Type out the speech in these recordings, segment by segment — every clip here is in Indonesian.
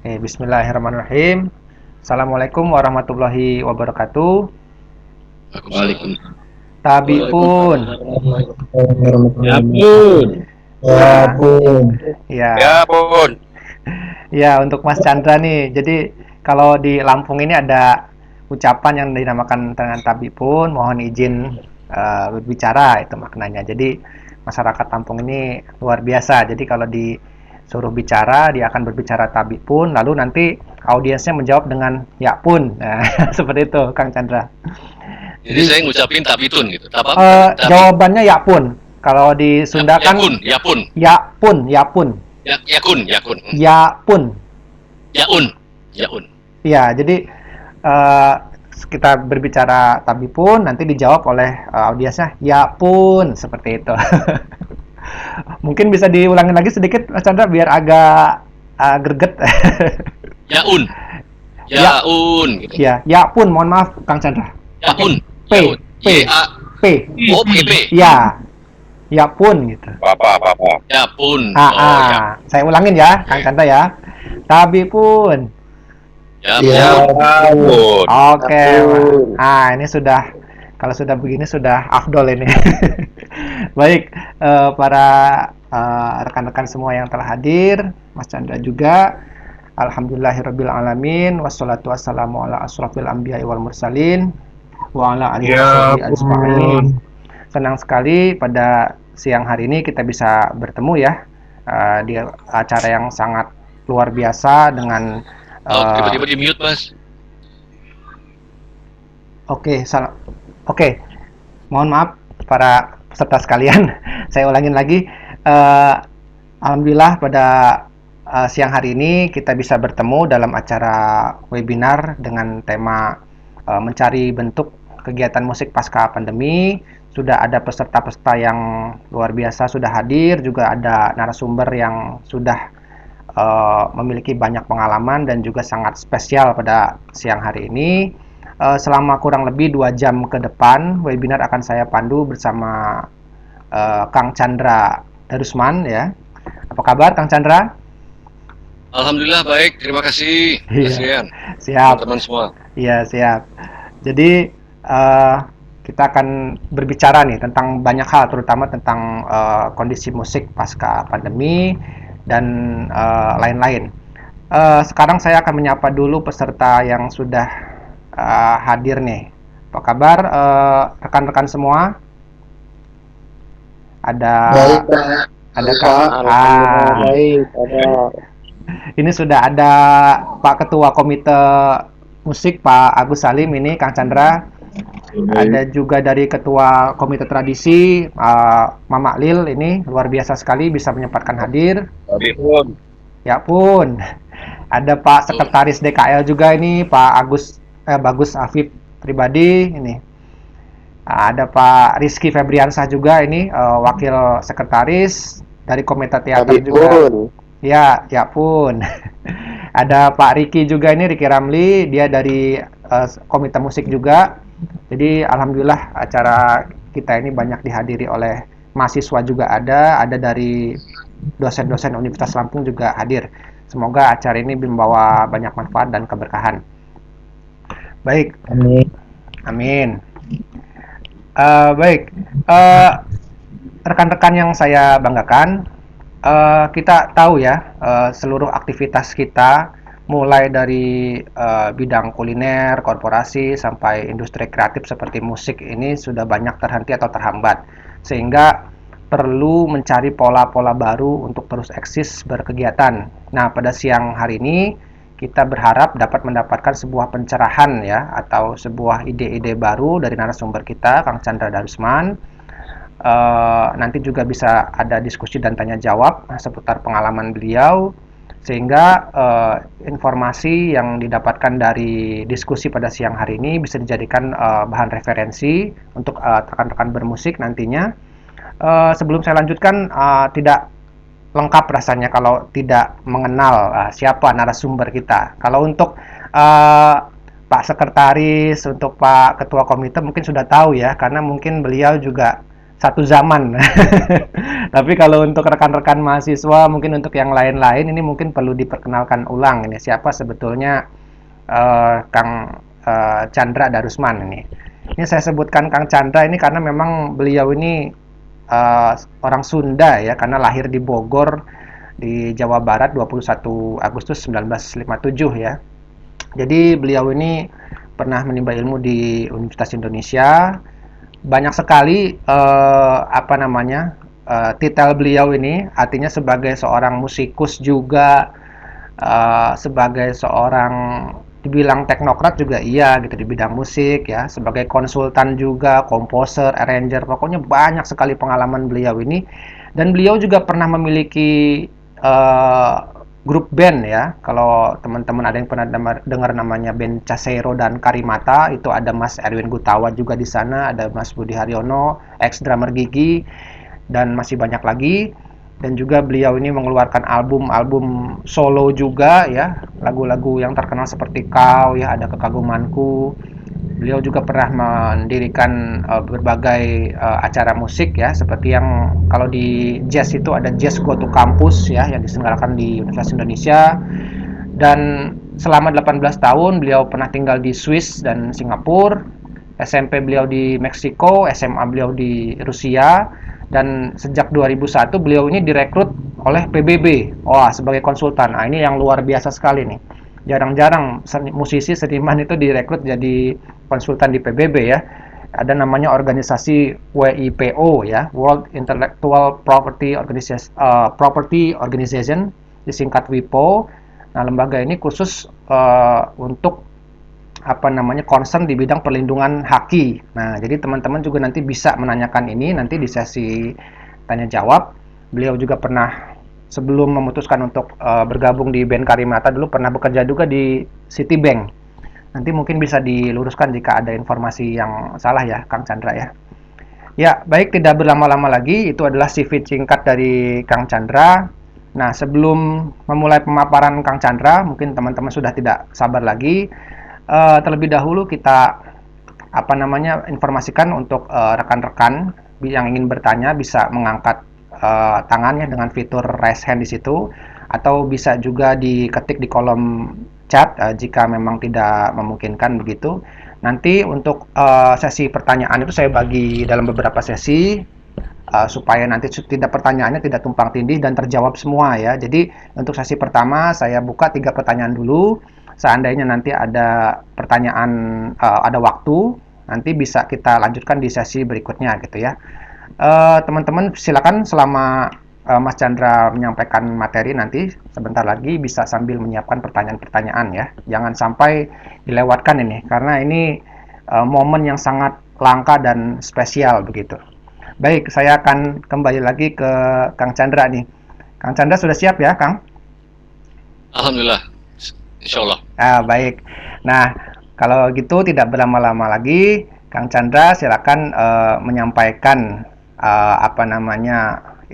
Oke, bismillahirrahmanirrahim. Assalamualaikum warahmatullahi wabarakatuh. Waalaikumsalam. Tabi pun. Ya pun. Ya, ya, Ya pun. ya untuk Mas Chandra nih. Jadi kalau di Lampung ini ada ucapan yang dinamakan dengan tabi pun. Mohon izin berbicara itu maknanya. Jadi masyarakat Lampung ini luar biasa. Jadi kalau disuruh bicara, dia akan berbicara tabi pun. Lalu nanti audiensnya menjawab dengan ya pun. Nah, seperti itu, Kang Chandra. Jadi saya ngucapin tabitun gitu. Apa? Jawabannya ya pun. Kalau di Sunda kan Ya pun. ya pun, ya pun, Ya kun. ya pun. Ya un. Iya, jadi eh, kita berbicara tabi pun nanti dijawab oleh audiensnya ya pun seperti itu. Mungkin bisa diulangin lagi sedikit Mas Chandra biar agak greget. Ya un. Ya, Ya un gitu. ya pun, mohon maaf Kang Chandra. Ya Pakai un. P, Ya un. P, Ya P. O P P. Ya pun gitu. Apa. Ya pun. Ah, Oh ah. ya. Saya ulangin ya, Kang Chandra ya. Tabi pun. Ya pun. Oke. Ah, ini sudah kalau sudah begini sudah afdol ini. Baik, para rekan-rekan semua yang telah hadir, Mas Chandra juga. Alhamdulillahirabbil alamin wassalatu wassalamu ala asrofil anbiya'i wal mursalin wa ala alihi washabihi ajma'in. Senang sekali pada siang hari ini kita bisa bertemu ya di acara yang sangat luar biasa dengan tiba-tiba di mute, Mas. Oke, mohon maaf para peserta sekalian. Saya ulangin lagi. Alhamdulillah pada siang hari ini kita bisa bertemu dalam acara webinar dengan tema mencari bentuk kegiatan musik pasca pandemi. Sudah ada peserta-peserta yang luar biasa sudah hadir, juga ada narasumber yang sudah memiliki banyak pengalaman dan juga sangat spesial pada siang hari ini. Selama kurang lebih 2 jam ke depan, webinar akan saya pandu bersama Kang Chandra Darusman ya. Apa kabar Kang Chandra? Alhamdulillah baik, terima kasih. Kasihan. Siap. Teman-teman semua. Iya, siap. Jadi kita akan berbicara nih tentang banyak hal, terutama tentang kondisi musik pasca pandemi dan lain-lain. Sekarang saya akan menyapa dulu peserta yang sudah hadir nih. Apa kabar rekan-rekan semua? Ada Baik, Pak. ada Kak. Baik, Ini sudah ada Pak Ketua Komite Musik Pak Agus Salim ini Kang Chandra. Ada juga dari Ketua Komite Tradisi Mama Lil ini luar biasa sekali bisa menyempatkan hadir. Tapi pun. Ya pun. Ada Pak Sekretaris DKL juga ini Pak Bagus Afif pribadi ini. Ada Pak Rizky Febriansah juga ini wakil sekretaris dari Komite Teater juga. Ya pun. Ada Pak Riki juga ini, Riki Ramli, dia dari Komite Musik juga. Jadi alhamdulillah acara kita ini banyak dihadiri oleh mahasiswa juga ada dari dosen-dosen Universitas Lampung juga hadir. Semoga acara ini membawa banyak manfaat dan keberkahan. Baik. Amin. Baik. Rekan-rekan yang saya banggakan, kita tahu ya seluruh aktivitas kita mulai dari bidang kuliner, korporasi sampai industri kreatif seperti musik ini sudah banyak terhenti atau terhambat, sehingga perlu mencari pola-pola baru untuk terus eksis berkegiatan. Nah, pada siang hari ini kita berharap dapat mendapatkan sebuah pencerahan ya atau sebuah ide-ide baru dari narasumber kita Kang Chandra Darusman. Nanti juga bisa ada diskusi dan tanya jawab seputar pengalaman beliau, sehingga informasi yang didapatkan dari diskusi pada siang hari ini bisa dijadikan bahan referensi untuk rekan-rekan bermusik nantinya. Sebelum saya lanjutkan, tidak lengkap rasanya kalau tidak mengenal siapa narasumber kita. Kalau untuk Pak Sekretaris, untuk Pak Ketua Komite mungkin sudah tahu ya, karena mungkin beliau juga satu zaman. Tapi kalau untuk rekan-rekan mahasiswa, mungkin untuk yang lain-lain ini mungkin perlu diperkenalkan ulang ini siapa sebetulnya Kang Chandra Darusman ini. Ini saya sebutkan Kang Chandra ini karena memang beliau ini orang Sunda ya, karena lahir di Bogor di Jawa Barat 21 Agustus 1957 ya. Jadi beliau ini pernah menimba ilmu di Universitas Indonesia. Banyak sekali titel beliau ini, artinya sebagai seorang musikus juga, sebagai seorang dibilang teknokrat juga iya gitu di bidang musik ya, sebagai konsultan juga, komposer, arranger, pokoknya banyak sekali pengalaman beliau ini. Dan beliau juga pernah memiliki eh, grup band ya. Kalau teman-teman ada yang pernah dengar namanya band Casero dan Karimata, itu ada Mas Erwin Gutawa juga di sana, ada Mas Budi Haryono, ex drummer Gigi, dan masih banyak lagi. Dan juga beliau ini mengeluarkan album-album solo juga ya, lagu-lagu yang terkenal seperti Kau ya, ada Kekagumanku. Beliau juga pernah mendirikan berbagai acara musik ya, seperti yang kalau di jazz itu ada Jazz Go to Campus ya, yang diselenggarakan di Universitas Indonesia. Dan selama 18 tahun beliau pernah tinggal di Swiss dan Singapura. SMP beliau di Meksiko, SMA beliau di Rusia, dan sejak 2001 beliau ini direkrut oleh PBB. Wah, sebagai konsultan. Nah, ini yang luar biasa sekali nih. Jarang-jarang musisi seniman itu direkrut jadi konsultan di PBB ya. Ada namanya organisasi WIPO ya, World Intellectual Property Organization, disingkat WIPO. Nah, lembaga ini khusus untuk concern di bidang perlindungan haki. Nah, jadi teman-teman juga nanti bisa menanyakan ini nanti di sesi tanya jawab. Beliau juga pernah sebelum memutuskan untuk bergabung di band Karimata dulu pernah bekerja juga di Citibank. Nanti mungkin bisa diluruskan jika ada informasi yang salah ya, Kang Chandra ya. Ya, baik, tidak berlama-lama lagi, itu adalah CV singkat dari Kang Chandra. Nah, sebelum memulai pemaparan Kang Chandra, mungkin teman-teman sudah tidak sabar lagi. Terlebih dahulu kita informasikan untuk rekan-rekan yang ingin bertanya bisa mengangkat tangannya dengan fitur raise hand di situ, atau bisa juga diketik di kolom chat jika memang tidak memungkinkan begitu. Nanti untuk sesi pertanyaan itu saya bagi dalam beberapa sesi supaya nanti tidak pertanyaannya tidak tumpang tindih dan terjawab semua ya. Jadi untuk sesi pertama saya buka 3 pertanyaan dulu. Seandainya nanti ada pertanyaan, ada waktu, nanti bisa kita lanjutkan di sesi berikutnya gitu ya. Teman-teman silakan selama Mas Chandra menyampaikan materi nanti sebentar lagi bisa sambil menyiapkan pertanyaan-pertanyaan ya. Jangan sampai dilewatkan ini karena ini momen yang sangat langka dan spesial begitu. Baik, saya akan kembali lagi ke Kang Chandra nih. Kang Chandra sudah siap ya, Kang? Alhamdulillah, insya Allah. Baik. Nah, kalau gitu tidak berlama-lama lagi, Kang Chandra silakan menyampaikan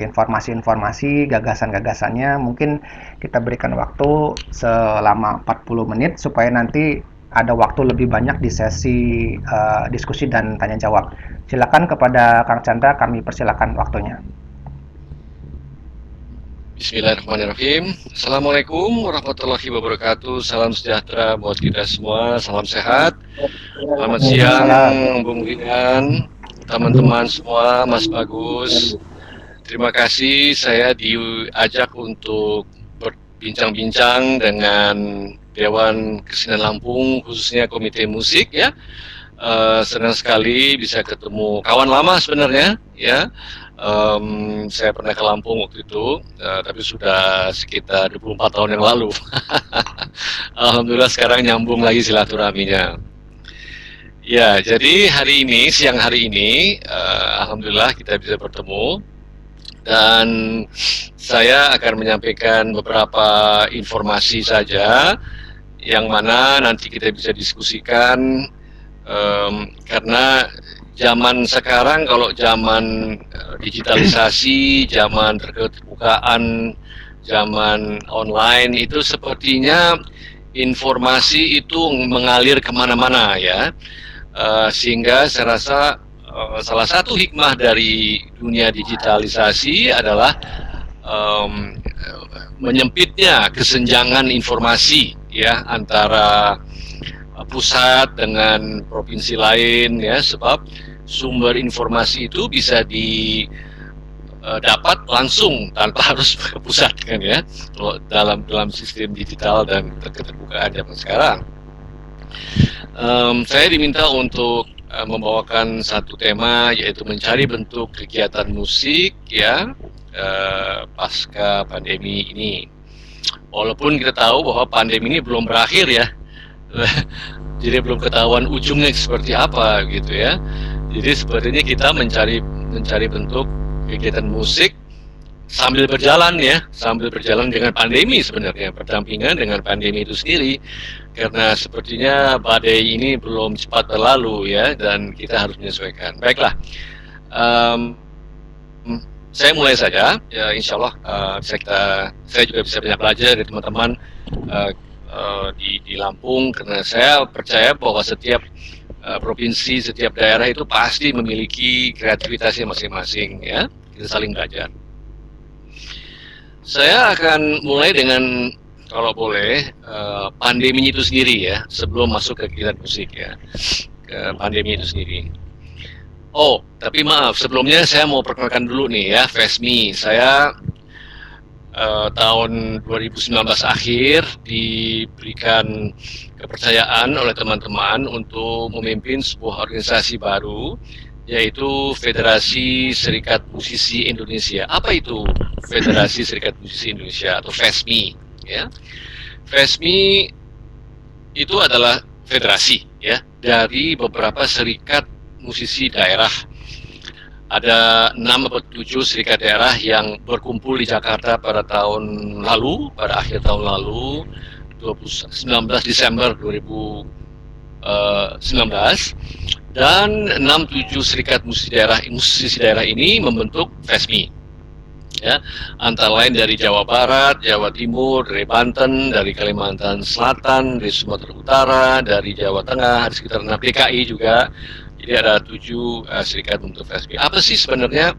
informasi-informasi, gagasan-gagasannya. Mungkin kita berikan waktu selama 40 menit supaya nanti ada waktu lebih banyak di sesi diskusi dan tanya jawab. Silakan kepada Kang Chandra, kami persilakan waktunya. Bismillahirrahmanirrahim. Assalamualaikum warahmatullahi wabarakatuh. Salam sejahtera buat kita semua. Salam sehat. Selamat siang, Bung Rian, teman-teman semua, Mas Bagus. Terima kasih saya diajak untuk berbincang-bincang dengan Dewan Kesenian Lampung, khususnya Komite Musik ya. Senang sekali bisa ketemu kawan lama sebenarnya ya. Saya pernah ke Lampung waktu itu, tapi sudah sekitar 24 tahun yang lalu. Alhamdulillah sekarang nyambung lagi silaturahminya. Ya, jadi siang hari ini, alhamdulillah kita bisa bertemu dan saya akan menyampaikan beberapa informasi saja yang mana nanti kita bisa diskusikan. Karena zaman sekarang, kalau zaman digitalisasi, zaman terketerbukaan, zaman online, itu sepertinya informasi itu mengalir kemana-mana ya, sehingga saya rasa salah satu hikmah dari dunia digitalisasi adalah em, menyempitnya kesenjangan informasi ya antara pusat dengan provinsi lain ya, sebab sumber informasi itu bisa dapat langsung tanpa harus ke pusat kan ya, kalau dalam sistem digital dan keterbukaan zaman sekarang. Saya diminta untuk membawakan satu tema, yaitu mencari bentuk kegiatan musik ya pasca pandemi ini. Walaupun kita tahu bahwa pandemi ini belum berakhir ya, jadi belum ketahuan ujungnya seperti apa gitu ya. Jadi sepertinya kita mencari bentuk kegiatan musik sambil berjalan ya, sambil berjalan dengan pandemi, sebenarnya berdampingan dengan pandemi itu sendiri, karena sepertinya badai ini belum cepat berlalu ya, dan kita harus menyesuaikan. Baiklah, um, saya mulai saja ya, insya Allah saya juga bisa banyak belajar dari teman-teman uh, di Lampung, karena saya percaya bahwa setiap provinsi, setiap daerah itu pasti memiliki kreativitasnya masing-masing ya, kita saling belajar. Saya akan mulai dengan, kalau boleh, pandemi itu sendiri ya, sebelum masuk ke kegiatan musik ya, ke pandemi itu sendiri. Oh, tapi maaf, sebelumnya saya mau perkenalkan dulu nih ya, FESMI. Saya tahun 2019 akhir diberikan kepercayaan oleh teman-teman untuk memimpin sebuah organisasi baru, yaitu Federasi Serikat Musisi Indonesia. Apa itu Federasi Serikat Musisi Indonesia atau FESMI? Ya, FESMI itu adalah federasi ya dari beberapa serikat musisi daerah. Ada 6 atau 7 serikat daerah yang berkumpul di Jakarta pada tahun lalu, pada akhir tahun lalu, 19 Desember 2019, dan 6-7 serikat musisi daerah ini membentuk FESMI ya, antara lain dari Jawa Barat, Jawa Timur, dari Banten, dari Kalimantan Selatan, dari Sumatera Utara, dari Jawa Tengah, di sekitar DKI juga. Jadi ada 7 serikat untuk FESMI. Apa sih sebenarnya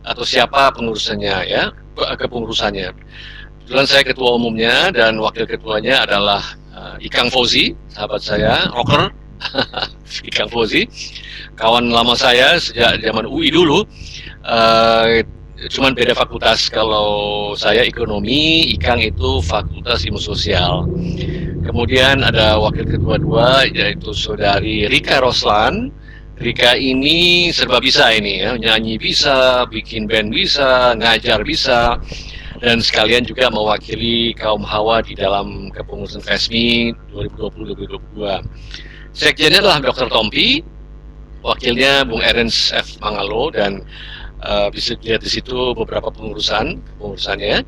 atau siapa pengurusannya ya, kepengurusannya? Kebetulan saya ketua umumnya dan wakil ketuanya adalah Ikang Fauzi, sahabat saya, rocker. Ikang Fauzi, kawan lama saya sejak zaman UI dulu. Cuman beda fakultas, kalau saya ekonomi, Ikang itu fakultas ilmu sosial. Kemudian ada wakil ketua 2, yaitu saudari Rika Roslan. Rika ini serba bisa ini ya, nyanyi bisa, bikin band bisa, ngajar bisa, dan sekalian juga mewakili kaum hawa di dalam kepengurusan FESMI 2020-2022. Sekjennya adalah Dr. Tompi, wakilnya Bung Ernst F. Mangalo, dan bisa dilihat di situ beberapa pengurusannya.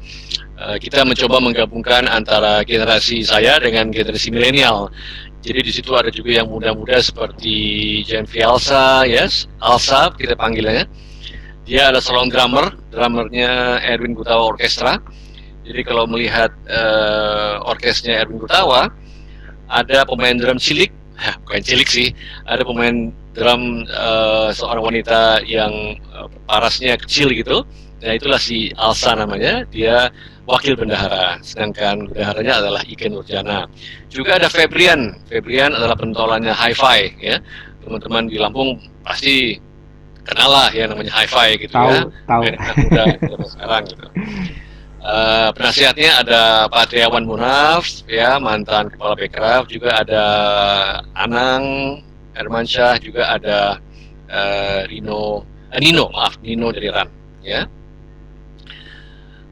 Kita mencoba menggabungkan antara generasi saya dengan generasi milenial. Jadi di situ ada juga yang muda-muda seperti Jenvi Alsa, yes, Alsa kita panggilnya. Dia ada salon drummernya Erwin Gutawa Orkestra. Jadi kalau melihat orkesnya Erwin Gutawa, ada pemain drum cilik, bukan cilik sih, ada pemain drum seorang wanita yang parasnya kecil gitu. Nah itulah si Alsa namanya, dia wakil bendahara, sedangkan bendaharanya adalah Ike Nurjana. Juga ada Febrian adalah pentolannya Hi-Fi ya. Teman-teman di Lampung pasti kenal lah ya namanya Hi-Fi gitu ya. Tahu. Muda sekarang gitu. Penasihatnya ada Pak Triawan Munaf ya, mantan kepala Bekraf, juga ada Anang Hermansyah, juga ada Nino dari RAN ya.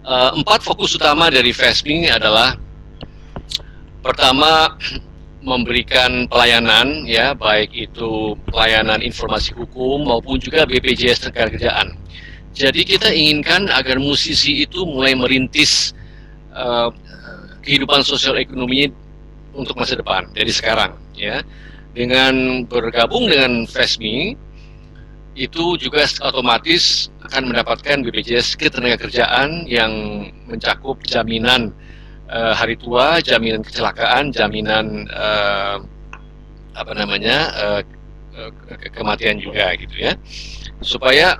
4 fokus utama dari FESMI adalah, pertama, memberikan pelayanan ya, baik itu pelayanan informasi hukum maupun juga BPJS Tenagakerjaan. Jadi kita inginkan agar musisi itu mulai merintis kehidupan sosial ekonominya untuk masa depan dari sekarang ya. Dengan bergabung dengan FESMI itu juga otomatis akan mendapatkan BPJS Ketenagakerjaan yang mencakup jaminan hari tua, jaminan kecelakaan, jaminan kematian juga gitu ya, supaya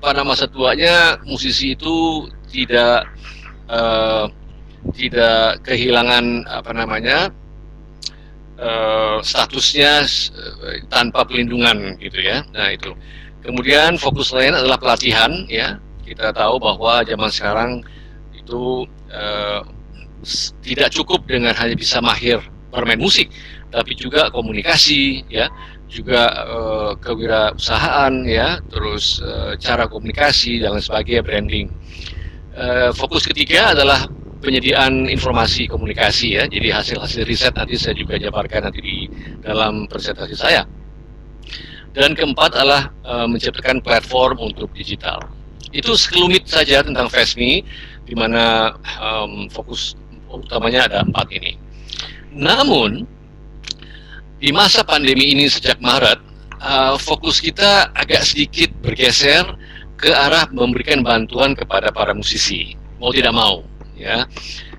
pada masa tuanya musisi itu eh, tidak kehilangan apa namanya statusnya tanpa pelindungan gitu ya. Nah itu. Kemudian fokus lain adalah pelatihan ya. Kita tahu bahwa zaman sekarang itu tidak cukup dengan hanya bisa mahir bermain musik, tapi juga komunikasi ya, juga kewirausahaan ya, terus cara komunikasi dan lain sebagainya, branding. Fokus ketiga adalah penyediaan informasi komunikasi ya. Jadi hasil-hasil riset nanti saya juga jabarkan nanti di dalam presentasi saya. Dan keempat adalah menciptakan platform untuk digital. Itu sekelumit saja tentang FESMI, di mana fokus utamanya ada 4 ini. Namun di masa pandemi ini sejak Maret, fokus kita agak sedikit bergeser ke arah memberikan bantuan kepada para musisi, mau tidak mau ya,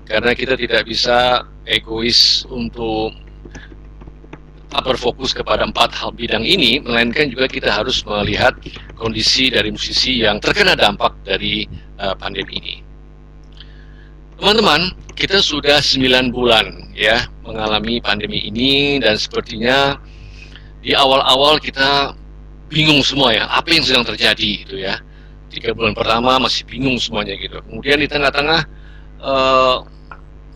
karena kita tidak bisa egois untuk berfokus kepada 4 hal bidang ini, melainkan juga kita harus melihat kondisi dari musisi yang terkena dampak dari pandemi ini. Teman-teman, kita sudah 9 bulan ya mengalami pandemi ini, dan sepertinya di awal-awal kita bingung semua ya, apa yang sedang terjadi gitu ya. 3 bulan pertama masih bingung semuanya gitu. Kemudian di tengah-tengah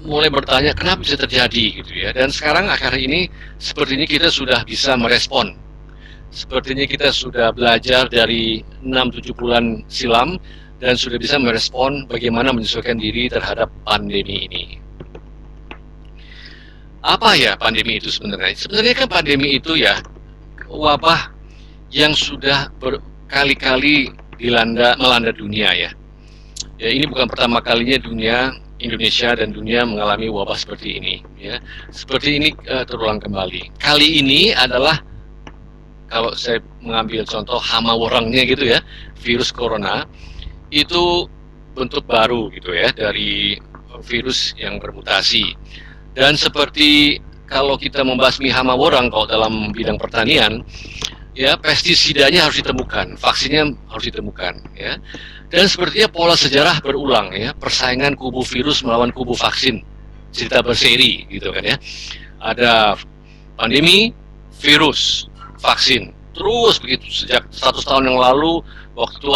mulai bertanya kenapa bisa terjadi gitu ya. Dan sekarang akhir ini sepertinya kita sudah bisa merespon. Sepertinya kita sudah belajar dari 6-7 bulan silam dan sudah bisa merespon bagaimana menyesuaikan diri terhadap pandemi ini. Apa ya pandemi itu sebenarnya? Sebenarnya kan pandemi itu ya wabah yang sudah berkali-kali melanda dunia ya. Ya, ini bukan pertama kalinya Indonesia dan dunia mengalami wabah seperti ini ya. Seperti ini terulang kembali. Kali ini adalah, kalau saya mengambil contoh hama warangnya gitu ya, virus corona itu bentuk baru gitu ya dari virus yang bermutasi. Dan seperti kalau kita membasmi hama warang kalau dalam bidang pertanian ya, pestisidanya harus ditemukan, vaksinnya harus ditemukan ya. Dan sepertinya pola sejarah berulang ya, persaingan kubu virus melawan kubu vaksin, cerita berseri gitu kan ya. Ada pandemi, virus, vaksin, terus begitu sejak 100 tahun yang lalu. Waktu itu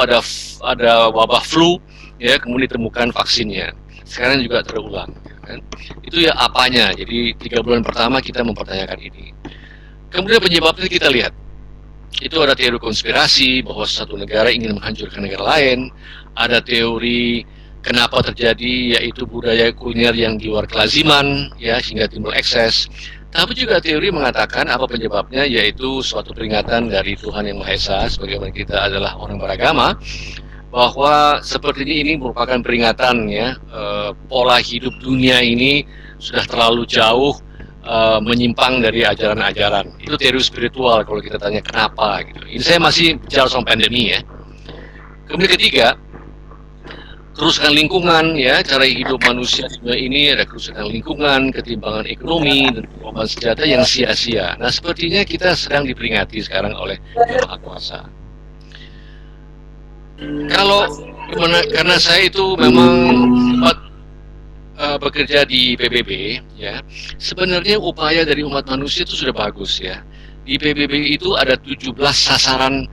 ada wabah flu ya, kemudian ditemukan vaksinnya. Sekarang juga terulang kan. Itu ya apanya. Jadi 3 bulan pertama kita mempertanyakan ini. Kemudian penyebabnya kita lihat, itu ada teori konspirasi bahwa satu negara ingin menghancurkan negara lain, ada teori kenapa terjadi, yaitu budaya kuliner yang di luar kelaziman ya, sehingga timbul ekses. Tapi juga teori mengatakan apa penyebabnya, yaitu suatu peringatan dari Tuhan Yang Maha Esa, sebagaimana kita adalah orang beragama, bahwa seperti ini merupakan peringatan ya, pola hidup dunia ini sudah terlalu jauh menyimpang dari ajaran-ajaran. Itu teori spiritual kalau kita tanya kenapa gitu. Ini saya masih bicara soal pandemi ya. Kemudian ketiga, kerusakan lingkungan ya, cara hidup manusia di dunia ini ada kerusakan lingkungan, ketimpangan ekonomi, dan pengorbanan senjata yang sia-sia. Nah, sepertinya kita sedang diperingati sekarang oleh Yang Maha Kuasa. Kalau karena saya itu memang sempat bekerja di PBB ya, sebenarnya upaya dari umat manusia itu sudah bagus ya. Di PBB itu ada 17 sasaran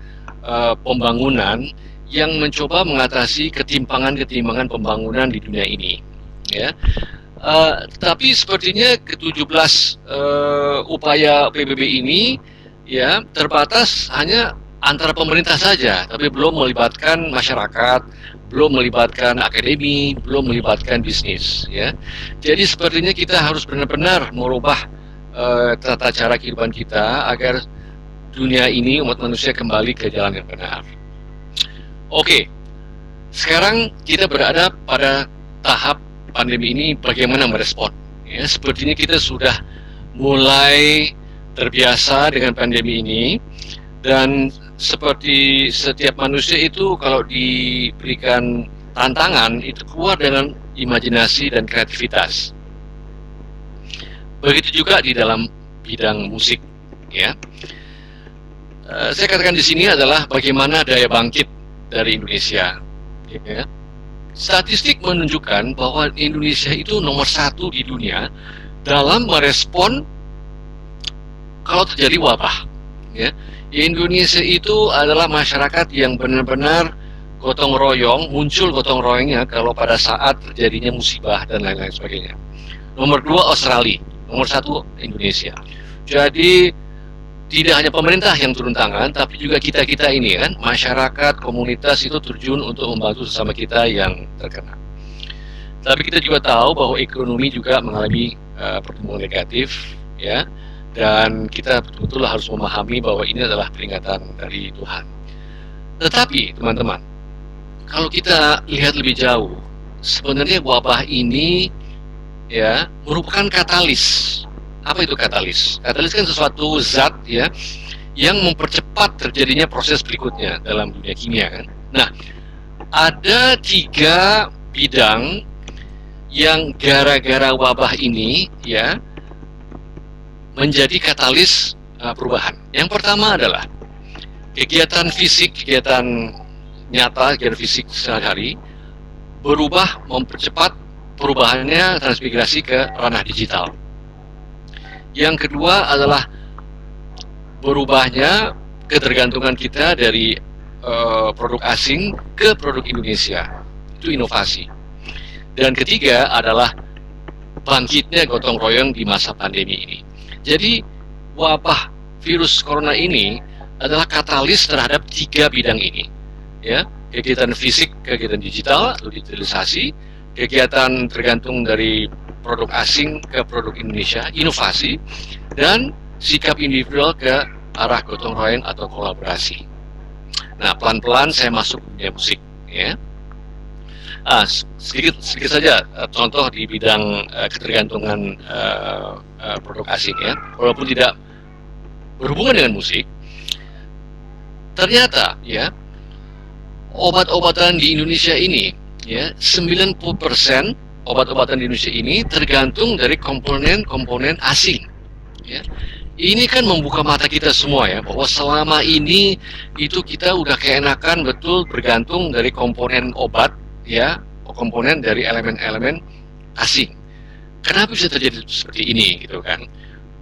pembangunan yang mencoba mengatasi ketimpangan-ketimpangan pembangunan di dunia ini ya. Tapi sepertinya ke-17 upaya PBB ini ya terbatas hanya antara pemerintah saja, tapi belum melibatkan masyarakat, belum melibatkan akademi, belum melibatkan bisnis ya. Jadi sepertinya kita harus benar-benar merubah tata cara kehidupan kita agar dunia ini, umat manusia, kembali ke jalan yang benar. Oke, sekarang kita berada pada tahap pandemi ini, bagaimana merespon ya. Sepertinya kita sudah mulai terbiasa dengan pandemi ini, dan seperti setiap manusia itu kalau diberikan tantangan itu keluar dengan imajinasi dan kreativitas. Begitu juga di dalam bidang musik ya. saya katakan di sini adalah bagaimana daya bangkit dari Indonesia. Ya. Statistik menunjukkan bahwa Indonesia itu nomor 1 di dunia dalam merespon kalau terjadi wabah. Ya. Indonesia itu adalah masyarakat yang benar-benar gotong royong, muncul gotong royongnya kalau pada saat terjadinya musibah dan lain-lain sebagainya. Nomor 2 Australia, nomor 1 Indonesia. Jadi tidak hanya pemerintah yang turun tangan, tapi juga kita-kita ini kan, masyarakat, komunitas itu terjun untuk membantu sesama kita yang terkena. Tapi kita juga tahu bahwa ekonomi juga mengalami pertumbuhan negatif, ya, dan kita betul-betul harus memahami bahwa ini adalah peringatan dari Tuhan. Tetapi teman-teman, kalau kita lihat lebih jauh, sebenarnya wabah ini ya merupakan katalis. Apa itu katalis? Katalis kan sesuatu zat ya yang mempercepat terjadinya proses berikutnya dalam dunia kimia kan. Nah, ada 3 bidang yang gara-gara wabah ini ya menjadi katalis perubahan. Yang pertama adalah kegiatan fisik, kegiatan nyata, kegiatan fisik sehari-hari berubah, mempercepat perubahannya transmigrasi ke ranah digital. Yang kedua adalah berubahnya ketergantungan kita dari produk asing ke produk Indonesia. Itu inovasi. Dan ketiga adalah bangkitnya gotong royong di masa pandemi ini. Jadi wabah virus corona ini adalah katalis terhadap 3 bidang ini, ya, kegiatan fisik, kegiatan digital atau digitalisasi, kegiatan tergantung dari produk asing ke produk Indonesia, inovasi, dan sikap individual ke arah gotong royong atau kolaborasi. Nah, pelan-pelan saya masuk ke dunia musik, ya. Sedikit saja contoh di bidang ketergantungan produk asing ya, walaupun tidak berhubungan dengan musik. Ternyata ya obat-obatan di Indonesia ini ya 90% obat-obatan di Indonesia ini tergantung dari komponen-komponen asing. Ya. Ini kan membuka mata kita semua ya bahwa selama ini itu kita udah keenakan betul bergantung dari komponen obat ya, komponen dari elemen-elemen asing. Kenapa bisa terjadi seperti ini gitu kan?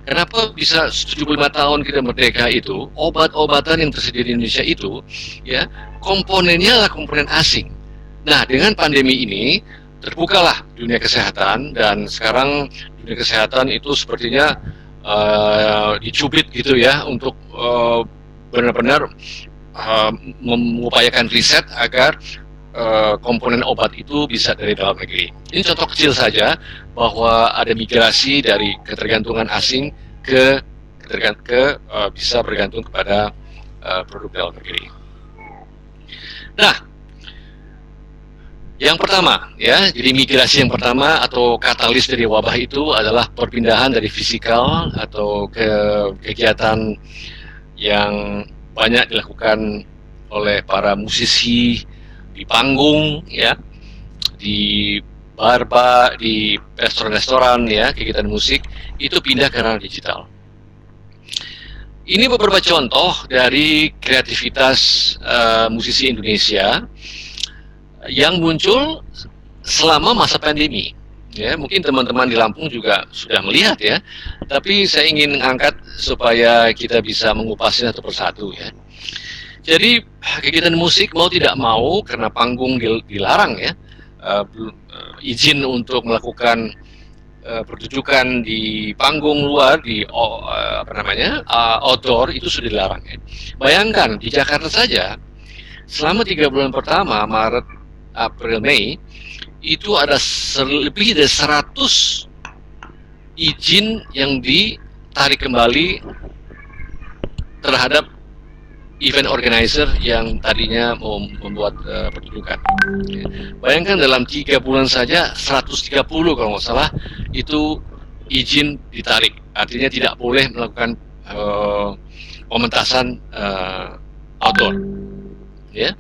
Kenapa bisa 75 tahun kita merdeka itu obat-obatan yang tersedia di Indonesia itu ya komponennya adalah komponen asing. Nah, dengan pandemi ini terbukalah dunia kesehatan dan sekarang dunia kesehatan itu sepertinya dicubit gitu ya untuk benar-benar mengupayakan riset agar komponen obat itu bisa dari dalam negeri. Ini contoh kecil saja bahwa ada migrasi dari ketergantungan asing ke bisa bergantung kepada produk dalam negeri. Nah, yang pertama ya, jadi migrasi yang pertama atau katalis dari wabah itu adalah perpindahan dari fisikal atau ke kegiatan yang banyak dilakukan oleh para musisi di panggung ya, di bar, di restoran-restoran ya, kegiatan musik itu pindah ke ranah digital. Ini beberapa contoh dari kreativitas musisi Indonesia yang muncul selama masa pandemi. Ya, mungkin teman-teman di Lampung juga sudah melihat ya, tapi saya ingin mengangkat supaya kita bisa mengupasnya satu persatu ya. Jadi kegiatan musik mau tidak mau karena panggung dilarang ya, izin untuk melakukan pertunjukan di panggung luar di outdoor itu sudah dilarang ya. Bayangkan di Jakarta saja selama 3 bulan pertama Maret, April, Mei itu ada lebih dari 100 izin yang ditarik kembali terhadap event organizer yang tadinya mau membuat pertunjukan. Bayangkan dalam 3 bulan saja 130 kalau nggak salah itu izin ditarik. Artinya tidak boleh melakukan pementasan outdoor. Ya,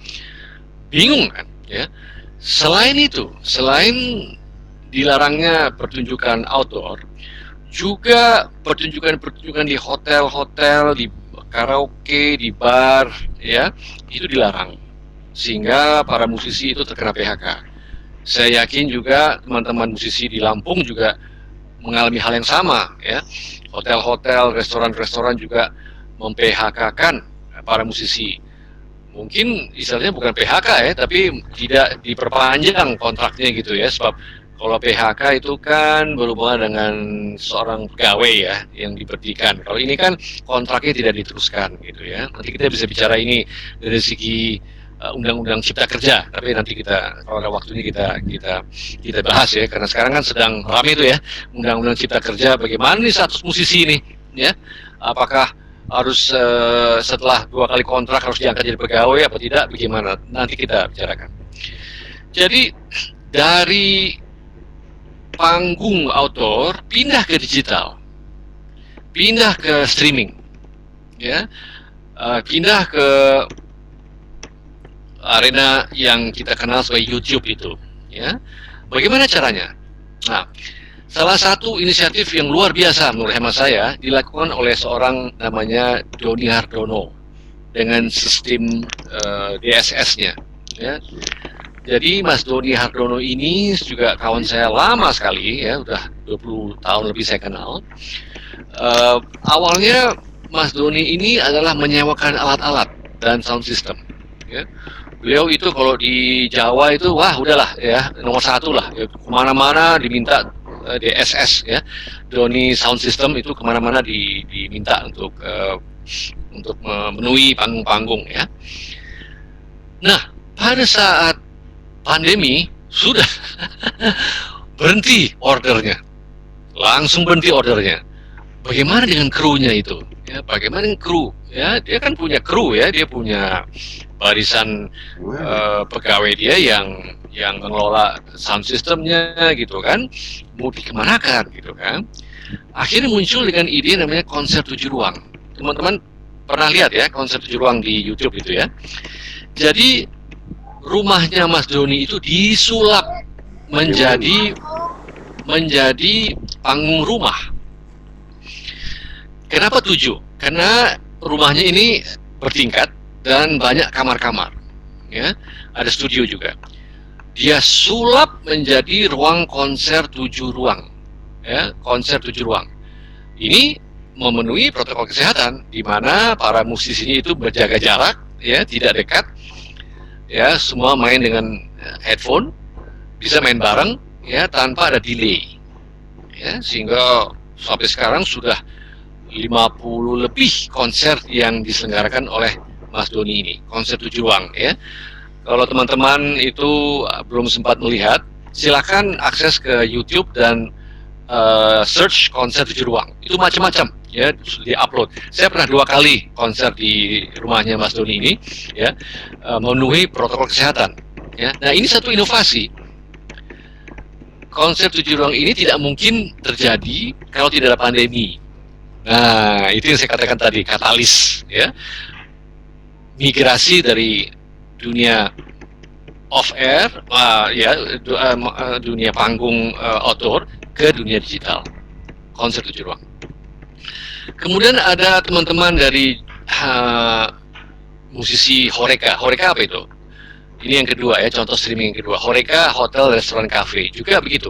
bingung kan? Ya. Selain itu, selain dilarangnya pertunjukan outdoor, juga pertunjukan-pertunjukan di hotel-hotel, di karaoke, di bar, ya, itu dilarang. Sehingga para musisi itu terkena PHK. Saya yakin juga teman-teman musisi di Lampung juga mengalami hal yang sama, ya. Hotel-hotel, restoran-restoran juga mem-PHK-kan para musisi. Mungkin istilahnya bukan PHK ya, tapi tidak diperpanjang kontraknya gitu ya, sebab kalau PHK itu kan berhubungan dengan seorang pegawai ya yang diberhentikan. Kalau ini kan kontraknya tidak diteruskan gitu ya. Nanti kita bisa bicara ini dari segi undang-undang Cipta Kerja, tapi nanti kita kalau ada waktunya kita bahas ya, karena sekarang kan sedang ramai itu ya undang-undang Cipta Kerja. Bagaimana nih status musisi ini ya? Apakah harus setelah 2 kali kontrak harus diangkat jadi pegawai apa tidak, bagaimana, nanti kita bicarakan. Jadi dari panggung outdoor pindah ke digital, pindah ke streaming, ya, pindah ke arena yang kita kenal sebagai YouTube itu, ya. Bagaimana caranya? Nah, salah satu inisiatif yang luar biasa menurut hemat saya dilakukan oleh seorang namanya Doni Hardono dengan sistem DSS-nya. Ya. Jadi Mas Doni Hardono ini juga kawan saya lama sekali, ya, udah 20 tahun lebih saya kenal. Awalnya Mas Doni ini adalah menyewakan alat-alat dan sound system. Ya. Beliau itu kalau di Jawa itu wah udahlah ya nomor 1 lah, ya, kemana-mana diminta DSS ya, Doni Sound System itu kemana-mana diminta untuk memenuhi panggung-panggung ya. Nah, pada saat pandemi sudah berhenti ordernya, langsung berhenti ordernya. Bagaimana dengan krunya itu? Ya, bagaimana dengan kru? Ya, dia kan punya kru ya, dia punya barisan pegawai dia yang mengelola sound systemnya gitu kan, mau dikemanakan gitu kan. Akhirnya muncul dengan ide namanya konser 7 ruang. Teman-teman pernah lihat ya konser 7 ruang di YouTube itu ya. Jadi rumahnya Mas Doni itu disulap menjadi panggung rumah. Kenapa 7? Karena rumahnya ini bertingkat dan banyak kamar-kamar, ya, ada studio juga. Dia sulap menjadi ruang konser 7 ruang, ya, konser 7 ruang. Ini memenuhi protokol kesehatan, di mana para musisinya itu berjaga jarak, ya, tidak dekat, ya, semua main dengan headphone, bisa main bareng, ya, tanpa ada delay, ya, sehingga sampai sekarang sudah 50 lebih konser yang diselenggarakan oleh Mas Doni ini, konser 7 ruang ya. Kalau teman-teman itu belum sempat melihat, silakan akses ke YouTube dan search konser 7 ruang. Itu macam-macam ya, di-upload. Saya pernah 2 kali konser di rumahnya Mas Doni ini ya, memenuhi protokol kesehatan ya. Nah, ini satu inovasi. Konser 7 ruang ini tidak mungkin terjadi kalau tidak ada pandemi. Nah, itu yang saya katakan tadi, katalis ya. Migrasi dari dunia off air, dunia panggung outdoor ke dunia digital, konser 7 ruang. Kemudian ada teman-teman dari musisi Horeca. Horeca apa itu? Ini yang kedua ya, contoh streaming yang kedua. Horeca Hotel Restoran Cafe juga begitu.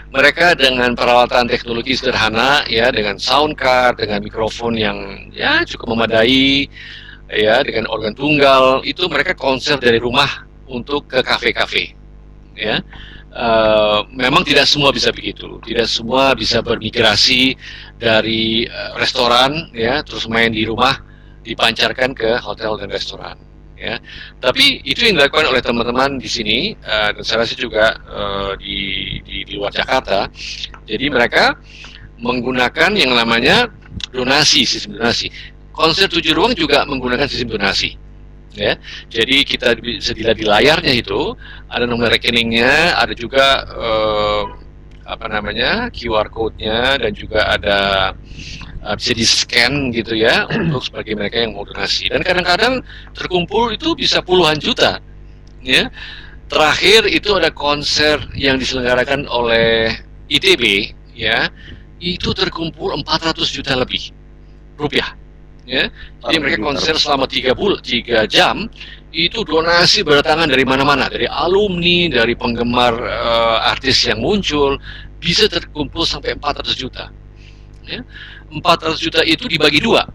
Mereka dengan peralatan teknologi sederhana ya, dengan sound card, dengan mikrofon yang ya cukup memadai, ya, dengan organ tunggal, itu mereka konser dari rumah untuk ke kafe-kafe. Ya, memang tidak semua bisa begitu, tidak semua bisa bermigrasi dari restoran, ya, terus main di rumah, dipancarkan ke hotel dan restoran. Ya, tapi itu yang dilakukan oleh teman-teman di sini dan saya rasa juga di luar Jakarta. Jadi mereka menggunakan yang namanya donasi, sistem donasi. Konser 7 ruang juga menggunakan sistem donasi. Ya, jadi kita bisa dilihat di layarnya itu ada nomor rekeningnya, ada juga QR code-nya, dan juga ada bisa di-scan gitu ya untuk sebagai mereka yang mau donasi. Dan kadang-kadang terkumpul itu bisa puluhan juta. Ya. Terakhir itu ada konser yang diselenggarakan oleh ITB ya, itu terkumpul 400 juta lebih rupiah. ya. Jadi mereka konser selama 3 jam, itu donasi berdatangan dari mana-mana, dari alumni, dari penggemar artis yang muncul, bisa terkumpul sampai 400 juta. Ya. 400 juta itu dibagi dua,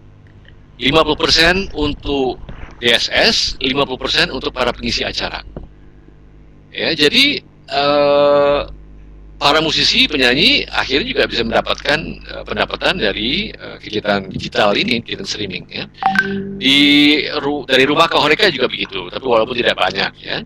50% untuk DSS, 50% untuk para pengisi acara. Ya, jadi para musisi, penyanyi akhirnya juga bisa mendapatkan pendapatan dari kegiatan digital ini, kegiatan streaming. Ya. Dari rumah ke horeca juga begitu, tapi walaupun tidak banyak. Ya.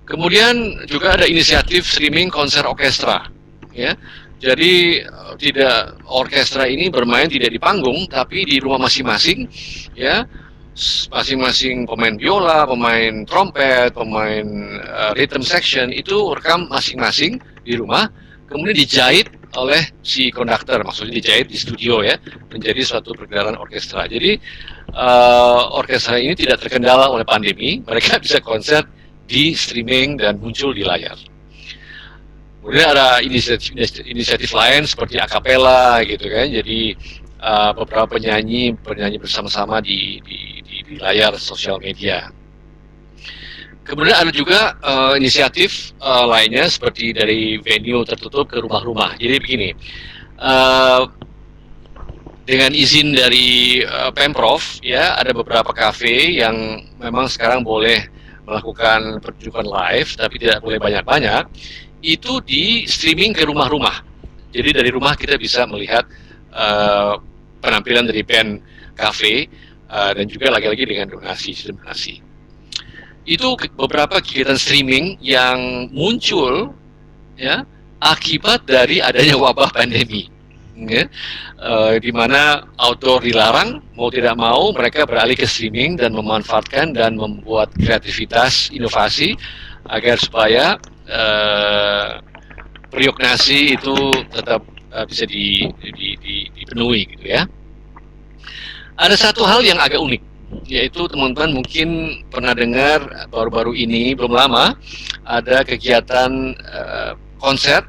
Kemudian juga ada inisiatif streaming konser orkestra. Ya. Jadi tidak orkestra ini bermain tidak di panggung, tapi di rumah masing-masing. Ya. Masing-masing pemain biola, pemain trompet, pemain rhythm section itu rekam masing-masing di rumah, kemudian dijahit oleh si konduktor, maksudnya dijahit di studio ya, menjadi suatu pergerakan orkestra. Jadi orkestra ini tidak terkendala oleh pandemi, mereka bisa konser di streaming dan muncul di layar. Kemudian ada inisiatif lain seperti akapela gitu kan, jadi beberapa penyanyi bersama-sama di layar sosial media. Kemudian ada juga inisiatif lainnya seperti dari venue tertutup ke rumah-rumah. Jadi begini, dengan izin dari Pemprov, ya ada beberapa kafe yang memang sekarang boleh melakukan pertunjukan live, tapi tidak boleh banyak-banyak. Itu di streaming ke rumah-rumah. Jadi dari rumah kita bisa melihat penampilan dari band kafe dan juga lagi-lagi dengan donasi. Itu beberapa kegiatan streaming yang muncul ya akibat dari adanya wabah pandemi. Ya. Di mana outdoor dilarang, mau tidak mau mereka beralih ke streaming dan memanfaatkan dan membuat kreativitas, inovasi agar supaya periuk nasi itu tetap bisa dipenuhi gitu ya. Ada satu hal yang agak unik, yaitu teman-teman mungkin pernah dengar baru-baru ini, belum lama, ada kegiatan konser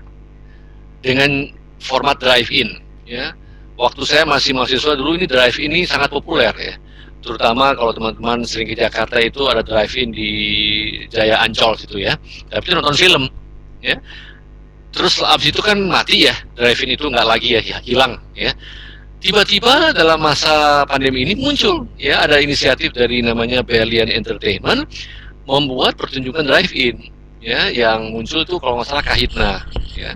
dengan format drive-in. Ya. Waktu saya masih mahasiswa dulu, ini drive-in ini sangat populer ya. Terutama kalau teman-teman sering ke Jakarta itu ada drive-in di Jaya Ancol situ ya. Tapi itu nonton film, ya. Terus abis itu kan mati ya, drive-in itu nggak lagi ya, hilang ya. Tiba-tiba dalam masa pandemi ini muncul ya, ada inisiatif dari namanya Berlian Entertainment membuat pertunjukan drive-in ya, yang muncul itu kalau nggak salah Kahitna ya.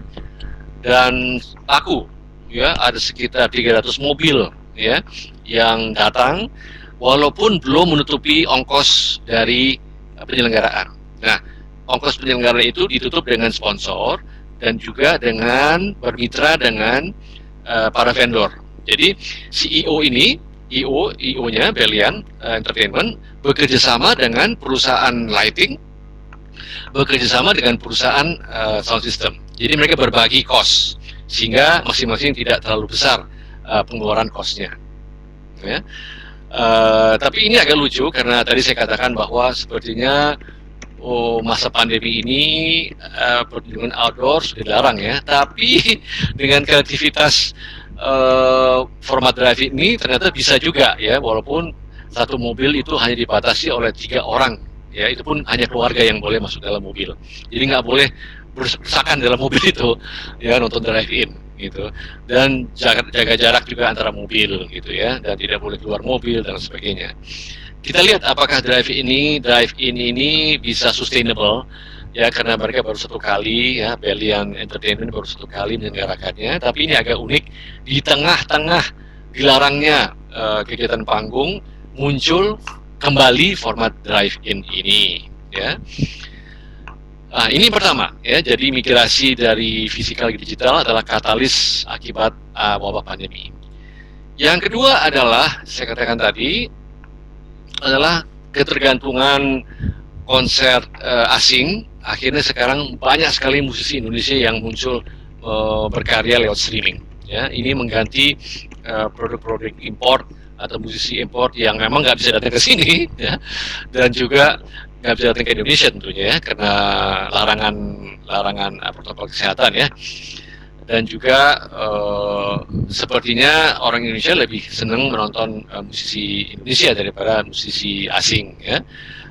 Dan laku ya, ada sekitar 300 mobil ya yang datang walaupun belum menutupi ongkos dari penyelenggaraan. Nah, ongkos penyelenggaraan itu ditutup dengan sponsor dan juga dengan bermitra dengan para vendor. Jadi CEO ini, IO-nya Berlian Entertainment bekerja sama dengan perusahaan lighting, bekerja sama dengan perusahaan sound system. Jadi mereka berbagi cost sehingga masing-masing tidak terlalu besar pengeluaran cost-nya. Ya. Tapi ini agak lucu karena tadi saya katakan bahwa sepertinya masa pandemi ini pertunjukan outdoor sudah dilarang ya. Tapi dengan kreativitas format drive ini ternyata bisa juga ya, walaupun satu mobil itu hanya dibatasi oleh 3 orang ya, itu pun hanya keluarga yang boleh masuk dalam mobil. Jadi nggak boleh berdesakan dalam mobil itu ya, nonton drive-in gitu, dan jaga jarak juga antara mobil gitu ya, dan tidak boleh keluar mobil dan sebagainya. Kita lihat apakah drive-in ini bisa sustainable ya, karena mereka baru satu kali ya, Berlian Entertainment baru satu kali menyelenggarakannya. Tapi ini agak unik, di tengah-tengah dilarangnya kegiatan panggung muncul kembali format drive-in ini ya. Nah, ini pertama ya, jadi migrasi dari fisikal ke digital adalah katalis akibat wabah pandemi. Yang kedua adalah, saya katakan tadi, adalah ketergantungan konser asing. Akhirnya sekarang banyak sekali musisi Indonesia yang muncul berkarya lewat streaming ya. Ini mengganti produk-produk import atau musisi import yang memang nggak bisa datang ke sini ya, dan juga nggak bisa datang ke Indonesia tentunya ya, karena larangan protokol kesehatan ya. dan juga sepertinya orang Indonesia lebih senang menonton musisi Indonesia daripada musisi asing, ya,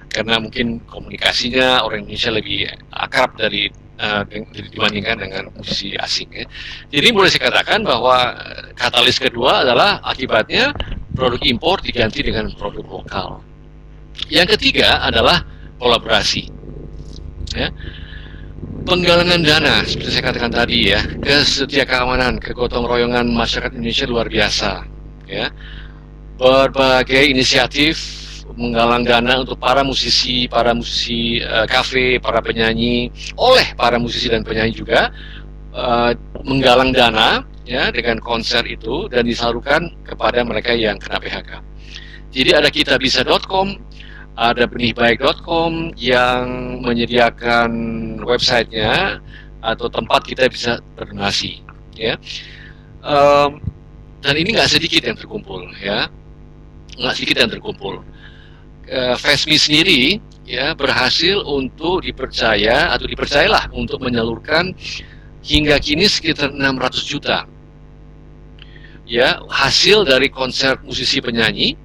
karena mungkin komunikasinya orang Indonesia lebih akrab dibandingkan dengan musisi asing, ya. Jadi boleh saya katakan bahwa katalis kedua adalah akibatnya produk impor diganti dengan produk lokal. Yang ketiga adalah kolaborasi, ya. Penggalangan dana, seperti saya katakan tadi, ya, kesetia kawanan, kegotong royongan masyarakat Indonesia luar biasa, ya. Berbagai inisiatif menggalang dana untuk para musisi kafe, para penyanyi, oleh para musisi dan penyanyi juga menggalang dana, ya, dengan konser itu dan disalurkan kepada mereka yang kena PHK. Jadi ada kitabisa.com, ada benihbaik.com yang menyediakan websitenya atau tempat kita bisa berdonasi, ya. Dan ini nggak sedikit yang terkumpul, ya, nggak sedikit yang terkumpul. FESMI sendiri, ya, berhasil untuk dipercayalah untuk menyalurkan hingga kini sekitar 600 juta, ya, hasil dari konser musisi penyanyi,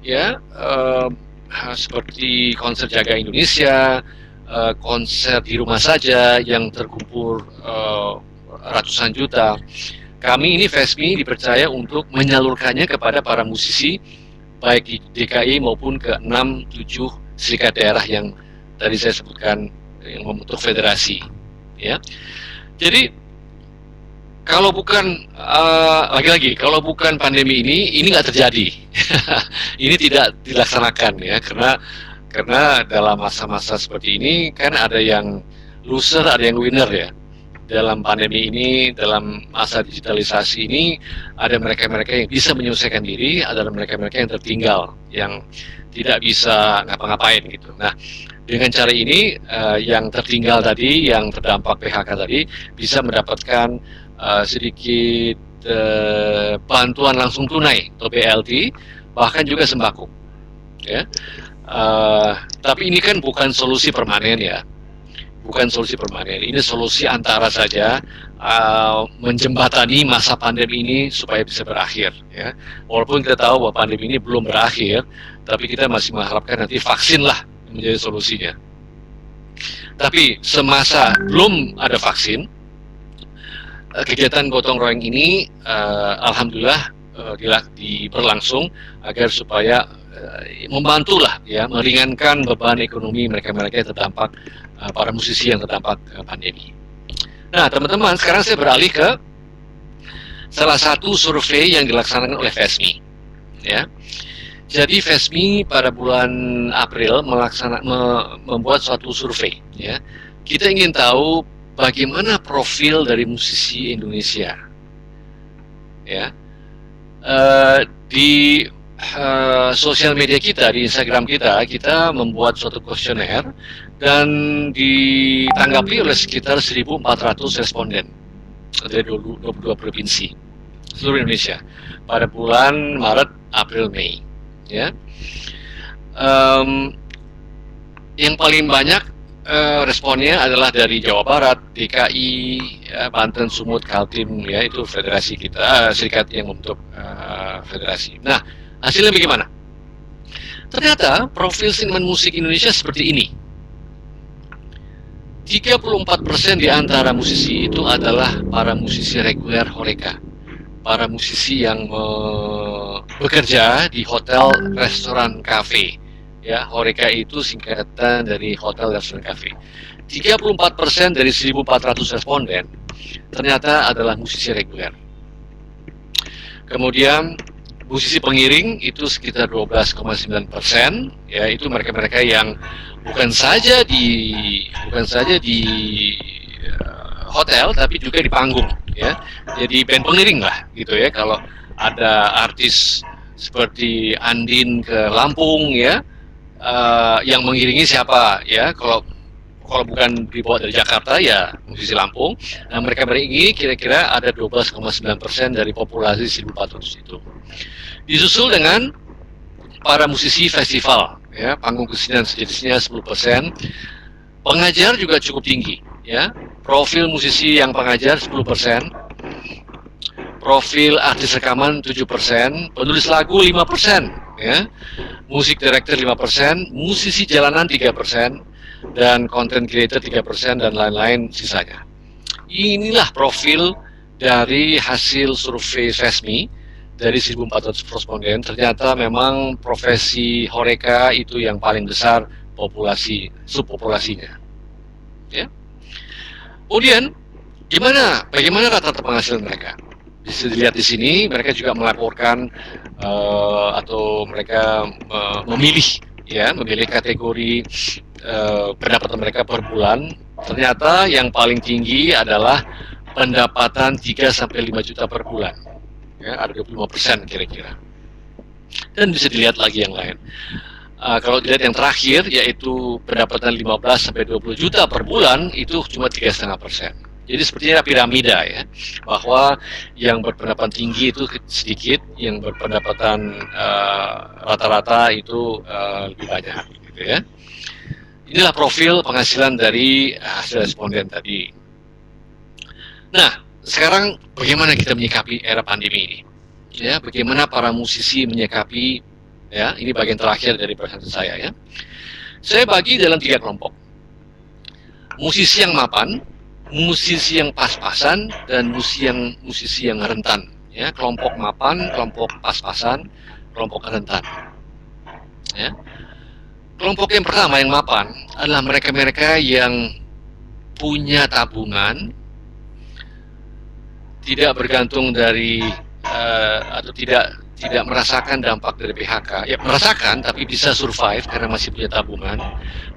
ya, seperti konser Jaga Indonesia, konser di rumah saja yang terkumpul ratusan juta. Kami ini FESMI dipercaya untuk menyalurkannya kepada para musisi baik di DKI maupun ke 6-7 serikat daerah yang tadi saya sebutkan yang membentuk federasi, ya. Jadi kalau bukan lagi-lagi kalau bukan pandemi ini nggak terjadi. Ini tidak dilaksanakan, ya, karena dalam masa-masa seperti ini kan ada yang loser, ada yang winner, ya. Dalam pandemi ini, dalam masa digitalisasi ini, ada mereka-mereka yang bisa menyelesaikan diri, ada mereka-mereka yang tertinggal, yang tidak bisa ngapa-ngapain gitu. Nah, dengan cara ini yang tertinggal tadi, yang terdampak PHK tadi, bisa mendapatkan sedikit bantuan langsung tunai atau BLT, bahkan juga sembako, ya. Tapi ini kan bukan solusi permanen, ya, bukan solusi permanen. Ini solusi antara saja, menjembatani masa pandemi ini supaya bisa berakhir, ya. Walaupun kita tahu bahwa pandemi ini belum berakhir, tapi kita masih mengharapkan nanti vaksin lah menjadi solusinya. Tapi semasa belum ada vaksin, kegiatan gotong royong ini alhamdulillah berlangsung agar supaya membantulah, ya, meringankan beban ekonomi mereka-mereka yang terdampak, para musisi yang terdampak pandemi. Nah, teman-teman, sekarang saya beralih ke salah satu survei yang dilaksanakan oleh FESMI, ya. Jadi FESMI pada bulan April membuat suatu survei, ya. Kita ingin tahu bagaimana profil dari musisi Indonesia, ya. Di sosial media kita, di Instagram kita membuat suatu kuesioner dan ditanggapi oleh sekitar 1.400 responden dari 22 provinsi seluruh Indonesia pada bulan Maret, April, Mei, ya. Yang paling banyak responnya adalah dari Jawa Barat, DKI, ya, Banten, Sumut, Kaltim, ya, itu federasi kita, serikat yang membentuk federasi. Nah, hasilnya bagaimana? Ternyata profil seniman musik Indonesia seperti ini. 34% di antara musisi itu adalah para musisi reguler Horeca, para musisi yang bekerja di hotel, restoran, kafe. Ya, Horeca itu singkatan dari hotel, restoran, kafe. 34% dari 1.400 responden ternyata adalah musisi reguler. Kemudian musisi pengiring itu sekitar 12,9%, ya, itu mereka-mereka yang bukan saja di hotel tapi juga di panggung, ya. Jadi band pengiring lah gitu, ya. Kalau ada artis seperti Andin ke Lampung, ya, yang mengiringi siapa, ya. Kalau bukan dibawa dari Jakarta, ya musisi Lampung. Nah, mereka ini kira-kira ada 12,9% dari populasi 1.400 itu. Disusul dengan para musisi festival, ya, panggung kesenian sejenisnya 10%. Pengajar juga cukup tinggi, ya. Profil musisi yang pengajar 10%. profil artis rekaman 7%, penulis lagu 5%, ya, musik director 5%, musisi jalanan 3%, dan content creator 3%, dan lain-lain sisanya. Inilah profil dari hasil survei FESMI dari 1.400 responden. Ternyata memang profesi Horeca itu yang paling besar subpopulasinya. Ya. Kemudian, bagaimana rata-rata penghasilan mereka? Bisa dilihat di sini, mereka juga melaporkan atau mereka memilih kategori pendapatan mereka per bulan. Ternyata yang paling tinggi adalah pendapatan 3-5 juta per bulan. Ya, ada 25% kira-kira. Dan bisa dilihat lagi yang lain. Kalau dilihat yang terakhir, yaitu pendapatan 15-20 juta per bulan, itu cuma 3,5%. Jadi sepertinya piramida, ya, bahwa yang berpendapatan tinggi itu sedikit, yang berpendapatan rata-rata itu lebih banyak, gitu ya. Inilah profil penghasilan dari hasil responden tadi. Nah, sekarang bagaimana kita menyikapi era pandemi ini? Ya, bagaimana para musisi menyikapi, ya, ini bagian terakhir dari presentasi saya, ya. Saya bagi dalam 3 kelompok. Musisi yang mapan, musisi yang pas-pasan, dan musisi yang rentan. Ya, kelompok mapan, kelompok pas-pasan, kelompok rentan. Ya. Kelompok yang pertama yang mapan adalah mereka-mereka yang punya tabungan, tidak bergantung dari atau tidak merasakan dampak dari PHK. Ya, merasakan tapi bisa survive karena masih punya tabungan.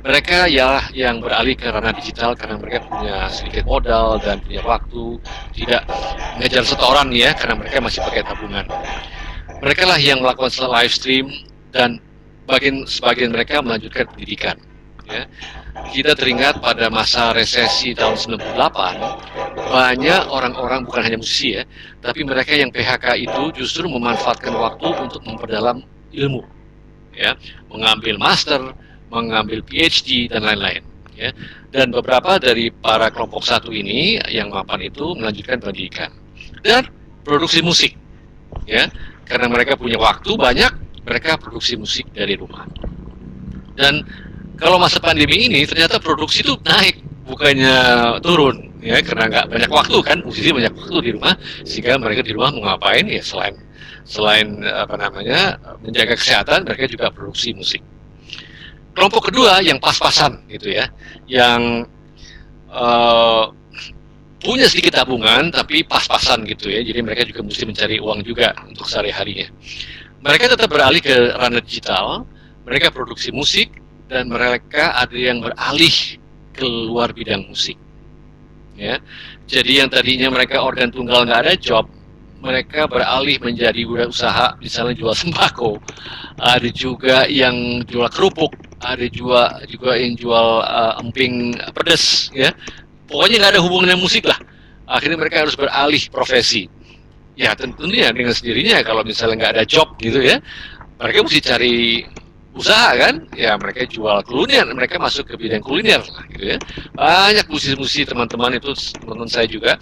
Mereka ya yang beralih ke ranah digital karena mereka punya sedikit modal dan punya waktu, tidak ngejar setoran, ya, karena mereka masih pakai tabungan. Mereka lah yang melakukan live stream, dan sebagian mereka melanjutkan pendidikan. Ya. Kita teringat pada masa resesi tahun 98, banyak orang-orang, bukan hanya musisi, ya, tapi mereka yang PHK itu justru memanfaatkan waktu untuk memperdalam ilmu, ya, mengambil master, mengambil PhD, dan lain-lain. Ya. Dan beberapa dari para kelompok satu ini yang mapan itu melanjutkan pendidikan dan produksi musik, ya, karena mereka punya waktu banyak, mereka produksi musik dari rumah. Dan kalau masa pandemi ini ternyata produksi itu naik, bukannya turun, ya, karena nggak banyak waktu kan, musisi banyak waktu di rumah, sehingga mereka di rumah mau ngapain, ya, selain menjaga kesehatan, mereka juga produksi musik. Kelompok kedua yang pas-pasan, gitu ya, yang punya sedikit tabungan tapi pas-pasan, gitu ya, jadi mereka juga mesti mencari uang juga untuk sehari-harinya. Mereka tetap beralih ke ranah digital, mereka produksi musik, dan mereka ada yang beralih ke luar bidang musik. Ya, jadi yang tadinya mereka organ tunggal nggak ada job, mereka beralih menjadi wirausaha, misalnya jual sembako, ada juga yang jual kerupuk, ada juga yang jual emping pedas, ya. Pokoknya nggak ada hubungannya musik lah. Akhirnya mereka harus beralih profesi. Ya, tentunya dengan sendirinya kalau misalnya nggak ada job, gitu ya, mereka mesti cari usaha kan, ya, mereka jual kuliner, mereka masuk ke bidang kuliner lah, gitu ya. Banyak musisi-musisi teman-teman itu, teman-teman saya juga,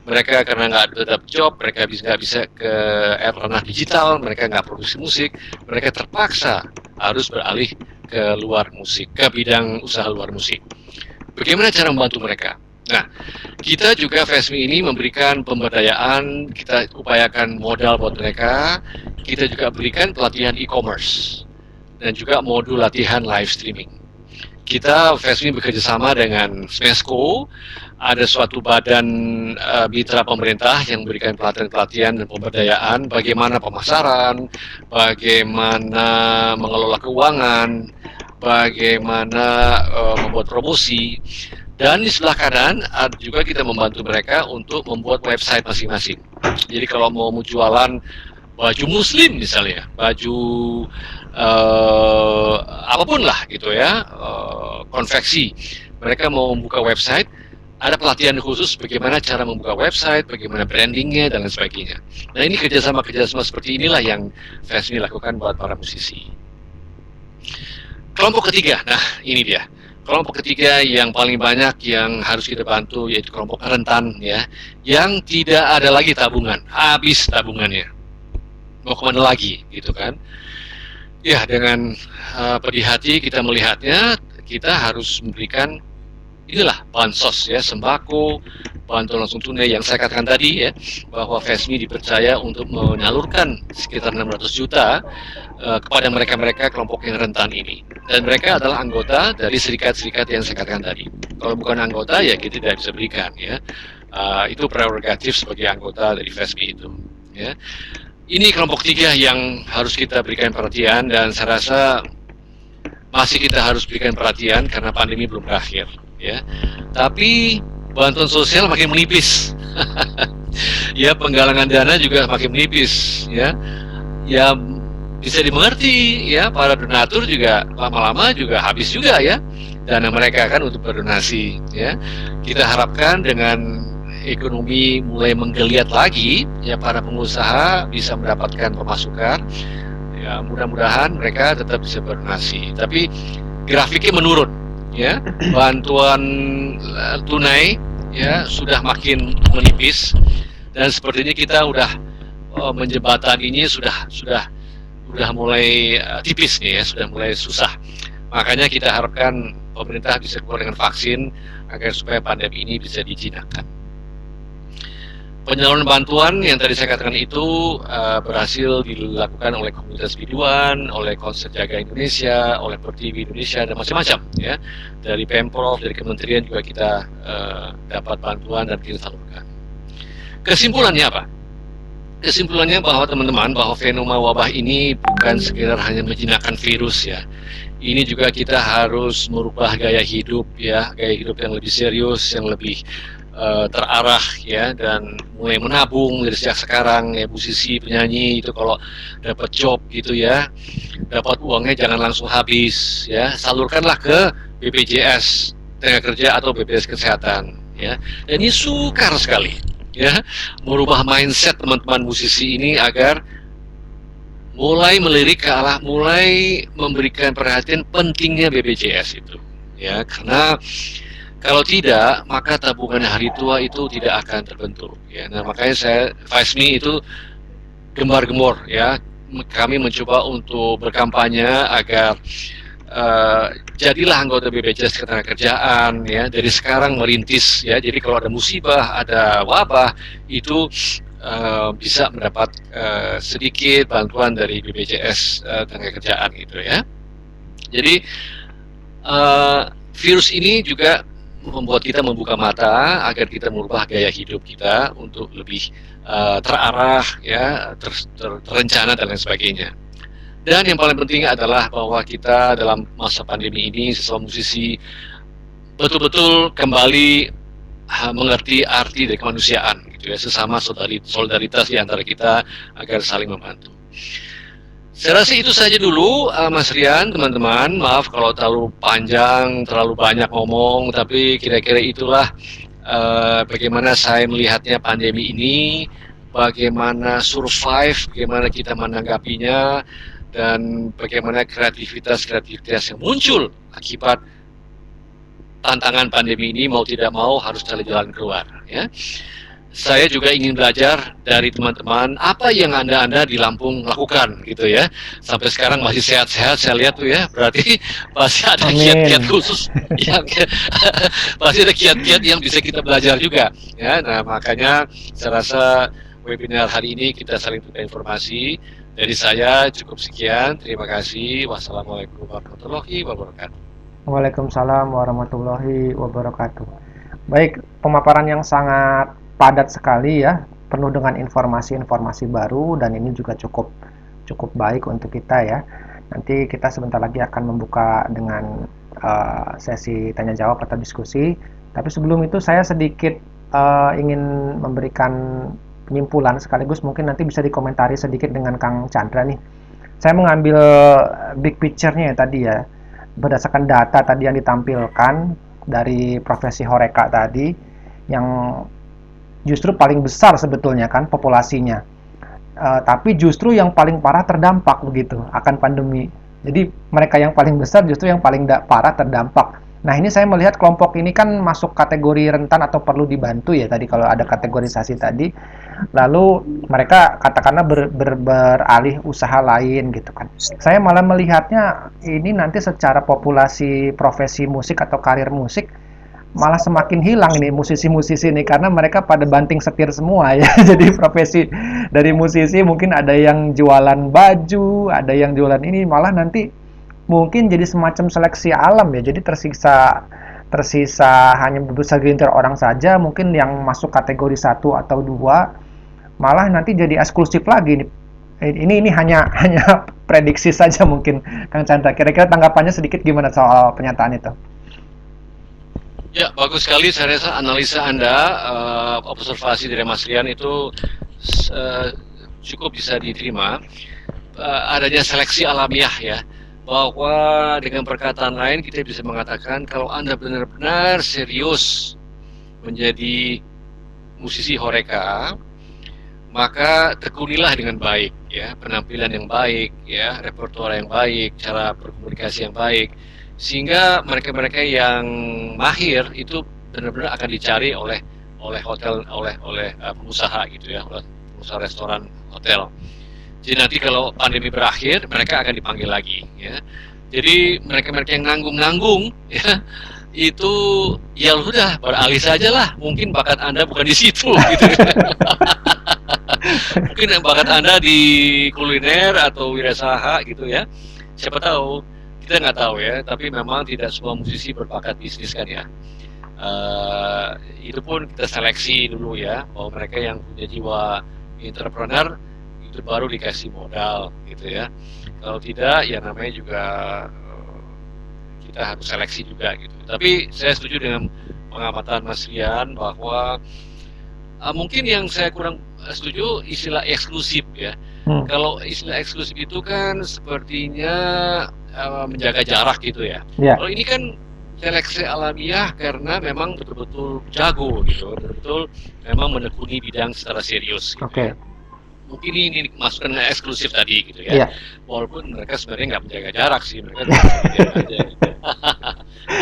mereka karena nggak tetap job, mereka nggak bisa ke ranah digital, mereka nggak produksi musik, mereka terpaksa harus beralih ke luar musik, ke bidang usaha luar musik. Bagaimana cara membantu mereka? Nah, kita juga FESMI ini memberikan pemberdayaan, kita upayakan modal buat mereka, kita juga berikan pelatihan e-commerce, dan juga modul latihan live streaming. Kita FESMI bekerjasama dengan Smesco, ada suatu badan mitra pemerintah yang memberikan pelatihan dan pemberdayaan bagaimana pemasaran, bagaimana mengelola keuangan, bagaimana membuat promosi. Dan di sebelah kanan juga kita membantu mereka untuk membuat website masing-masing. Jadi kalau mau jualan baju muslim misalnya, baju apapun lah, gitu ya, konveksi, mereka mau membuka website, ada pelatihan khusus bagaimana cara membuka website, bagaimana brandingnya, dan lain sebagainya. Nah, ini kerjasama seperti inilah yang FESMI lakukan buat para musisi. Kelompok ketiga, nah ini dia, Kelompok ketiga yang paling banyak yang harus kita bantu yaitu kelompok rentan ya, yang tidak ada lagi tabungan, habis tabungannya, mau kemana lagi gitu kan? Ya dengan pedih hati kita melihatnya, kita harus memberikan inilah bansos ya, sembako, bantuan langsung tunai yang saya katakan tadi ya, bahwa FESMI dipercaya untuk menyalurkan sekitar 600 juta kepada mereka-mereka kelompok yang rentan ini. Dan mereka adalah anggota dari serikat-serikat yang saya katakan tadi. Kalau bukan anggota ya kita tidak bisa berikan ya. Itu prerogatif sebagai anggota dari FESMI itu. Ya. Ini kelompok tiga yang harus kita berikan perhatian, dan saya rasa masih kita harus berikan perhatian karena pandemi belum berakhir. Ya. Tapi bantuan sosial makin menipis. Ya, penggalangan dana juga makin menipis. Ya. Ya, bisa dimengerti ya, para donatur juga lama-lama juga habis juga ya dana mereka kan untuk berdonasi ya. Kita harapkan dengan ekonomi mulai menggeliat lagi ya, para pengusaha bisa mendapatkan pemasukan ya, mudah-mudahan mereka tetap bisa berdonasi. Tapi grafiknya menurun ya, bantuan tunai ya sudah makin menipis, dan sepertinya kita udah menjembatani ini sudah mulai tipis nih ya, sudah mulai susah. Makanya kita harapkan pemerintah bisa keluar dengan vaksin agar supaya pandemi ini bisa dijinakan. Penyaluran bantuan yang tadi saya katakan itu berhasil dilakukan oleh komunitas biduan, oleh Konser Jaga Indonesia, oleh Pertiwi Indonesia, dan macam-macam ya. Dari Pemprov, dari kementerian juga kita dapat bantuan dan kita salurkan. Kesimpulannya apa? Kesimpulannya bahwa teman-teman, bahwa fenomena wabah ini bukan sekedar hanya menjinakkan virus ya. Ini juga kita harus merubah gaya hidup ya, gaya hidup yang lebih serius, yang lebih terarah ya, dan mulai menabung dari sejak sekarang ya. Musisi, penyanyi itu kalau dapat job gitu ya, dapat uangnya jangan langsung habis ya, salurkanlah ke BPJS tenaga kerja atau BPJS kesehatan ya. Dan ini sukar sekali ya, merubah mindset teman-teman musisi ini agar mulai melirik ke arah, mulai memberikan perhatian pentingnya BPJS itu ya, karena kalau tidak maka tabungan hari tua itu tidak akan terbentuk ya. Nah makanya FESMI itu gembar-gembor ya, kami mencoba untuk berkampanye agar jadilah anggota BPJS Ketenagakerjaan ya, dari sekarang merintis ya. Jadi kalau ada musibah, ada wabah, itu bisa mendapat sedikit bantuan dari BPJS Ketenagakerjaan gitu ya. Jadi virus ini juga membuat kita membuka mata agar kita merubah gaya hidup kita untuk lebih terarah ya, terencana dan lain sebagainya. Dan yang paling penting adalah bahwa kita dalam masa pandemi ini sesama musisi betul-betul kembali mengerti arti dari kemanusiaan gitu ya, sesama solidaritas di antara kita agar saling membantu. Saya rasa itu saja dulu Mas Rian, teman-teman. Maaf kalau terlalu panjang, terlalu banyak ngomong, tapi kira-kira itulah bagaimana saya melihatnya pandemi ini, bagaimana survive, bagaimana kita menanggapinya, dan bagaimana kreativitas yang muncul akibat tantangan pandemi ini. Mau tidak mau harus cari jalan keluar ya. Saya juga ingin belajar dari teman-teman apa yang anda di Lampung lakukan gitu ya. Sampai sekarang masih sehat-sehat saya lihat tuh ya. Berarti pasti ada kiat-kiat khusus yang pasti ada kiat-kiat yang bisa kita belajar juga ya. Nah makanya saya rasa webinar hari ini kita saling tukar informasi. Dari saya cukup sekian. Terima kasih. Wassalamualaikum warahmatullahi wabarakatuh. Waalaikumsalam warahmatullahi wabarakatuh. Baik, pemaparan yang sangat padat sekali ya, penuh dengan informasi-informasi baru, dan ini juga cukup baik untuk kita ya. Nanti kita sebentar lagi akan membuka dengan sesi tanya jawab atau diskusi. Tapi sebelum itu saya sedikit ingin memberikan penyimpulan, sekaligus mungkin nanti bisa dikomentari sedikit dengan Kang Chandra nih. Saya mengambil big picture-nya ya tadi ya, berdasarkan data tadi yang ditampilkan dari profesi Horeca tadi, yang justru paling besar sebetulnya kan populasinya, tapi justru yang paling parah terdampak begitu akan pandemi. Jadi mereka yang paling besar justru yang paling parah terdampak. Nah, ini saya melihat kelompok ini kan masuk kategori rentan atau perlu dibantu ya tadi kalau ada kategorisasi tadi. Lalu mereka katakanlah beralih usaha lain gitu kan. Saya malah melihatnya ini nanti secara populasi profesi musik atau karir musik malah semakin hilang ini musisi-musisi ini karena mereka pada banting setir semua ya. Jadi profesi dari musisi mungkin ada yang jualan baju, ada yang jualan ini malah nanti mungkin jadi semacam seleksi alam ya. Jadi tersisa tersisa hanya segelintir orang saja mungkin yang masuk kategori satu atau dua malah nanti jadi eksklusif lagi nih. Ini hanya hanya prediksi saja mungkin Kang Chandra. Kira-kira tanggapannya sedikit gimana soal pernyataan itu? Ya, bagus sekali. Saya rasa analisa Anda, observasi dari Mas Rian itu eh, cukup bisa diterima. Adanya seleksi alamiah ya, bahwa dengan perkataan lain kita bisa mengatakan kalau Anda benar-benar serius menjadi musisi Horeca, maka tekunilah dengan baik ya, penampilan yang baik ya, repertoire yang baik, cara berkomunikasi yang baik, sehingga mereka-mereka yang mahir itu benar-benar akan dicari oleh hotel, oleh pengusaha gitu ya, oleh pengusaha restoran, hotel. Jadi nanti kalau pandemi berakhir mereka akan dipanggil lagi ya. Jadi mereka-mereka yang nanggung-nanggung ya, itu ya udah beralih saja lah, mungkin bakat Anda bukan di situ gitu. Mungkin bakat Anda di kuliner atau wirausaha gitu ya. Siapa tahu, kita nggak tahu ya, tapi memang tidak semua musisi berbakat bisnis kan ya. Itu pun kita seleksi dulu ya, bahwa mereka yang punya jiwa entrepreneur itu baru dikasih modal gitu ya. Kalau tidak, ya namanya juga kita harus seleksi juga gitu. Tapi saya setuju dengan pengamatan Mas Rian bahwa mungkin yang saya kurang setuju istilah eksklusif ya. Kalau istilah eksklusif itu kan sepertinya menjaga jarak gitu ya. Ya. Kalau ini kan seleksi alamiah karena memang betul-betul jago gitu, betul-betul memang menekuni bidang secara serius gitu Oke. ya. Mungkin ini masukkan eksklusif tadi gitu Iya. ya. Walaupun mereka sebenarnya nggak menjaga jarak sih, mereka cuma aja gitu.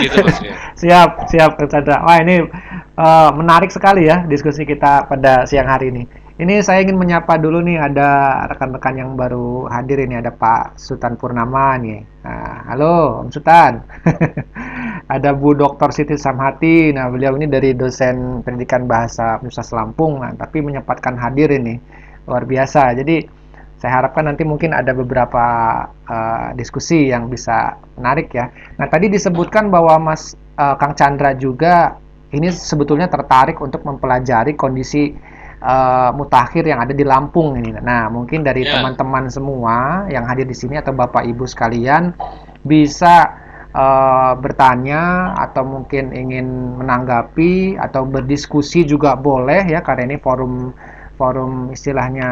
Gitu Mas Rian. Siap, siap Kang Chandra. Wah, ini menarik sekali ya diskusi kita pada siang hari ini. Ini saya ingin menyapa dulu nih ada rekan-rekan yang baru hadir ini ada Pak Sultan Purnama nih. Nah, halo Om Sultan. Ada Bu Dr. Siti Samhati. Nah, beliau ini dari dosen pendidikan bahasa Universitas Lampung, nah, tapi menyempatkan hadir ini. Luar biasa. Jadi saya harapkan nanti mungkin ada beberapa diskusi yang bisa menarik ya. Nah, tadi disebutkan bahwa Kang Chandra juga ini sebetulnya tertarik untuk mempelajari kondisi mutakhir yang ada di Lampung ini. Nah, mungkin dari teman-teman semua yang hadir di sini atau Bapak Ibu sekalian bisa bertanya atau mungkin ingin menanggapi atau berdiskusi juga boleh ya karena ini forum istilahnya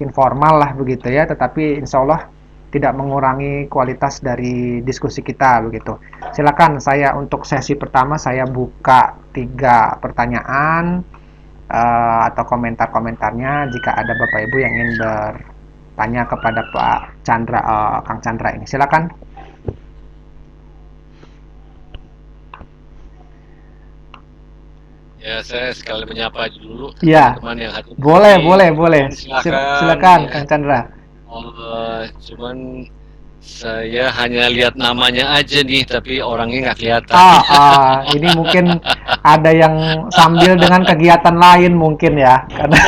informal lah begitu ya, tetapi insya Allah tidak mengurangi kualitas dari diskusi kita begitu. Silakan saya untuk sesi pertama saya buka 3 pertanyaan atau komentar-komentarnya jika ada Bapak Ibu yang ingin bertanya kepada Pak Chandra, Kang Chandra ini. Silakan. Ya, saya sekali menyapa dulu Ya, teman-teman yang hadir. boleh. Silakan, ya. Kang Chandra. Cuman saya hanya lihat namanya aja nih, tapi orangnya nggak kelihatan. Ini mungkin ada yang sambil dengan kegiatan lain mungkin ya, karena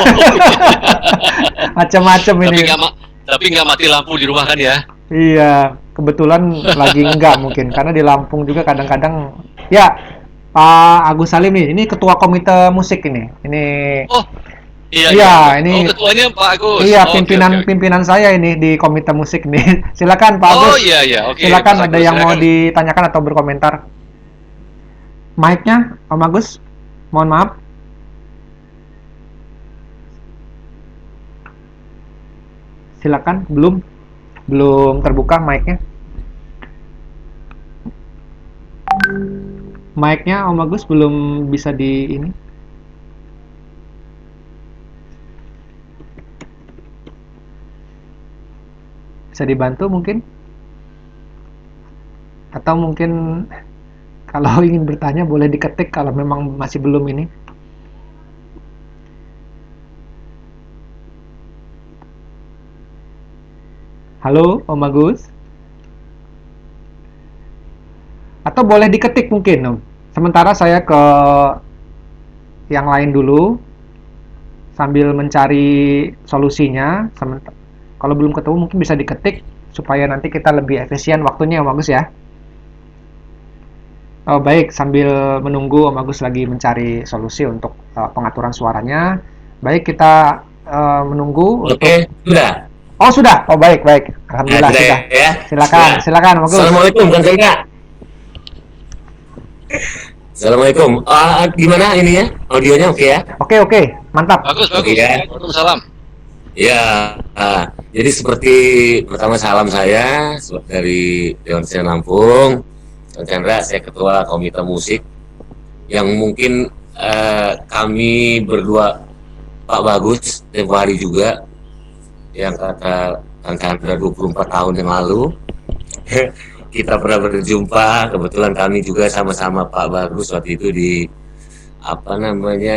macam-macam ini. Tapi nggak mati lampu di rumah kan ya? Iya, kebetulan lagi enggak mungkin, karena di Lampung juga kadang-kadang ya. Pak Agus Salim nih, ini ketua komite musik ini. Oh, iya. Ini ketuanya Pak Agus. Iya, pimpinan saya ini di komite musik nih. Silakan Pak Agus. Oh iya. Oke. Silakan ada yang mau ditanyakan atau berkomentar. Mic-nya Om Agus. Mohon maaf. Silakan, belum terbuka mic-nya. Mic-nya Om Agus belum bisa di ini. Bisa dibantu mungkin? Atau mungkin Kalau ingin bertanya boleh diketik kalau memang masih belum ini. Halo, Om Agus. Atau boleh diketik mungkin, Om. Sementara saya ke yang lain dulu sambil mencari solusinya. Kalau belum ketemu mungkin bisa diketik supaya nanti kita lebih efisien waktunya, Om Agus ya. Oh, baik, sambil menunggu Om Agus lagi mencari solusi untuk pengaturan suaranya. Baik, kita menunggu untuk. Oke, sudah. Oh, sudah. Oh, baik, baik. Alhamdulillah Sudah sudah. ya. Silakan, Sudah. silakan Om Agus. Assalamualaikum, Kang Chandra. Assalamualaikum. Gimana ini ya? Audionya oke ya? Oke, oke. Mantap. Bagus, Oke, bagus. ya. Waalaikumsalam. Ya, jadi seperti pertama salam saya dari Dewan Seni Lampung, Kang Chandra, saya ketua Komite Musik yang mungkin kami berdua, Pak Bagus, tempo hari juga, yang kata Kang Chandra 24 tahun yang lalu, kita pernah berjumpa. Kebetulan kami juga sama-sama Pak Bagus waktu itu di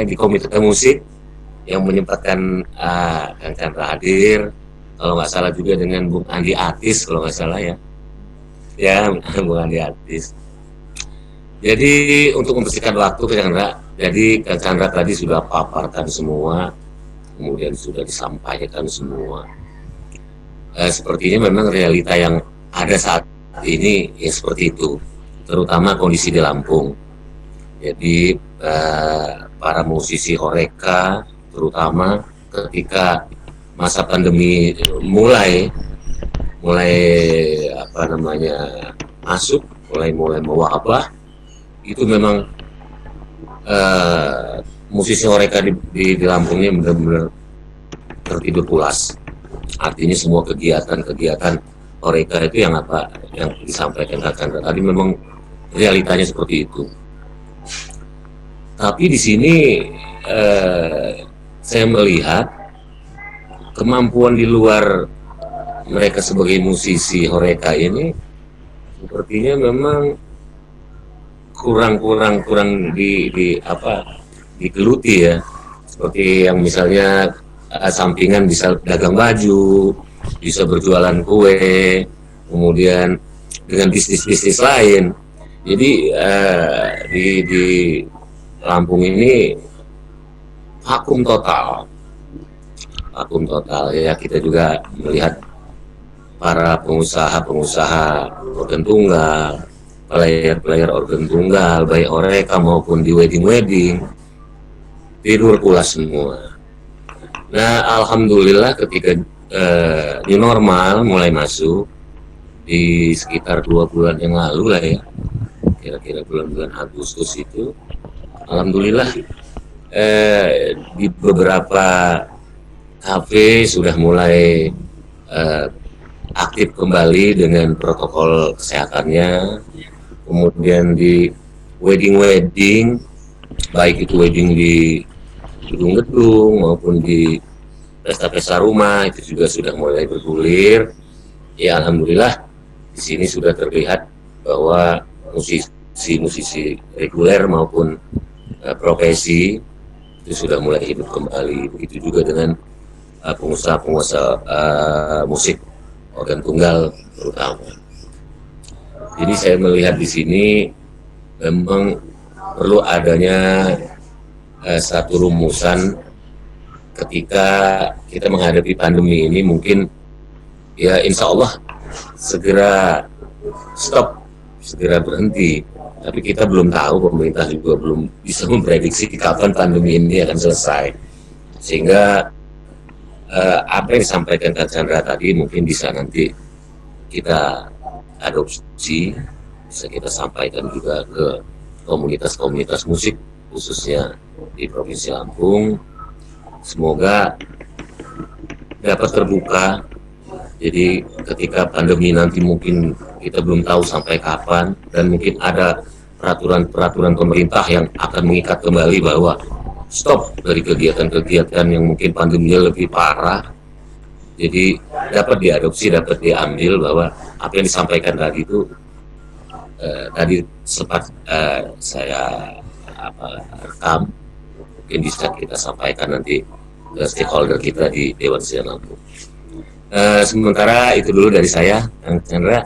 di Komite Musik yang menyempatkan Kang Chandra hadir, kalau nggak salah juga dengan Bung Andi Atis kalau nggak salah ya, Bung Andi Atis. Jadi untuk membersihkan waktu Kang Chandra, jadi Kang Chandra tadi sudah paparkan semua, kemudian sudah disampaikan semua. Sepertinya memang realita yang ada saat ini ya seperti itu, terutama kondisi di Lampung. Jadi para musisi Horeca terutama ketika masa pandemi mulai masuk, mulai mewabah, itu memang musisi Horeca di Lampung ini benar-benar tertidur pulas. Artinya semua kegiatan Horeca itu yang disampaikan Kak Chandra tadi memang realitanya seperti itu. Tapi di sini saya melihat kemampuan di luar mereka sebagai musisi Horeca ini sepertinya memang kurang digeluti ya. Seperti yang misalnya sampingan bisa dagang baju, bisa berjualan kue, kemudian dengan bisnis lain. Jadi di Lampung ini vakum total ya. Kita juga melihat para pengusaha organ tunggal, player organ tunggal, baik Horeca maupun di wedding tidur pulas semua. Nah, alhamdulillah ketika new normal mulai masuk di sekitar 2 bulan yang lalu lah ya, kira-kira bulan-bulan Agustus itu, alhamdulillah di beberapa kafe sudah mulai aktif kembali dengan protokol kesehatannya. Kemudian di wedding baik itu wedding di gedung-gedung maupun di pesta-pesta rumah itu juga sudah mulai bergulir. Ya alhamdulillah di sini sudah terlihat bahwa musisi reguler maupun profesi itu sudah mulai hidup kembali. Begitu juga dengan pengusaha musik organ tunggal terutama. Jadi saya melihat di sini memang perlu adanya satu rumusan ketika kita menghadapi pandemi ini. Mungkin ya insya Allah segera stop, segera berhenti. Tapi kita belum tahu, pemerintah juga belum bisa memprediksi kapan pandemi ini akan selesai. Sehingga apa yang disampaikan Kak Chandra tadi mungkin bisa nanti kita adopsi, bisa kita sampaikan juga ke komunitas-komunitas musik khususnya di Provinsi Lampung. Semoga dapat terbuka. Jadi ketika pandemi nanti mungkin kita belum tahu sampai kapan, dan mungkin ada peraturan pemerintah yang akan mengikat kembali bahwa stop dari kegiatan-kegiatan yang mungkin pandeminya lebih parah. Jadi dapat diadopsi, dapat diambil bahwa apa yang disampaikan tadi itu tadi sempat saya rekam, mungkin bisa kita sampaikan nanti ke stakeholder kita di Dewan Seni Lampung. Sementara itu dulu dari saya, Kang Chandra.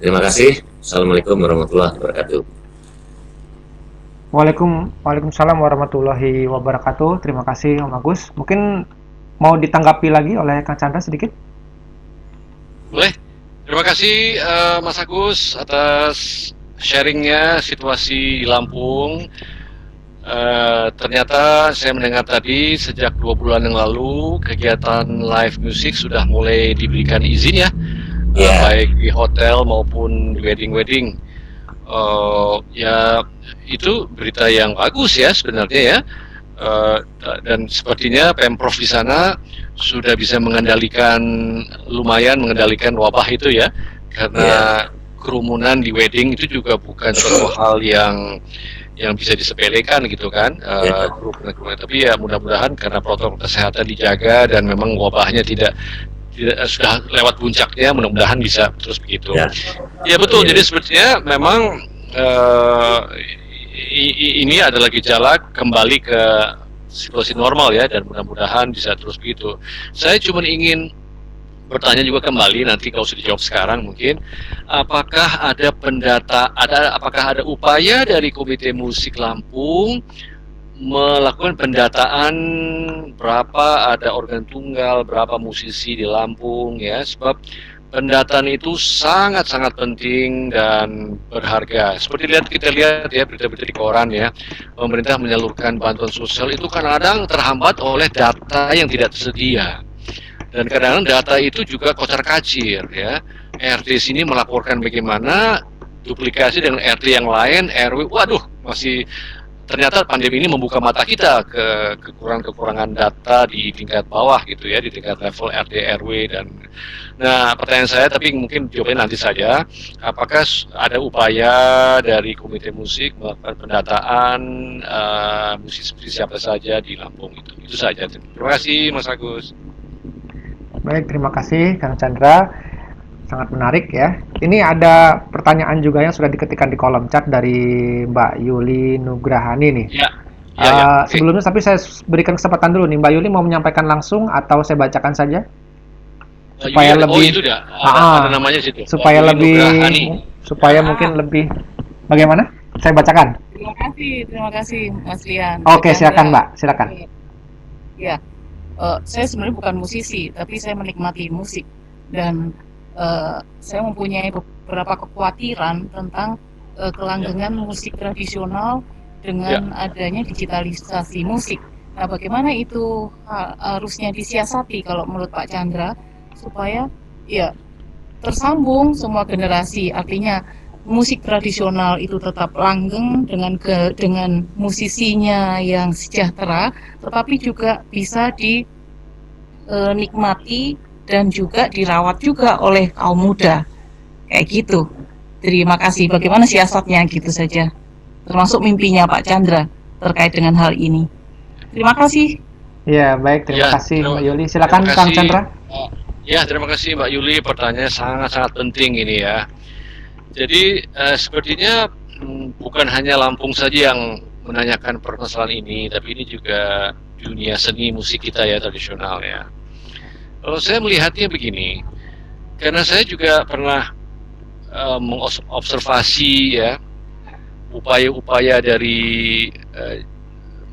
Terima kasih. Assalamualaikum warahmatullahi wabarakatuh. Waalaikumsalam warahmatullahi wabarakatuh. Terima kasih Om Agus. Mungkin mau ditanggapi lagi oleh Kang Chandra sedikit? Boleh. Terima kasih Mas Agus atas sharingnya situasi di Lampung. Ternyata saya mendengar tadi sejak 2 bulan yang lalu kegiatan live music sudah mulai diberikan izin ya, baik di hotel maupun di wedding. Ya itu berita yang bagus ya sebenarnya ya, dan sepertinya Pemprov di sana sudah bisa lumayan mengendalikan wabah itu ya, karena kerumunan di wedding itu juga bukan suatu hal yang bisa disepelekan gitu kan, kerumunan. Tapi ya mudah-mudahan karena protokol kesehatan dijaga dan memang wabahnya tidak sudah lewat puncaknya, mudah-mudahan bisa terus begitu. Ya betul. Jadi sepertinya memang ini adalah gejala kembali ke situasi normal ya, dan mudah-mudahan bisa terus begitu. Saya cuma ingin bertanya juga kembali, nanti kalau sudah dijawab sekarang mungkin, apakah ada upaya dari Komite Musik Lampung melakukan pendataan berapa ada organ tunggal, berapa musisi di Lampung ya, sebab pendataan itu sangat-sangat penting dan berharga. Seperti kita lihat ya berita-berita di koran ya, pemerintah menyalurkan bantuan sosial itu kadang-kadang terhambat oleh data yang tidak tersedia. Dan kadang-kadang data itu juga kocar-kacir ya. RT sini melaporkan bagaimana, duplikasi dengan RT yang lain, RW, waduh, masih ternyata pandemi ini membuka mata kita ke kekurangan data di tingkat bawah gitu ya, di tingkat level RT RW. Dan nah pertanyaan saya, tapi mungkin jawabannya nanti saja, apakah ada upaya dari Komite Musik melakukan pendataan musisi siapa saja di Lampung itu saja. Terima kasih Mas Agus. Baik, terima kasih Kang Chandra. Sangat menarik ya. Ini ada pertanyaan juga yang sudah diketikkan di kolom chat dari Mbak Yuli Nugrahani nih. Ya. Sebelumnya tapi saya berikan kesempatan dulu nih. Mbak Yuli mau menyampaikan langsung atau saya bacakan saja? Supaya lebih itu dah. Ada namanya situ. Supaya supaya mungkin lebih bagaimana? Saya bacakan. Terima kasih Mas Lian. Oke, silakan Mbak, silakan. Ya. Saya sebenarnya bukan musisi, tapi saya menikmati musik, dan saya mempunyai beberapa kekhawatiran tentang kelanggengan musik tradisional dengan adanya digitalisasi musik. Nah, bagaimana itu harusnya disiasati kalau menurut Pak Chandra supaya ya tersambung semua generasi, artinya musik tradisional itu tetap langgeng dengan musisinya yang sejahtera, tetapi juga bisa dinikmati dan juga dirawat juga oleh kaum muda, kayak gitu. Terima kasih. Bagaimana siasatnya gitu saja, termasuk mimpinya Pak Chandra terkait dengan hal ini. Terima kasih. Ya, baik, terima kasih Mbak Yuli. Silakan Kang Chandra. Ya, terima kasih Mbak Yuli. Pertanyaannya sangat-sangat penting ini ya. Jadi sepertinya bukan hanya Lampung saja yang menanyakan permasalahan ini, tapi ini juga dunia seni musik kita ya, tradisional ya. Kalau saya melihatnya begini, karena saya juga pernah mengobservasi ya upaya-upaya dari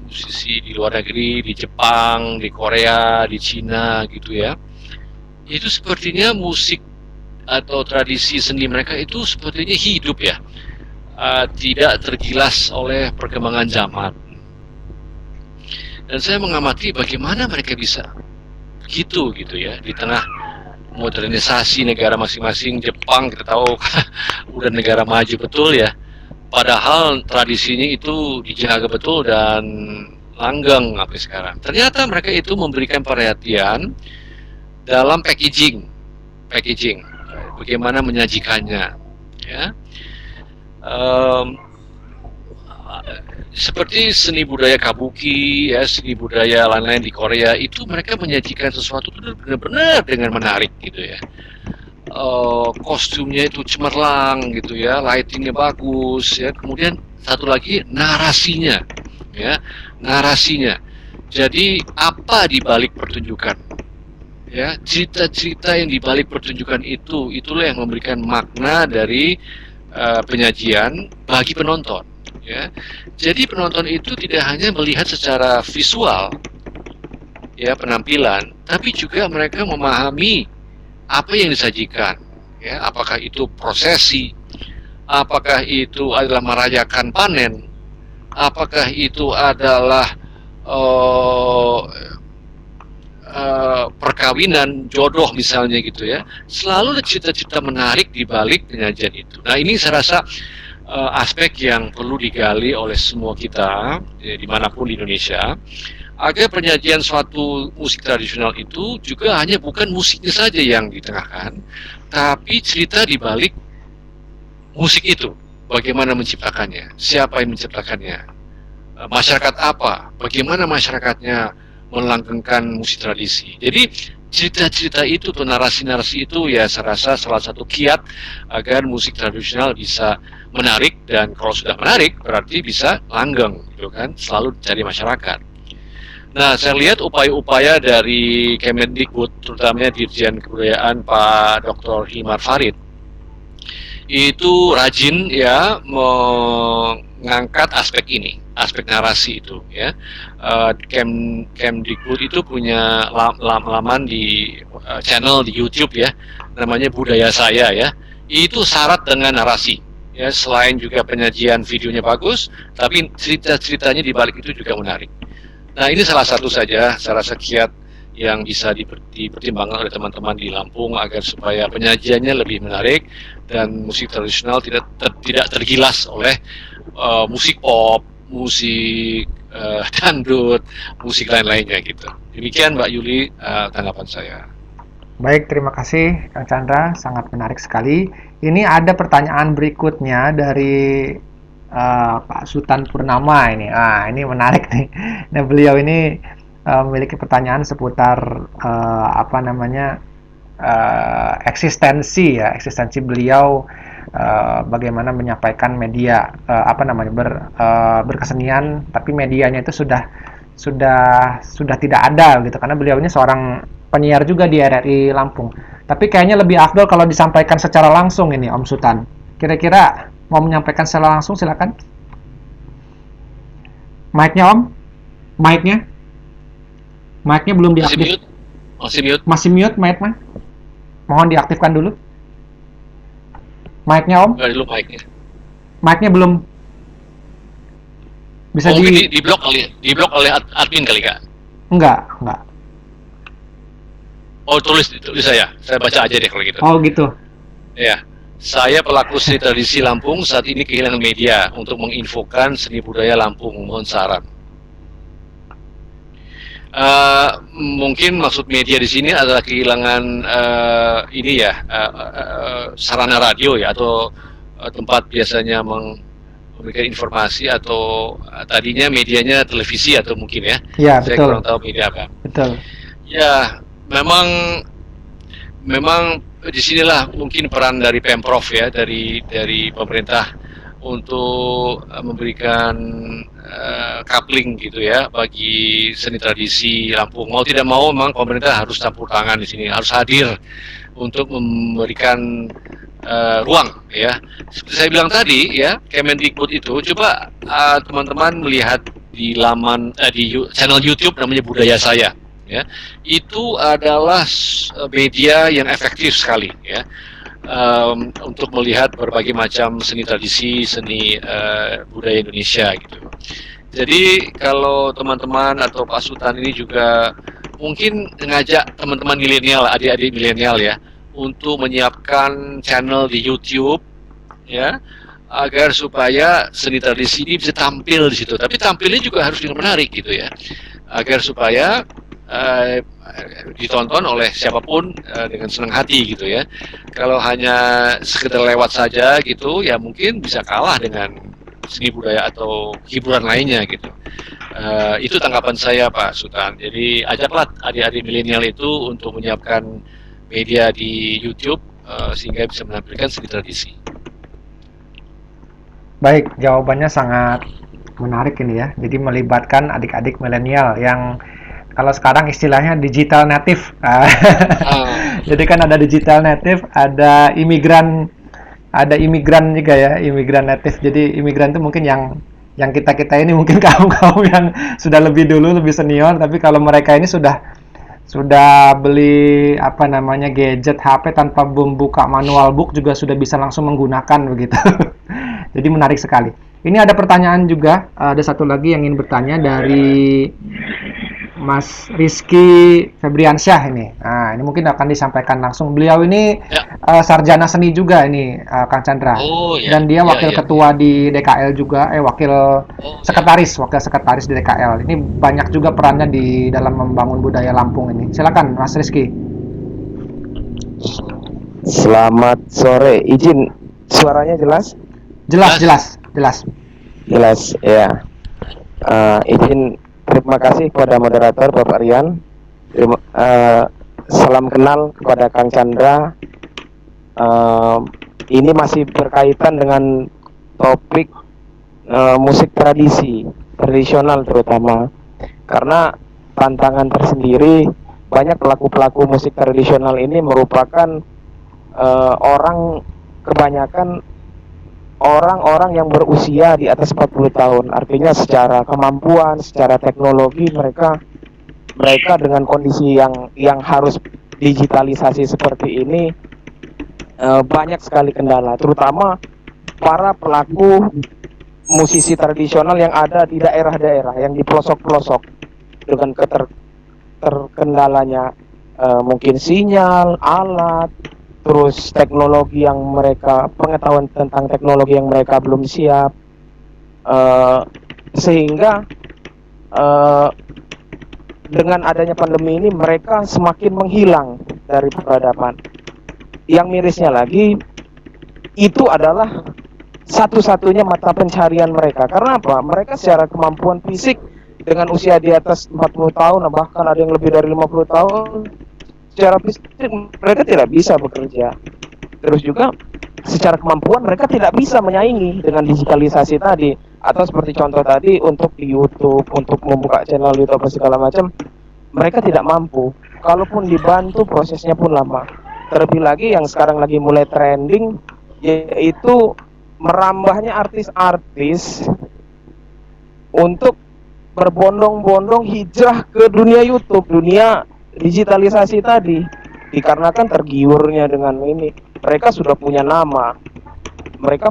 musisi di luar negeri, di Jepang, di Korea, di Cina gitu ya. Itu sepertinya musik atau tradisi seni mereka itu sepertinya hidup ya, tidak tergilas oleh perkembangan zaman. Dan saya mengamati bagaimana mereka bisa begitu gitu ya, di tengah modernisasi negara masing-masing. Jepang kita tahu udah negara maju betul ya, padahal tradisinya itu dijaga betul dan langgeng sampai sekarang. Ternyata mereka itu memberikan perhatian dalam packaging, bagaimana menyajikannya ya. Seperti seni budaya kabuki ya, seni budaya lain-lain di Korea itu mereka menyajikan sesuatu benar-benar dengan menarik gitu ya. kostumnya itu cemerlang gitu ya, lightingnya bagus ya, kemudian satu lagi narasinya ya, narasinya. Jadi apa di balik pertunjukan ya, cerita-cerita yang di balik pertunjukan itu, itulah yang memberikan makna dari penyajian bagi penonton ya. Jadi penonton itu tidak hanya melihat secara visual ya, penampilan, tapi juga mereka memahami apa yang disajikan ya, apakah itu prosesi, apakah itu adalah merayakan panen, apakah itu adalah perkawinan jodoh misalnya gitu ya. Selalu ada cerita-cerita menarik di balik penyajian itu. Nah, ini saya rasa aspek yang perlu digali oleh semua kita ya, dimanapun di Indonesia, agar penyajian suatu musik tradisional itu juga hanya bukan musiknya saja yang ditengahkan, tapi cerita di balik musik itu. Bagaimana menciptakannya, siapa yang menciptakannya, masyarakat apa, bagaimana masyarakatnya melanggengkan musik tradisi. Jadi cerita-cerita itu atau narasi-narasi itu ya saya rasa salah satu kiat agar musik tradisional bisa menarik, dan kalau sudah menarik berarti bisa langgeng gitu kan, selalu dicari masyarakat. Nah, saya lihat upaya-upaya dari Kemendikbud, terutama Dirjen Kebudayaan Pak Dr. Hilmar Farid, itu rajin ya mengangkat aspek ini, aspek narasi itu ya. Kemdikbud itu punya laman di channel di YouTube ya, namanya Budaya Saya ya. Itu syarat dengan narasi ya, selain juga penyajian videonya bagus, tapi cerita-ceritanya di balik itu juga menarik. Nah, ini salah satu saja saya rasa kiat yang bisa dipertimbangkan oleh teman-teman di Lampung agar supaya penyajiannya lebih menarik dan musik tradisional tidak tergilas oleh musik pop, musik dangdut, musik lain-lainnya gitu. Demikian Mbak Yuli tanggapan saya. Baik, terima kasih Kang Chandra, sangat menarik sekali. Ini ada pertanyaan berikutnya dari Pak Sultan Purnama ini. Ini menarik nih. Nah, beliau ini memiliki pertanyaan seputar eksistensi beliau, bagaimana menyampaikan media berkesenian, tapi medianya itu sudah tidak ada gitu, karena beliau ini seorang penyiar juga di RRI Lampung. Tapi kayaknya lebih afdol kalau disampaikan secara langsung ini, Om Sultan. Kira-kira mau menyampaikan secara langsung, silakan. Mic-nya Om, mic-nya belum diaktif. Masih mute mic-nya. Mohon diaktifkan dulu. Mic-nya Om. Nggak dulu mic-nya. Mic-nya belum bisa di blok kali, di blok oleh admin kali Kak. Enggak. Oh, tulis saya baca aja deh kalau gitu. Oh gitu. Ya. Saya pelaku seni tradisi Lampung saat ini kehilangan media untuk menginfokan seni budaya Lampung. Mohon saran. Mungkin maksud media di sini adalah kehilangan sarana radio ya, atau tempat biasanya memberikan informasi, atau tadinya medianya televisi atau mungkin ya. Ya, saya betul. kurang tahu media apa. Betul. Ya, memang disinilah mungkin peran dari Pemprov ya, dari pemerintah untuk memberikan coupling gitu ya bagi seni tradisi Lampung. Mau tidak mau memang pemerintah harus campur tangan di sini, harus hadir untuk memberikan ruang ya. Seperti saya bilang tadi ya, Kemendikbud itu coba teman-teman melihat di laman di channel YouTube namanya Budaya Saya. Ya, itu adalah media yang efektif sekali ya, untuk melihat berbagai macam seni tradisi, seni budaya Indonesia gitu. Jadi kalau teman-teman atau Pak Sultan ini juga mungkin ngajak teman-teman milenial, adik-adik milenial ya, untuk menyiapkan channel di YouTube ya, agar supaya seni tradisi ini bisa tampil di situ. Tapi tampilnya juga harus dengan menarik gitu ya, agar supaya ditonton oleh siapapun dengan senang hati gitu ya. Kalau hanya sekedar lewat saja gitu ya, mungkin bisa kalah dengan seni budaya atau hiburan lainnya gitu. Itu tanggapan saya Pak Sultan. Jadi ajaklah adik-adik milenial itu untuk menyiapkan media di YouTube sehingga bisa menampilkan seni tradisi. Baik, jawabannya sangat menarik ini ya. Jadi melibatkan adik-adik milenial yang kalau sekarang istilahnya digital native. Ah, Jadi kan ada digital native, ada imigran juga ya, imigran native. Jadi imigran itu mungkin yang kita-kita ini mungkin kaum-kaum yang sudah lebih dulu, lebih senior, tapi kalau mereka ini sudah beli apa namanya gadget HP tanpa membuka manual book juga sudah bisa langsung menggunakan begitu. Jadi menarik sekali. Ini ada pertanyaan juga, ada satu lagi yang ingin bertanya dari Mas Rizky Febriansyah ini. Nah, ini mungkin akan disampaikan langsung. Beliau ini ya. sarjana seni juga ini, Kang Chandra. Oh ya, Dan dia ya, wakil ya, ketua di DKL juga, wakil oh ya. wakil sekretaris di DKL. Ini banyak juga perannya di dalam membangun budaya Lampung ini. Silakan, Mas Rizky. Selamat sore. Izin suaranya jelas? Jelas, Jelas. jelas. Jelas ya. Izin terima kasih kepada moderator Bapak Rian. Salam kenal kepada Kang Chandra. Ini masih berkaitan dengan topik musik tradisional terutama. Karena tantangan tersendiri, banyak pelaku-pelaku musik tradisional ini merupakan kebanyakan orang-orang yang berusia di atas 40 tahun. Artinya secara kemampuan, secara teknologi mereka dengan kondisi yang harus digitalisasi seperti ini banyak sekali kendala, terutama para pelaku musisi tradisional yang ada di daerah-daerah, yang di pelosok-pelosok, dengan terkendalanya mungkin sinyal, alat, terus pengetahuan tentang teknologi yang mereka belum siap, sehingga dengan adanya pandemi ini mereka semakin menghilang dari peradaban. Yang mirisnya lagi, itu adalah satu-satunya mata pencarian mereka. Karena apa? Mereka secara kemampuan fisik dengan usia di atas 40 tahun, bahkan ada yang lebih dari 50 tahun, secara fisik mereka tidak bisa bekerja. Terus juga secara kemampuan mereka tidak bisa menyaingi dengan digitalisasi tadi, atau seperti contoh tadi untuk di YouTube, untuk membuka channel YouTube apa segala macam, mereka tidak mampu. Kalaupun dibantu prosesnya pun lama. Terlebih lagi yang sekarang lagi mulai trending, yaitu merambahnya artis-artis untuk berbondong-bondong hijrah ke dunia YouTube, dunia digitalisasi tadi, dikarenakan tergiurnya dengan ini. Mereka sudah punya nama, mereka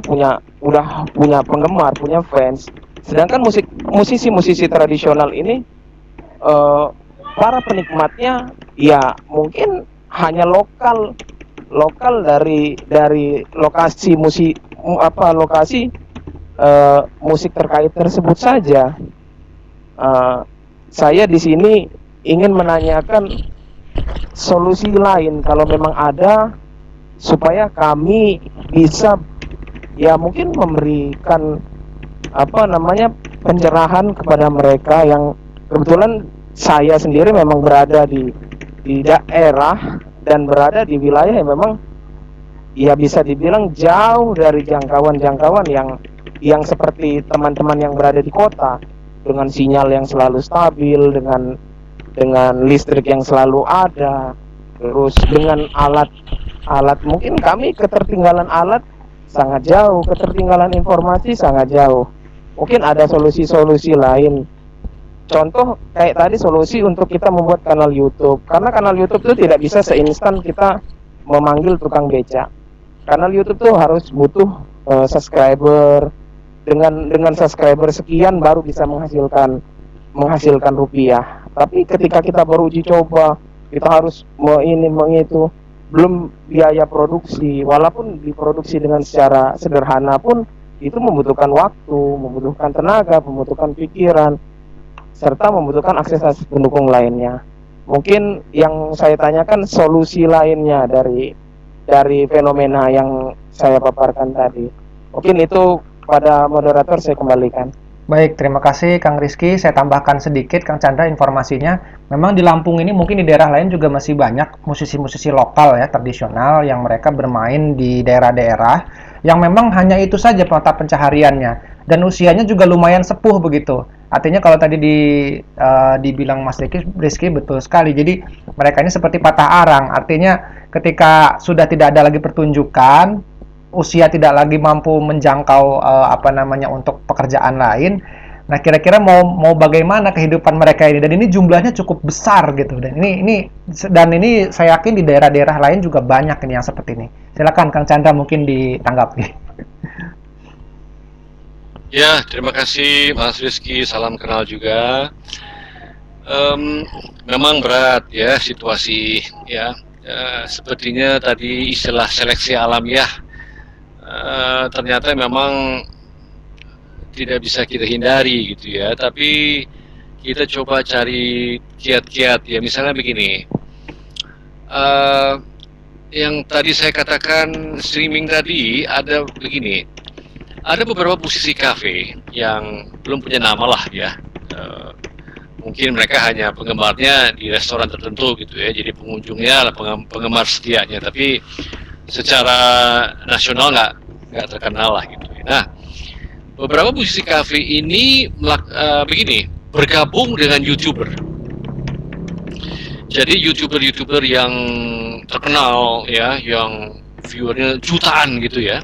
udah punya penggemar, punya fans. Sedangkan musisi-musisi tradisional ini, para penikmatnya ya mungkin hanya lokal dari lokasi musik terkait tersebut saja. Saya di sini ingin menanyakan solusi lain kalau memang ada, supaya kami bisa ya mungkin memberikan pencerahan kepada mereka yang kebetulan saya sendiri memang berada di daerah dan berada di wilayah yang memang ya bisa dibilang jauh dari jangkauan yang seperti teman-teman yang berada di kota, dengan sinyal yang selalu stabil, dengan listrik yang selalu ada, terus dengan alat mungkin kami ketertinggalan alat sangat jauh, ketertinggalan informasi sangat jauh. Mungkin ada solusi-solusi lain. Contoh kayak tadi solusi untuk kita membuat kanal YouTube. Karena kanal YouTube itu tidak bisa seinstan kita memanggil tukang beca. Kanal YouTube tuh harus butuh subscriber. Dengan subscriber sekian baru bisa menghasilkan rupiah. Tapi ketika kita beruji coba, kita harus mengitu, belum biaya produksi. Walaupun diproduksi dengan secara sederhana pun itu membutuhkan waktu, membutuhkan tenaga, membutuhkan pikiran, serta membutuhkan akses pendukung lainnya. Mungkin yang saya tanyakan solusi lainnya dari fenomena yang saya paparkan tadi. Mungkin itu pada moderator saya kembalikan. Baik, terima kasih Kang Rizky. Saya tambahkan sedikit Kang Chandra informasinya. Memang di Lampung ini mungkin di daerah lain juga masih banyak musisi-musisi lokal ya, tradisional yang mereka bermain di daerah-daerah yang memang hanya itu saja mata pencahariannya. Dan usianya juga lumayan sepuh begitu. Artinya kalau tadi dibilang Mas Rizky betul sekali. Jadi mereka ini seperti patah arang. Artinya ketika sudah tidak ada lagi pertunjukan, usia tidak lagi mampu menjangkau apa namanya untuk pekerjaan lain. Nah, kira-kira mau bagaimana kehidupan mereka ini? Dan ini jumlahnya cukup besar gitu. Dan ini saya yakin di daerah-daerah lain juga banyak ini yang seperti ini. Silakan Kang Chandra mungkin ditanggapi. Ya, terima kasih Mas Rizky, salam kenal juga. Memang berat ya situasi ya. Sepertinya tadi istilah seleksi alamiah ternyata memang tidak bisa kita hindari gitu ya, tapi kita coba cari kiat-kiat ya. Misalnya begini, yang tadi saya katakan streaming tadi, ada begini, ada beberapa musisi kafe yang belum punya nama lah ya. Mungkin mereka hanya penggemarnya di restoran tertentu gitu ya, jadi pengunjungnya penggemar setianya, tapi secara nasional nggak terkenal lah gitu. Nah, beberapa musisi kafe ini begini, bergabung dengan YouTuber. Jadi YouTuber yang terkenal ya, yang viewernya jutaan gitu ya,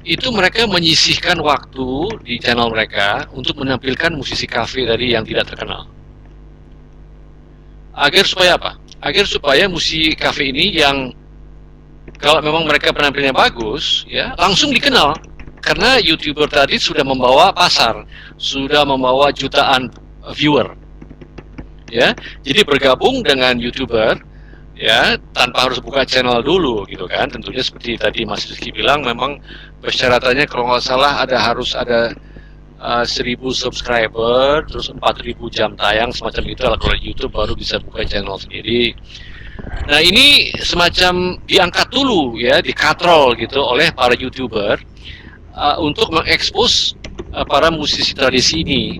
itu mereka menyisihkan waktu di channel mereka untuk menampilkan musisi kafe tadi yang tidak terkenal. Agar supaya apa? Agar supaya musisi kafe ini yang kalau memang mereka penampilannya bagus, ya langsung dikenal. Karena YouTuber tadi sudah membawa pasar, sudah membawa jutaan viewer, ya. Jadi bergabung dengan YouTuber, ya, tanpa harus buka channel dulu, gitu kan. Tentunya seperti tadi Mas Rizky bilang, memang persyaratannya kalau nggak salah harus ada 1000 subscriber, terus 4000 jam tayang, semacam itu. Kalau di YouTube baru bisa buka channel sendiri. Nah, ini semacam diangkat dulu ya, dikatrol gitu oleh para YouTuber untuk mengekspos para musisi tradisi ini,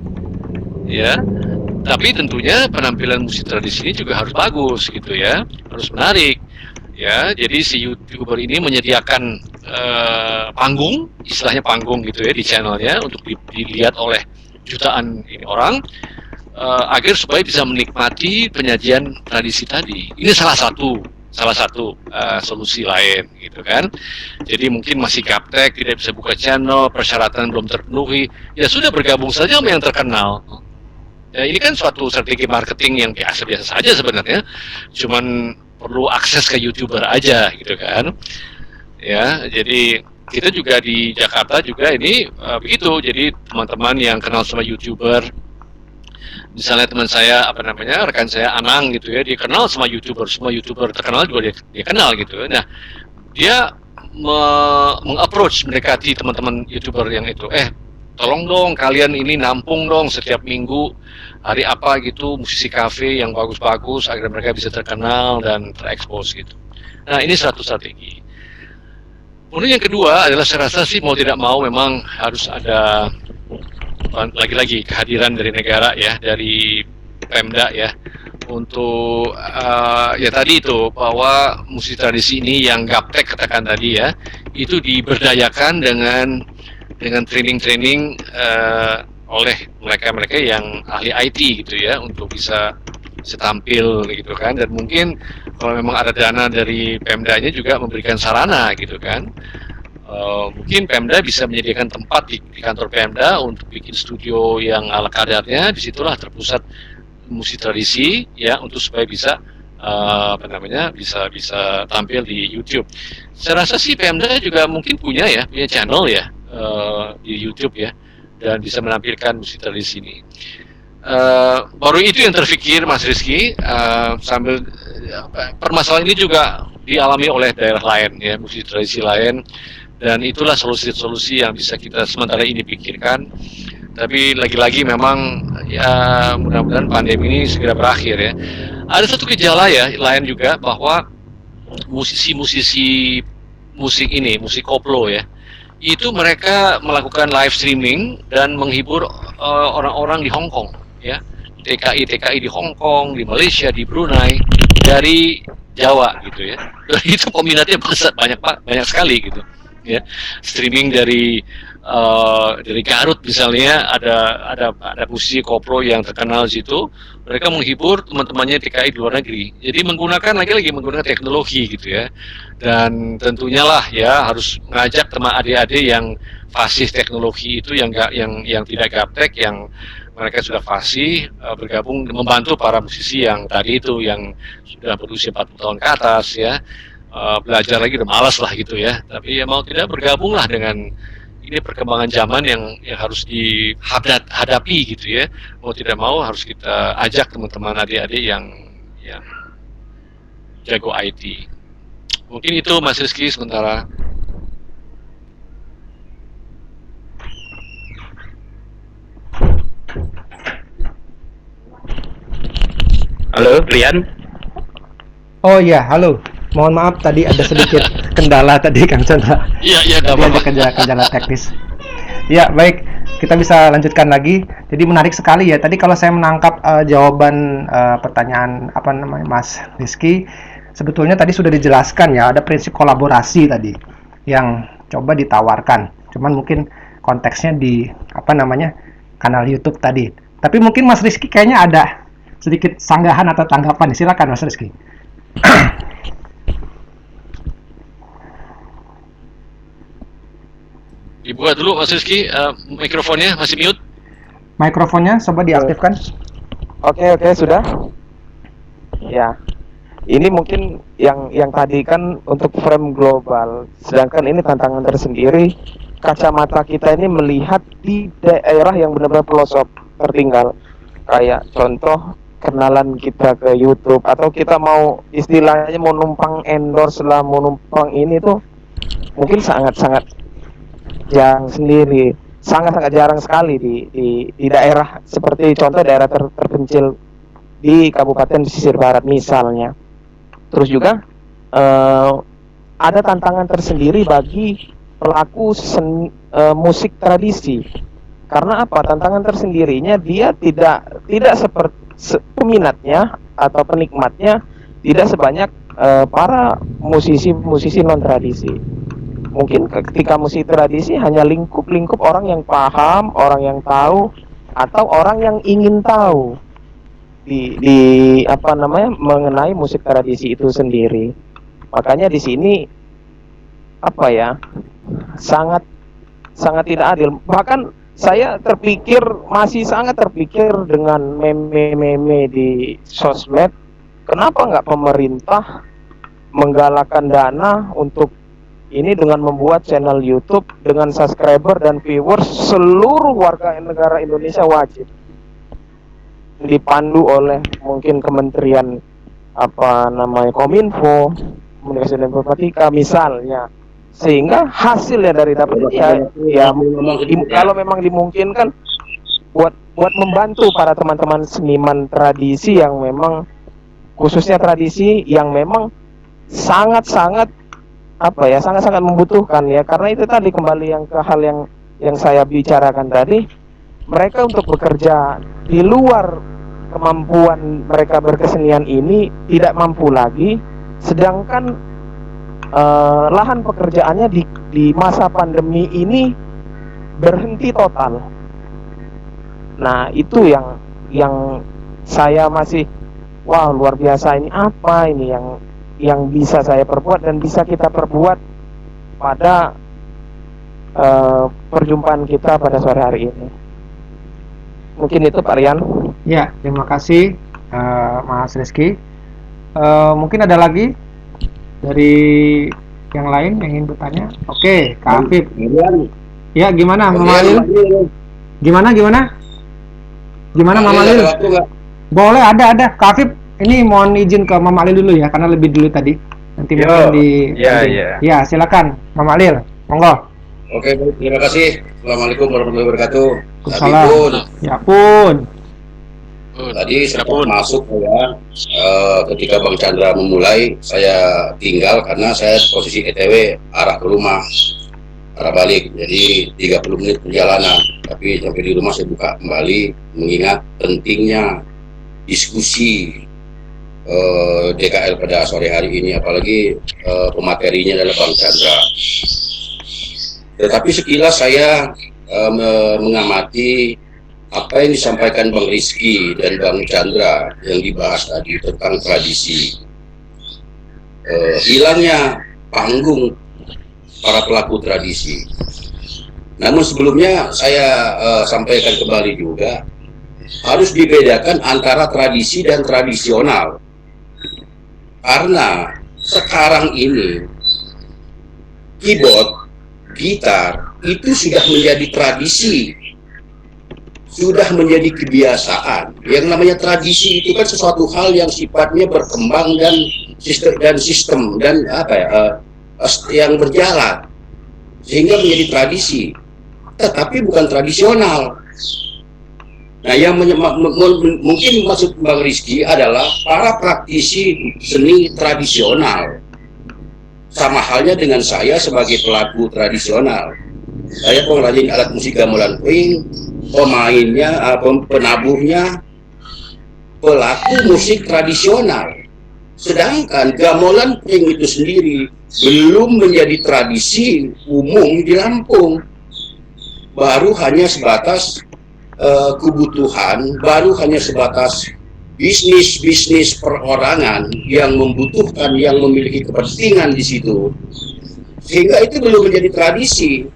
ya. Tapi tentunya penampilan musisi tradisi ini juga harus bagus gitu ya, harus menarik, ya. Jadi si YouTuber ini menyediakan panggung, istilahnya panggung gitu ya di channelnya untuk dilihat oleh jutaan ini orang. Agar supaya bisa menikmati penyajian tradisi tadi. Ini salah satu solusi lain gitu kan. Jadi mungkin masih gaptek, tidak bisa buka channel, persyaratan belum terpenuhi, ya sudah bergabung saja sama yang terkenal. Ya, ini kan suatu strategi marketing yang biasa-biasa saja sebenarnya, cuman perlu akses ke YouTuber aja gitu kan. Ya, jadi kita juga di Jakarta juga ini begitu. Jadi teman-teman yang kenal sama YouTuber, misalnya teman saya rekan saya Anang gitu ya, dia kenal sama YouTuber, semua YouTuber terkenal juga dia kenal gitu. Nah, dia mengapproach, mendekati teman-teman YouTuber yang itu, tolong dong kalian ini nampung dong setiap minggu hari apa gitu musisi kafe yang bagus-bagus agar mereka bisa terkenal dan terekspos gitu. Nah, ini satu strategi. Kemudian yang kedua adalah saya rasa sih mau tidak mau memang harus ada lagi-lagi kehadiran dari negara ya, dari Pemda ya, untuk ya tadi itu bahwa musisi tradisi ini yang gaptek katakan tadi ya, itu diberdayakan dengan training-training oleh mereka yang ahli IT gitu ya, untuk bisa tampil gitu kan. Dan mungkin kalau memang ada dana dari Pemdanya juga memberikan sarana gitu kan. Mungkin Pemda bisa menyediakan tempat di kantor Pemda untuk bikin studio yang ala kadarnya. Disitulah terpusat musik tradisi ya, untuk supaya bisa bisa tampil di YouTube. Saya rasa sih Pemda juga mungkin punya channel ya di YouTube ya, dan bisa menampilkan musik tradisi ini. Baru itu yang terpikir Mas Rizky, sambil permasalahan ini juga dialami oleh daerah lain ya, musik tradisi lain. Dan itulah solusi-solusi yang bisa kita sementara ini pikirkan. Tapi lagi-lagi memang ya mudah-mudahan pandemi ini segera berakhir ya. Ada satu gejala ya lain juga, bahwa musisi-musisi musik koplo ya, itu mereka melakukan live streaming dan menghibur orang-orang di Hong Kong, ya, TKI di Hong Kong, di Malaysia, di Brunei, dari Jawa gitu ya. Dan itu peminatnya banyak sekali gitu. Ya, streaming dari Garut misalnya ada musisi koplo yang terkenal di situ, mereka menghibur teman-temannya TKI di luar negeri. Jadi lagi-lagi menggunakan teknologi gitu ya. Dan tentunya lah ya harus mengajak teman adik-adik yang fasih teknologi itu yang tidak gaptek, yang mereka sudah fasih, bergabung membantu para musisi yang tadi itu yang sudah berusia 40 tahun ke atas ya. Belajar lagi udah malas lah gitu ya, tapi ya mau tidak bergabung lah dengan ini perkembangan zaman yang harus dihadapi gitu ya. Mau tidak mau harus kita ajak teman-teman adik-adik yang jago IT. Mungkin itu Mas Rizky sementara. Halo, Rian. Oh iya, halo. Mohon maaf tadi ada sedikit kendala tadi Kang Chandra. Iya, Tadi ada kendala teknis. Ya, baik. Kita bisa lanjutkan lagi. Jadi menarik sekali ya. Tadi kalau saya menangkap jawaban pertanyaan Mas Rizky, sebetulnya tadi sudah dijelaskan ya, ada prinsip kolaborasi tadi yang coba ditawarkan. Cuman mungkin konteksnya di kanal YouTube tadi. Tapi mungkin Mas Rizky kayaknya ada sedikit sanggahan atau tanggapan. Silakan Mas Rizky. Dibuka dulu Mas Rizky, mikrofonnya masih mute. Mikrofonnya coba diaktifkan. Oke, sudah. Ya. Ini mungkin yang tadi kan untuk frame global, sedangkan ini tantangan tersendiri. Kacamata kita ini melihat di daerah yang benar-benar pelosok, tertinggal. Kayak contoh kenalan kita ke YouTube, atau kita mau istilahnya mau numpang endorse lah, mau numpang ini tuh mungkin sangat-sangat jarang sendiri, sangat-sangat jarang sekali di daerah seperti contoh daerah terpencil di Kabupaten Pesisir Barat misalnya. Terus juga ada tantangan tersendiri bagi pelaku musik tradisi. Karena apa? Tantangan tersendirinya dia tidak seperti peminatnya atau penikmatnya tidak sebanyak para musisi non tradisi. Mungkin ketika musik tradisi hanya lingkup orang yang paham, orang yang tahu, atau orang yang ingin tahu mengenai musik tradisi itu sendiri. Makanya di sini sangat tidak adil. Bahkan saya masih sangat terpikir dengan meme di sosmed, kenapa nggak pemerintah menggalakkan dana untuk ini dengan membuat channel YouTube dengan subscriber dan viewers seluruh warga negara Indonesia wajib, dipandu oleh mungkin Kementerian Kominfo, Komunikasi dan Informatika misalnya, sehingga hasilnya dari dapat kalau memang dimungkinkan buat membantu para teman-teman seniman tradisi yang memang khususnya tradisi yang memang sangat-sangat membutuhkan ya, karena itu tadi kembali ke hal yang saya bicarakan tadi, mereka untuk bekerja di luar kemampuan mereka berkesenian ini tidak mampu lagi, sedangkan lahan pekerjaannya di masa pandemi ini berhenti total. Nah itu yang saya masih luar biasa, ini apa ini yang bisa saya perbuat dan bisa kita perbuat pada perjumpaan kita pada sore hari ini. Mungkin itu Pak Rian. Ya, terima kasih Mas Rizky. Mungkin ada lagi dari yang lain yang ingin bertanya. Oke, Kak Afif. Ya, gimana Mama Lil? Gimana Mama Lil? Boleh, ada Kak Afif. Ini mohon izin ke Mama Lil dulu ya, karena lebih dulu tadi. Nanti mungkin Ya, silakan Mama Lil. Monggo. Oke, terima kasih. Assalamualaikum warahmatullahi wabarakatuh. Waalaikumsalam. Ya pun. Tadi sempat masuk ya, ketika Bang Chandra memulai, saya tinggal karena saya posisi ETW arah ke rumah. arah balik. Jadi 30 menit perjalanan. Tapi sampai di rumah saya buka kembali, mengingat pentingnya diskusi DKL pada sore hari ini, apalagi pematerinya adalah Bang Chandra. Tetapi sekilas saya mengamati apa yang disampaikan Bang Rizky dan Bang Chandra yang dibahas tadi tentang tradisi. Hilangnya panggung para pelaku tradisi. Namun sebelumnya saya sampaikan kembali juga, harus dibedakan antara tradisi dan tradisional. Karena sekarang ini keyboard, gitar itu sudah menjadi tradisi, sudah menjadi kebiasaan. Yang namanya tradisi itu kan sesuatu hal yang sifatnya berkembang dan sistem dan yang berjalan sehingga menjadi tradisi, tetapi bukan tradisional. Nah, yang mungkin maksud Bang Rizky adalah para praktisi seni tradisional. Sama halnya dengan saya sebagai pelaku tradisional. Saya pengrajin alat musik gamelan pring, pemainnya, penabuhnya, pelaku musik tradisional. Sedangkan gamelan pring itu sendiri belum menjadi tradisi umum di Lampung. Baru hanya sebatas kebutuhan, baru hanya sebatas bisnis perorangan yang membutuhkan, yang memiliki kepentingan di situ, sehingga itu belum menjadi tradisi.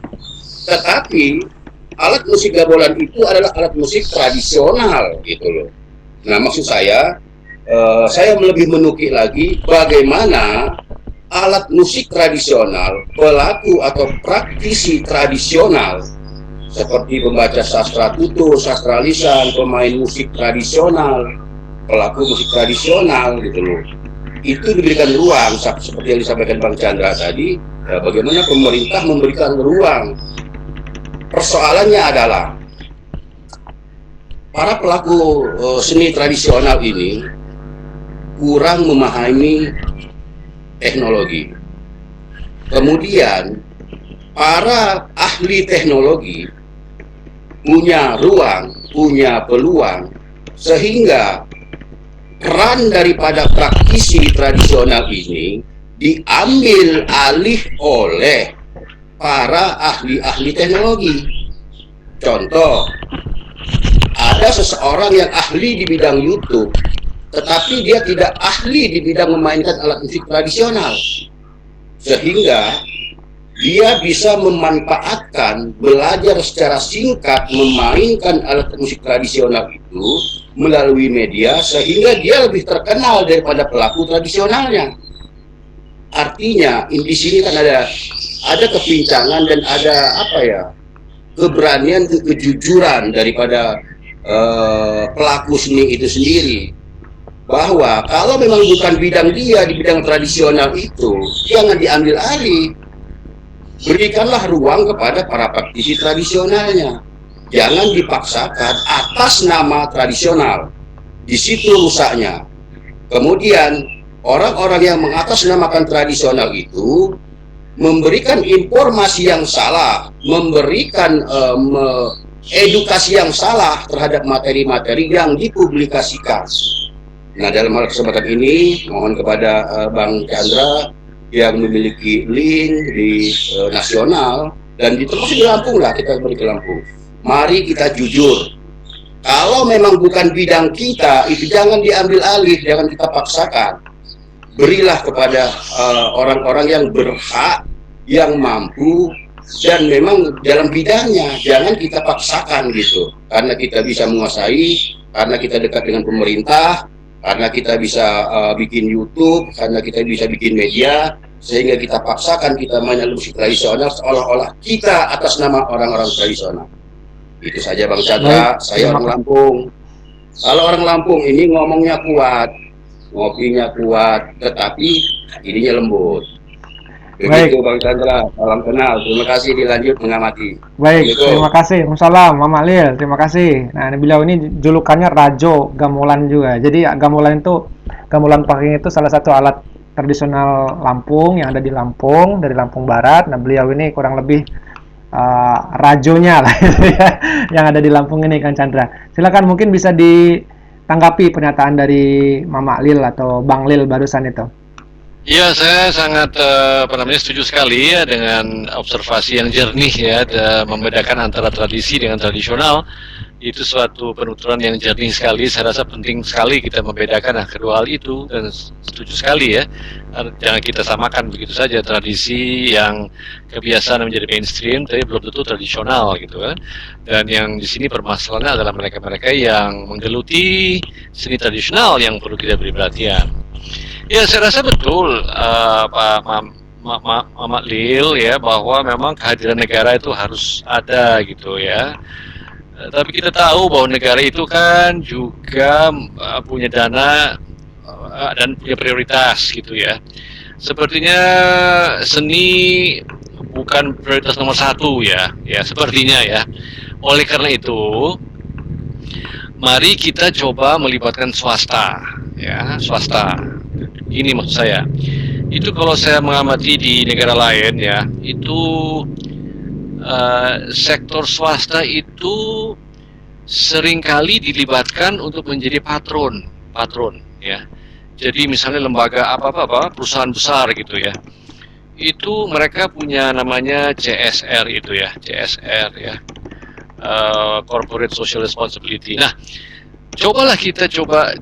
Tetapi alat musik gamelan itu adalah alat musik tradisional gitu loh. Nah, maksud saya lebih menukik lagi bagaimana alat musik tradisional, pelaku atau praktisi tradisional seperti pembaca sastra tutur, sastra lisan, pemain musik tradisional, pelaku musik tradisional gitu loh, itu diberikan ruang seperti yang disampaikan Bang Chandra tadi. Bagaimana pemerintah memberikan ruang. Persoalannya adalah para pelaku seni tradisional ini kurang memahami teknologi. Kemudian para ahli teknologi punya ruang, punya peluang, sehingga peran daripada praktisi tradisional ini diambil alih oleh para ahli-ahli teknologi. Contoh, ada seseorang yang ahli di bidang YouTube, tetapi dia tidak ahli di bidang memainkan alat musik tradisional, sehingga dia bisa memanfaatkan, belajar secara singkat memainkan alat musik tradisional itu melalui media, sehingga dia lebih terkenal daripada pelaku tradisionalnya. Artinya di sini kan ada kepincangan dan ada keberanian, kejujuran daripada pelaku seni itu sendiri, bahwa kalau memang bukan bidang dia di bidang tradisional itu, jangan diambil alih. Berikanlah ruang kepada para praktisi tradisionalnya. Jangan dipaksakan atas nama tradisional. Di situ rusaknya. Kemudian orang-orang yang mengatasnamakan tradisional itu memberikan informasi yang salah, memberikan edukasi yang salah terhadap materi-materi yang dipublikasikan. Nah, dalam hal kesempatan ini mohon kepada Bang Chandra yang memiliki link di nasional dan termasuk di Lampung lah, kita beri ke Lampung. Mari kita jujur. Kalau memang bukan bidang kita, itu jangan diambil alih, jangan kita paksakan. Berilah kepada orang-orang yang berhak, yang mampu, dan memang dalam bidangnya. Jangan kita paksakan gitu. Karena kita bisa menguasai, karena kita dekat dengan pemerintah, karena kita bisa bikin YouTube, karena kita bisa bikin media, sehingga kita paksakan kita main musik tradisional seolah-olah kita atas nama orang-orang tradisional. Itu saja Bang Chandra. Saya orang Lampung. Kalau orang Lampung ini ngomongnya kuat, ngopinya kuat, tetapi ininya lembut. Begitu Bang Chandra, salam kenal. Terima kasih, dilanjut mengamati. Baik, terima kasih. Waalaikumsalam, Mama Lil. Terima kasih. Nah, beliau ini julukannya Rajo Gamelan juga. Jadi gamelan packing itu salah satu alat tradisional Lampung yang ada di Lampung, dari Lampung Barat. Nah, beliau ini kurang lebih rajonya lah gitu ya, yang ada di Lampung ini, Kang Chandra. Silakan, mungkin bisa ditanggapi pernyataan dari Mama Lil atau Bang Lil barusan itu. Ya, saya sangat setuju sekali ya dengan observasi yang jernih ya, membedakan antara tradisi dengan tradisional. Itu suatu penuturan yang jernih sekali. Saya rasa penting sekali kita membedakan kedua hal itu, dan setuju sekali ya, jangan kita samakan begitu saja tradisi yang kebiasaan menjadi mainstream tapi belum tentu tradisional gitu kan. Dan yang di sini permasalahannya adalah mereka-mereka yang menggeluti seni tradisional yang perlu kita beri perhatian. Ya, saya rasa betul Pak Mama Lil ya, bahwa memang kehadiran negara itu harus ada gitu ya. Tapi kita tahu bahwa negara itu kan juga punya dana dan punya prioritas gitu ya. Sepertinya seni bukan prioritas nomor satu ya, sepertinya ya. Oleh karena itu, mari kita coba melibatkan swasta, ya, swasta. Ini maksud saya. Itu kalau saya mengamati di negara lain ya, itu sektor swasta itu seringkali dilibatkan untuk menjadi patron ya. Jadi misalnya lembaga apa perusahaan besar gitu ya, itu mereka punya namanya CSR itu ya, CSR ya, Corporate Social Responsibility. Nah, cobalah kita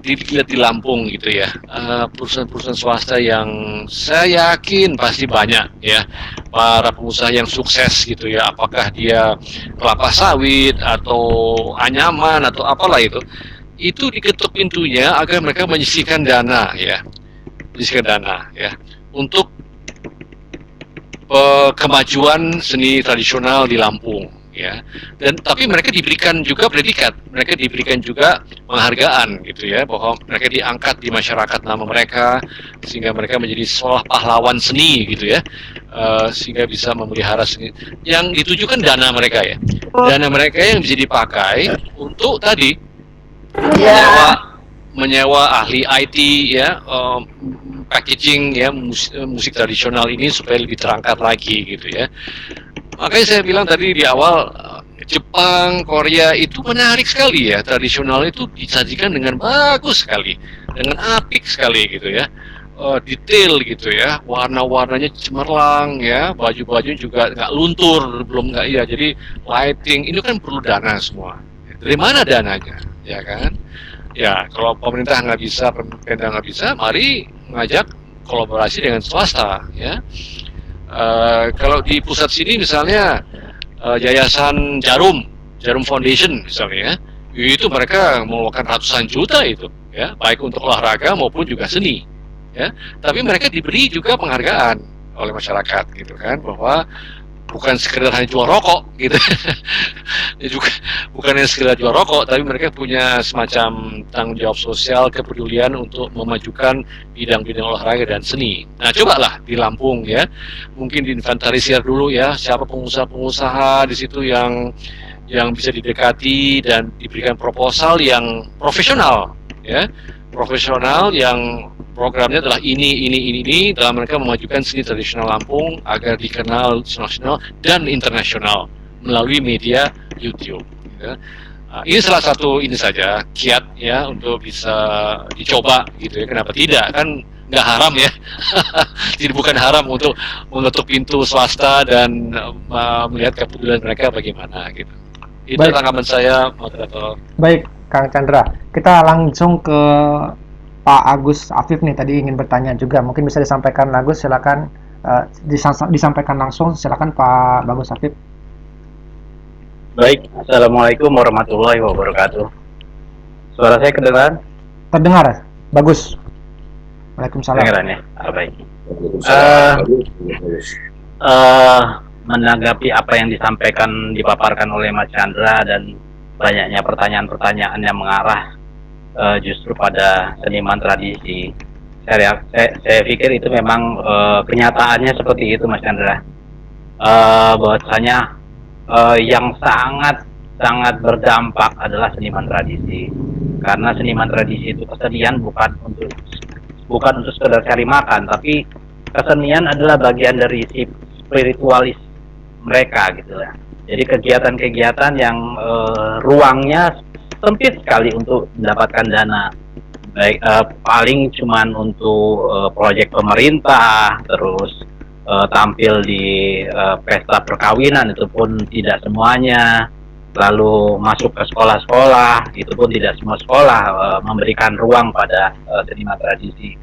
dilihat di Lampung gitu ya, perusahaan-perusahaan swasta yang saya yakin pasti banyak ya, para pengusaha yang sukses gitu ya, apakah dia kelapa sawit atau anyaman atau apalah itu diketuk pintunya agar mereka menyisihkan dana ya, untuk kemajuan seni tradisional di Lampung ya. Dan tapi mereka diberikan juga predikat, mereka diberikan juga penghargaan gitu ya, bahwa mereka diangkat di masyarakat nama mereka, sehingga mereka menjadi seolah pahlawan seni gitu ya, sehingga bisa memelihara seni. Yang ditujukan dana mereka ya, dana mereka yang bisa dipakai untuk tadi menyewa ahli IT ya, packaging ya musik tradisional ini supaya lebih terangkat lagi gitu ya. Makanya saya bilang tadi di awal, Jepang, Korea itu menarik sekali ya, tradisional itu disajikan dengan bagus sekali, dengan apik sekali gitu ya, detail gitu ya, warna-warnanya cemerlang ya, baju-baju juga nggak luntur, belum nggak ya, jadi lighting ini kan perlu dana semua. Dari mana dananya, ya kan? Ya kalau pemerintah nggak bisa, pemerintah nggak bisa, mari ngajak kolaborasi dengan swasta ya. Kalau di pusat sini misalnya Yayasan Jarum Foundation misalnya ya, itu mereka mengeluarkan ratusan juta itu ya, baik untuk olahraga maupun juga seni ya. Tapi mereka diberi juga penghargaan oleh masyarakat gitu kan, bahwa bukan sekedar hanya jual rokok gitu ya, juga bukan hanya sekedar jual rokok, tapi mereka punya semacam tanggung jawab sosial, kepedulian untuk memajukan bidang-bidang olahraga dan seni. Nah, cobalah di Lampung ya, mungkin diinventarisir dulu ya, siapa pengusaha-pengusaha di situ yang bisa didekati dan diberikan proposal yang profesional ya, profesional yang programnya adalah ini dalam mereka memajukan seni tradisional Lampung agar dikenal nasional dan internasional melalui media YouTube. Ya. Ini salah satu ini saja kiat ya untuk bisa dicoba gitu ya. Kenapa tidak, kan nggak haram ya. Jadi bukan haram untuk mengetuk pintu swasta dan melihat kepedulian mereka bagaimana gitu. Itu tanggapan saya, moderator. Baik, Kang Chandra. Kita langsung ke Pak Agus Afif nih, tadi ingin bertanya juga, mungkin bisa disampaikan Agus, silakan disampaikan langsung, silakan Pak Bagus Afif. Baik, Assalamualaikum warahmatullahi wabarakatuh. Suara saya kedengaran? Terdengar, bagus. Waalaikumsalam. Kedengaran ya? Baik. Menanggapi apa yang dipaparkan oleh Mas Chandra dan banyaknya pertanyaan-pertanyaan yang mengarah justru pada seniman tradisi. Saya pikir itu memang kenyataannya seperti itu, Mas Chandra. Bahwasanya yang sangat berdampak adalah seniman tradisi. Karena seniman tradisi itu kesedihan bukan untuk bukan untuk sekedar cari makan, tapi kesenian adalah bagian dari spiritualis mereka gitu ya. Jadi kegiatan-kegiatan yang ruangnya sempit sekali untuk mendapatkan dana, baik paling cuman untuk proyek pemerintah, terus tampil di pesta perkawinan itu pun tidak semuanya, lalu masuk ke sekolah-sekolah itu pun tidak semua sekolah memberikan ruang pada seniman tradisi.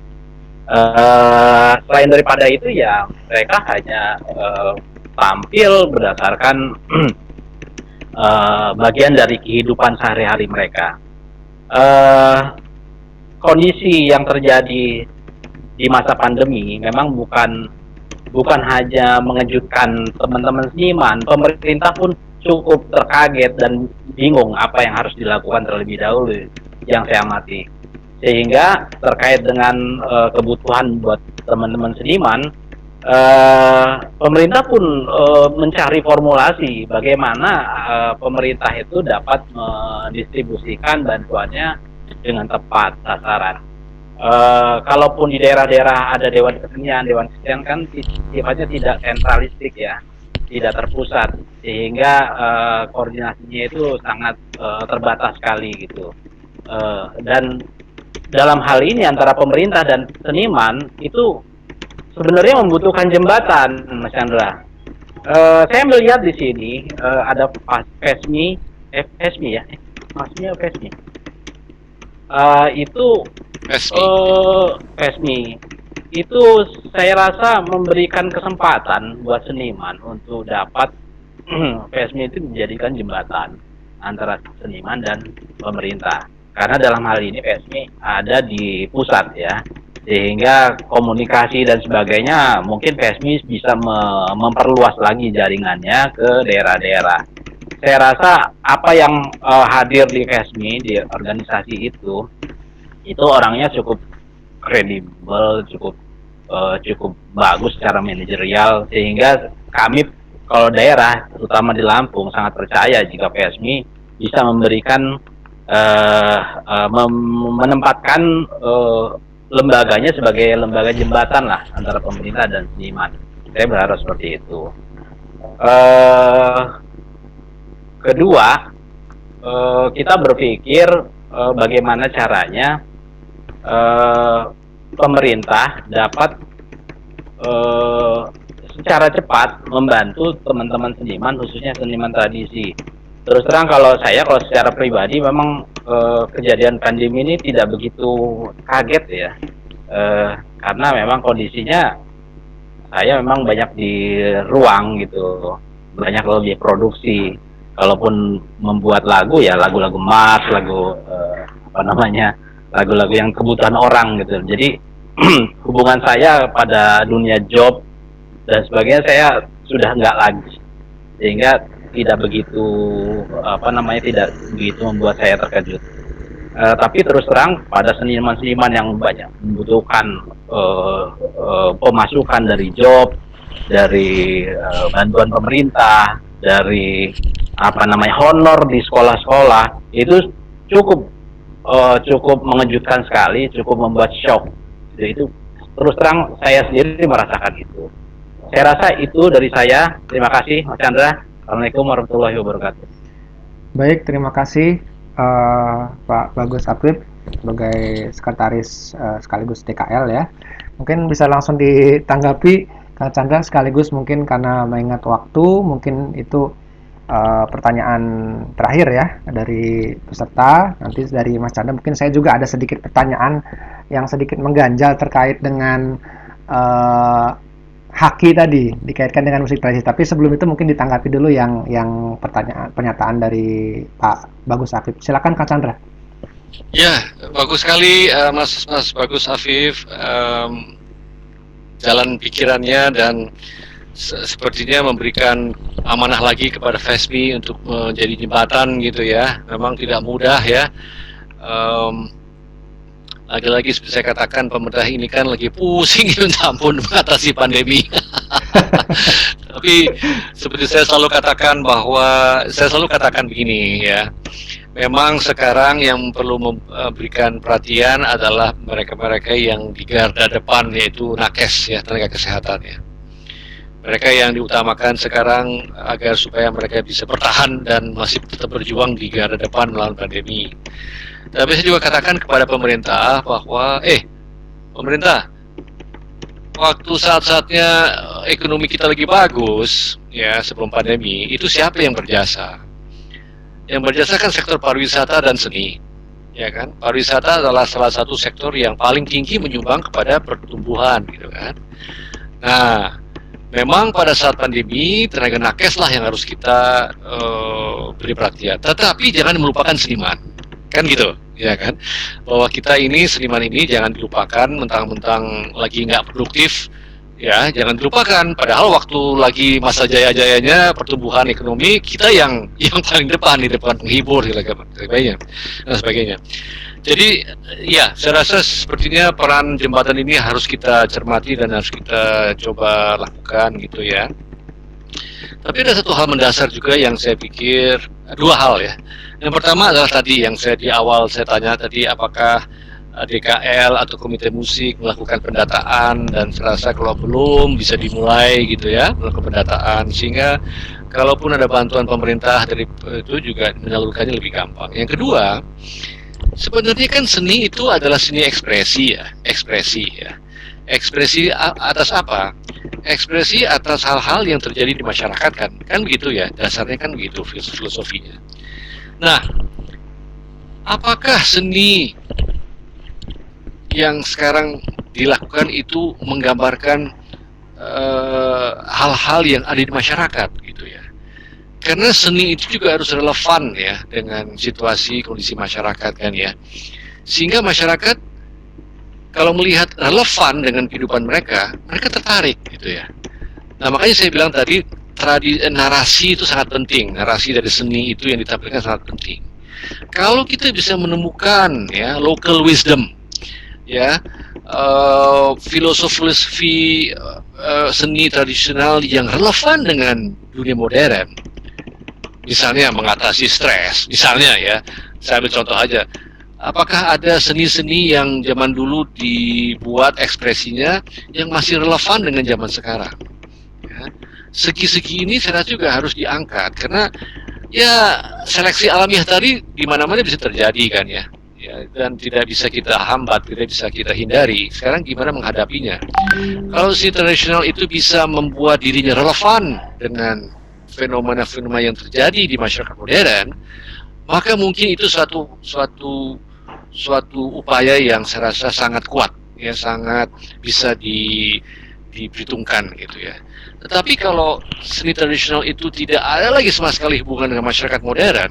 Selain daripada itu ya mereka hanya tampil berdasarkan bagian dari kehidupan sehari-hari mereka. Kondisi yang terjadi di masa pandemi memang bukan hanya mengejutkan teman-teman seniman, pemerintah pun cukup terkaget dan bingung apa yang harus dilakukan terlebih dahulu yang saya amati. Sehingga terkait dengan kebutuhan buat teman-teman seniman, pemerintah pun mencari formulasi bagaimana pemerintah itu dapat mendistribusikan bantuannya dengan tepat sasaran. Kalaupun di daerah-daerah ada dewan kesenian kan sifatnya tidak sentralistik ya, tidak terpusat, sehingga koordinasinya itu sangat terbatas sekali gitu. Dan dalam hal ini antara pemerintah dan seniman itu sebenarnya membutuhkan jembatan, Mas Chandra. Saya melihat di sini ada FESMI ya, FESMI. Itu FESMI itu saya rasa memberikan kesempatan buat seniman untuk dapat FESMI itu dijadikan jembatan antara seniman dan pemerintah. Karena dalam hal ini FESMI ada di pusat ya, sehingga komunikasi dan sebagainya mungkin FESMI bisa memperluas lagi jaringannya ke daerah-daerah. Saya rasa apa yang hadir di FESMI, di organisasi itu orangnya cukup kredibel, cukup bagus secara manajerial, sehingga kami kalau daerah, terutama di Lampung, sangat percaya jika FESMI bisa memberikan menempatkan lembaganya sebagai lembaga jembatan lah antara pemerintah dan seniman. Saya berharap seperti itu. Kedua, kita berpikir bagaimana caranya pemerintah dapat secara cepat membantu teman-teman seniman, khususnya seniman tradisi. Terus terang kalau secara pribadi memang kejadian pandemi ini tidak begitu kaget ya, karena memang kondisinya saya memang banyak di ruang gitu, banyak lebih produksi. Kalaupun membuat lagu ya lagu-lagu mass, lagu-lagu yang kebutuhan orang gitu. Jadi hubungan saya pada dunia job dan sebagainya saya sudah nggak lagi, sehingga tidak begitu tidak begitu membuat saya terkejut. Tapi terus terang pada seniman-seniman yang banyak membutuhkan pemasukan dari job, dari bantuan pemerintah, dari honor di sekolah-sekolah, itu cukup mengejutkan sekali, cukup membuat shock. Itu terus terang saya sendiri merasakan itu. Saya rasa itu dari saya. Terima kasih Mas Chandra. Assalamualaikum warahmatullahi wabarakatuh. Baik, terima kasih Pak Bagus Afif sebagai sekretaris sekaligus TKL ya. Mungkin bisa langsung ditanggapi Kang Chandra, sekaligus mungkin karena mengingat waktu, mungkin itu pertanyaan terakhir ya dari peserta. Nanti dari Mas Chandra mungkin saya juga ada sedikit pertanyaan yang sedikit mengganjal terkait dengan haki tadi dikaitkan dengan musik tradisi. Tapi sebelum itu mungkin ditanggapi dulu yang pernyataan dari Pak Bagus Afif. Silakan Kang Chandra. Ya, bagus sekali Mas Bagus Afif, jalan pikirannya dan sepertinya memberikan amanah lagi kepada FESMI untuk menjadi jembatan gitu ya. Memang tidak mudah ya. Lagi-lagi seperti saya katakan, pemerintah ini kan lagi pusing minta ampun mengatasi pandemi. Tapi seperti saya selalu katakan begini ya, Memang sekarang yang perlu memberikan perhatian adalah mereka-mereka yang di garda depan, yaitu nakes ya, tenaga kesehatan ya. Mereka yang diutamakan sekarang agar supaya mereka bisa bertahan dan masih tetap berjuang di garda depan melawan pandemi. Tapi saya juga katakan kepada pemerintah bahwa pemerintah, waktu saat-saatnya ekonomi kita lagi bagus ya sebelum pandemi, itu siapa yang berjasa? Yang berjasa kan sektor pariwisata dan seni, ya kan? Pariwisata adalah salah satu sektor yang paling tinggi menyumbang kepada pertumbuhan, gitu kan? Nah, memang pada saat pandemi tenaga nakes lah yang harus kita beri perhatian. Tetapi jangan melupakan seniman, kan gitu, ya kan? Bahwa kita ini seniman ini jangan dilupakan mentang-mentang lagi nggak produktif. Ya, jangan dilupakan. Padahal waktu lagi masa jaya-jayanya pertumbuhan ekonomi, kita yang paling depan di depan penghibur dan sebagainya. Jadi, ya, saya rasa sepertinya peran jembatan ini harus kita cermati dan harus kita coba lakukan gitu ya. Tapi ada satu hal mendasar juga yang saya pikir, dua hal ya. Yang pertama adalah tadi yang saya di awal saya tanya tadi, apakah DKL atau komite musik melakukan pendataan, dan saya rasa kalau belum bisa dimulai gitu ya melakukan pendataan, sehingga kalaupun ada bantuan pemerintah dari itu juga menyalurkannya lebih gampang. Yang kedua, sebenarnya kan seni itu adalah seni ekspresi ya, ekspresi atas apa? Ekspresi atas hal-hal yang terjadi di masyarakat, kan begitu ya, dasarnya kan begitu filosofinya. Nah, apakah seni yang sekarang dilakukan itu menggambarkan hal-hal yang ada di masyarakat gitu ya? Karena seni itu juga harus relevan ya dengan situasi kondisi masyarakat kan ya, sehingga masyarakat kalau melihat relevan dengan kehidupan mereka tertarik gitu ya. Nah, makanya saya bilang tadi narasi itu sangat penting, narasi dari seni itu yang ditampilkan sangat penting. Kalau kita bisa menemukan ya local wisdom ya, filosofi seni tradisional yang relevan dengan dunia modern, misalnya mengatasi stres, misalnya ya, saya ambil contoh aja, apakah ada seni-seni yang zaman dulu dibuat ekspresinya yang masih relevan dengan zaman sekarang ya? Segi-segi ini saya rasa juga harus diangkat, karena ya seleksi alamiah tadi di mana-mana bisa terjadi kan ya. Ya, dan tidak bisa kita hambat, tidak bisa kita hindari. Sekarang gimana menghadapinya? Kalau seni tradisional itu bisa membuat dirinya relevan dengan fenomena-fenomena yang terjadi di masyarakat modern, maka mungkin itu suatu upaya yang saya rasa sangat kuat, ya sangat bisa diperhitungkan gitu ya. Tetapi kalau seni tradisional itu tidak ada lagi sama sekali hubungan dengan masyarakat modern,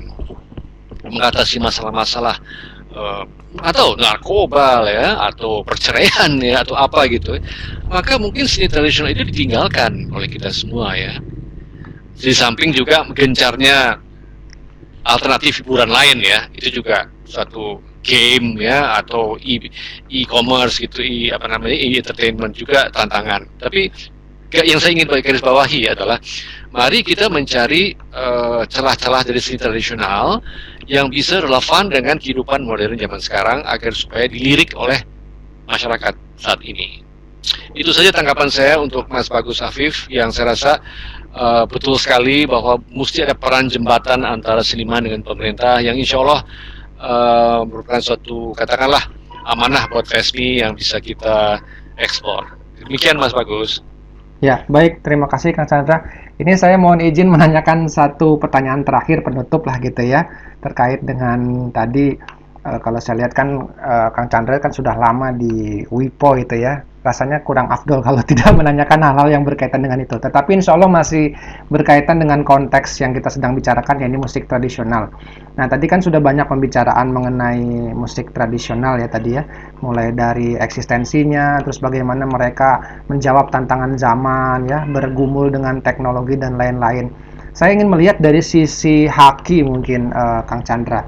mengatasi masalah-masalah atau narkoba ya, atau perceraian ya, atau apa gitu, maka mungkin seni tradisional itu ditinggalkan oleh kita semua ya. Di samping juga gencarnya alternatif hiburan lain ya, itu juga suatu game ya, atau e-commerce gitu, e-entertainment juga tantangan. Tapi yang saya ingin garis bawahi adalah mari kita mencari celah-celah dari seni tradisional yang bisa relevan dengan kehidupan modern zaman sekarang agar supaya dilirik oleh masyarakat saat ini. Itu saja tanggapan saya untuk Mas Bagus Afif, yang saya rasa betul sekali bahwa mesti ada peran jembatan antara seniman dengan pemerintah yang insya Allah merupakan suatu, katakanlah, amanah buat FESMI yang bisa kita ekspor. Demikian Mas Bagus. Ya, baik, terima kasih Kang Chandra. Ini saya mohon izin menanyakan satu pertanyaan terakhir penutup lah gitu ya, terkait dengan tadi kalau saya lihat kan Kang Chandra kan sudah lama di WIPO itu ya, rasanya kurang afdol kalau tidak menanyakan hal-hal yang berkaitan dengan itu. Tetapi insya Allah masih berkaitan dengan konteks yang kita sedang bicarakan, yaitu musik tradisional. Nah, tadi kan sudah banyak pembicaraan mengenai musik tradisional ya tadi ya, mulai dari eksistensinya, terus bagaimana mereka menjawab tantangan zaman ya, bergumul dengan teknologi dan lain-lain. Saya ingin melihat dari sisi haki mungkin Kang Chandra.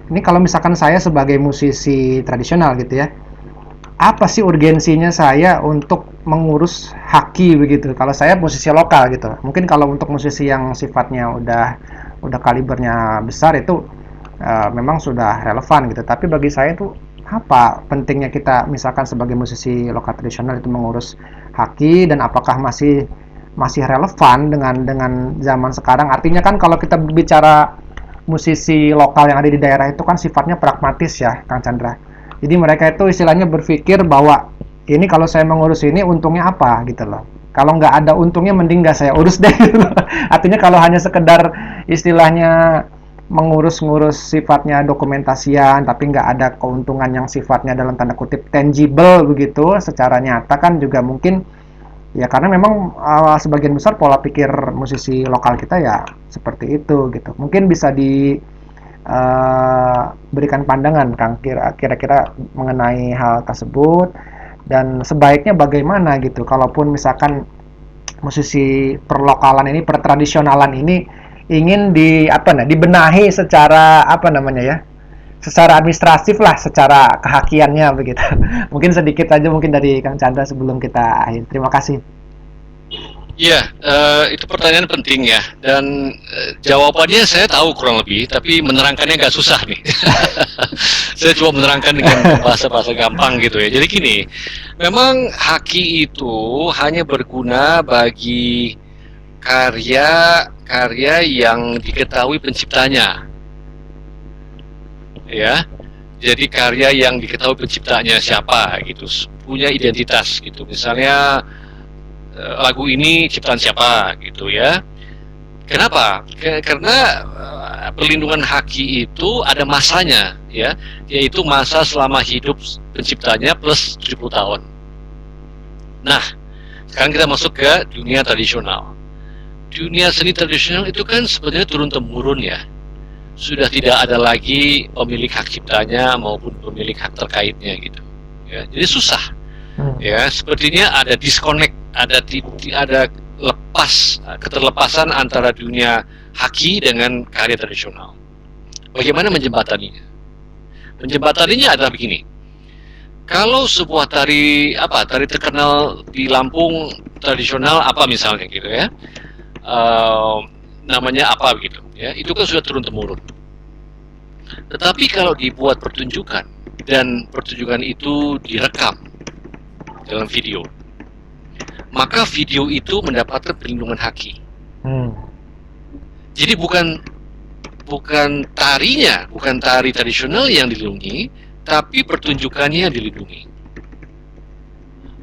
Ini kalau misalkan saya sebagai musisi tradisional gitu ya, apa sih urgensinya saya untuk mengurus haki begitu? Kalau saya musisi lokal gitu. Mungkin kalau untuk musisi yang sifatnya udah kalibernya besar itu memang sudah relevan gitu. Tapi bagi saya itu apa pentingnya kita misalkan sebagai musisi lokal tradisional itu mengurus haki, dan apakah masih masih relevan dengan zaman sekarang? Artinya kan kalau kita bicara musisi lokal yang ada di daerah itu kan sifatnya pragmatis ya, Kang Chandra. Jadi mereka itu istilahnya berpikir bahwa ini kalau saya mengurus ini untungnya apa gitu loh. Kalau nggak ada untungnya mending nggak saya urus deh gitu loh. Artinya kalau hanya sekedar istilahnya mengurus-ngurus sifatnya dokumentasian tapi nggak ada keuntungan yang sifatnya dalam tanda kutip tangible begitu secara nyata, kan juga mungkin ya, karena memang sebagian besar pola pikir musisi lokal kita ya seperti itu gitu. Mungkin bisa berikan pandangan Kang kira-kira mengenai hal tersebut, dan sebaiknya bagaimana gitu kalaupun misalkan musisi perlokalan ini, pertradisionalan ini ingin dibenahi secara apa namanya ya, secara administratif lah, secara kehakiannya begitu. Mungkin sedikit aja mungkin dari Kang Chandra sebelum kita akhir. Terima kasih. Iya, itu pertanyaan penting ya, dan jawabannya saya tahu kurang lebih, tapi menerangkannya agak susah nih. Saya coba menerangkan dengan bahasa-bahasa gampang gitu ya. Jadi gini, memang haki itu hanya berguna bagi karya-karya yang diketahui penciptanya, ya. Jadi karya yang diketahui penciptanya siapa gitu, punya identitas gitu. Misalnya lagu ini ciptaan siapa gitu ya. Kenapa? Karena perlindungan haki itu ada masanya ya, yaitu masa selama hidup penciptanya plus 70 tahun. Nah, sekarang kita masuk ke dunia tradisional. Dunia seni tradisional itu kan sebenarnya turun-temurun ya. Sudah tidak ada lagi pemilik hak ciptanya maupun pemilik hak terkaitnya gitu. Ya, jadi susah. Ya, sepertinya ada disconnect, ada keterlepasan antara dunia haki dengan karya tradisional. Bagaimana menjembataninya? Menjembataninya adalah begini. Kalau sebuah tari terkenal di Lampung tradisional apa misalnya gitu ya, namanya apa begitu ya, itu kan sudah turun temurun. Tetapi kalau dibuat pertunjukan dan pertunjukan itu direkam dalam video, maka video itu mendapatkan perlindungan haki. Jadi bukan tarinya, bukan tari tradisional yang dilindungi, tapi pertunjukannya yang dilindungi.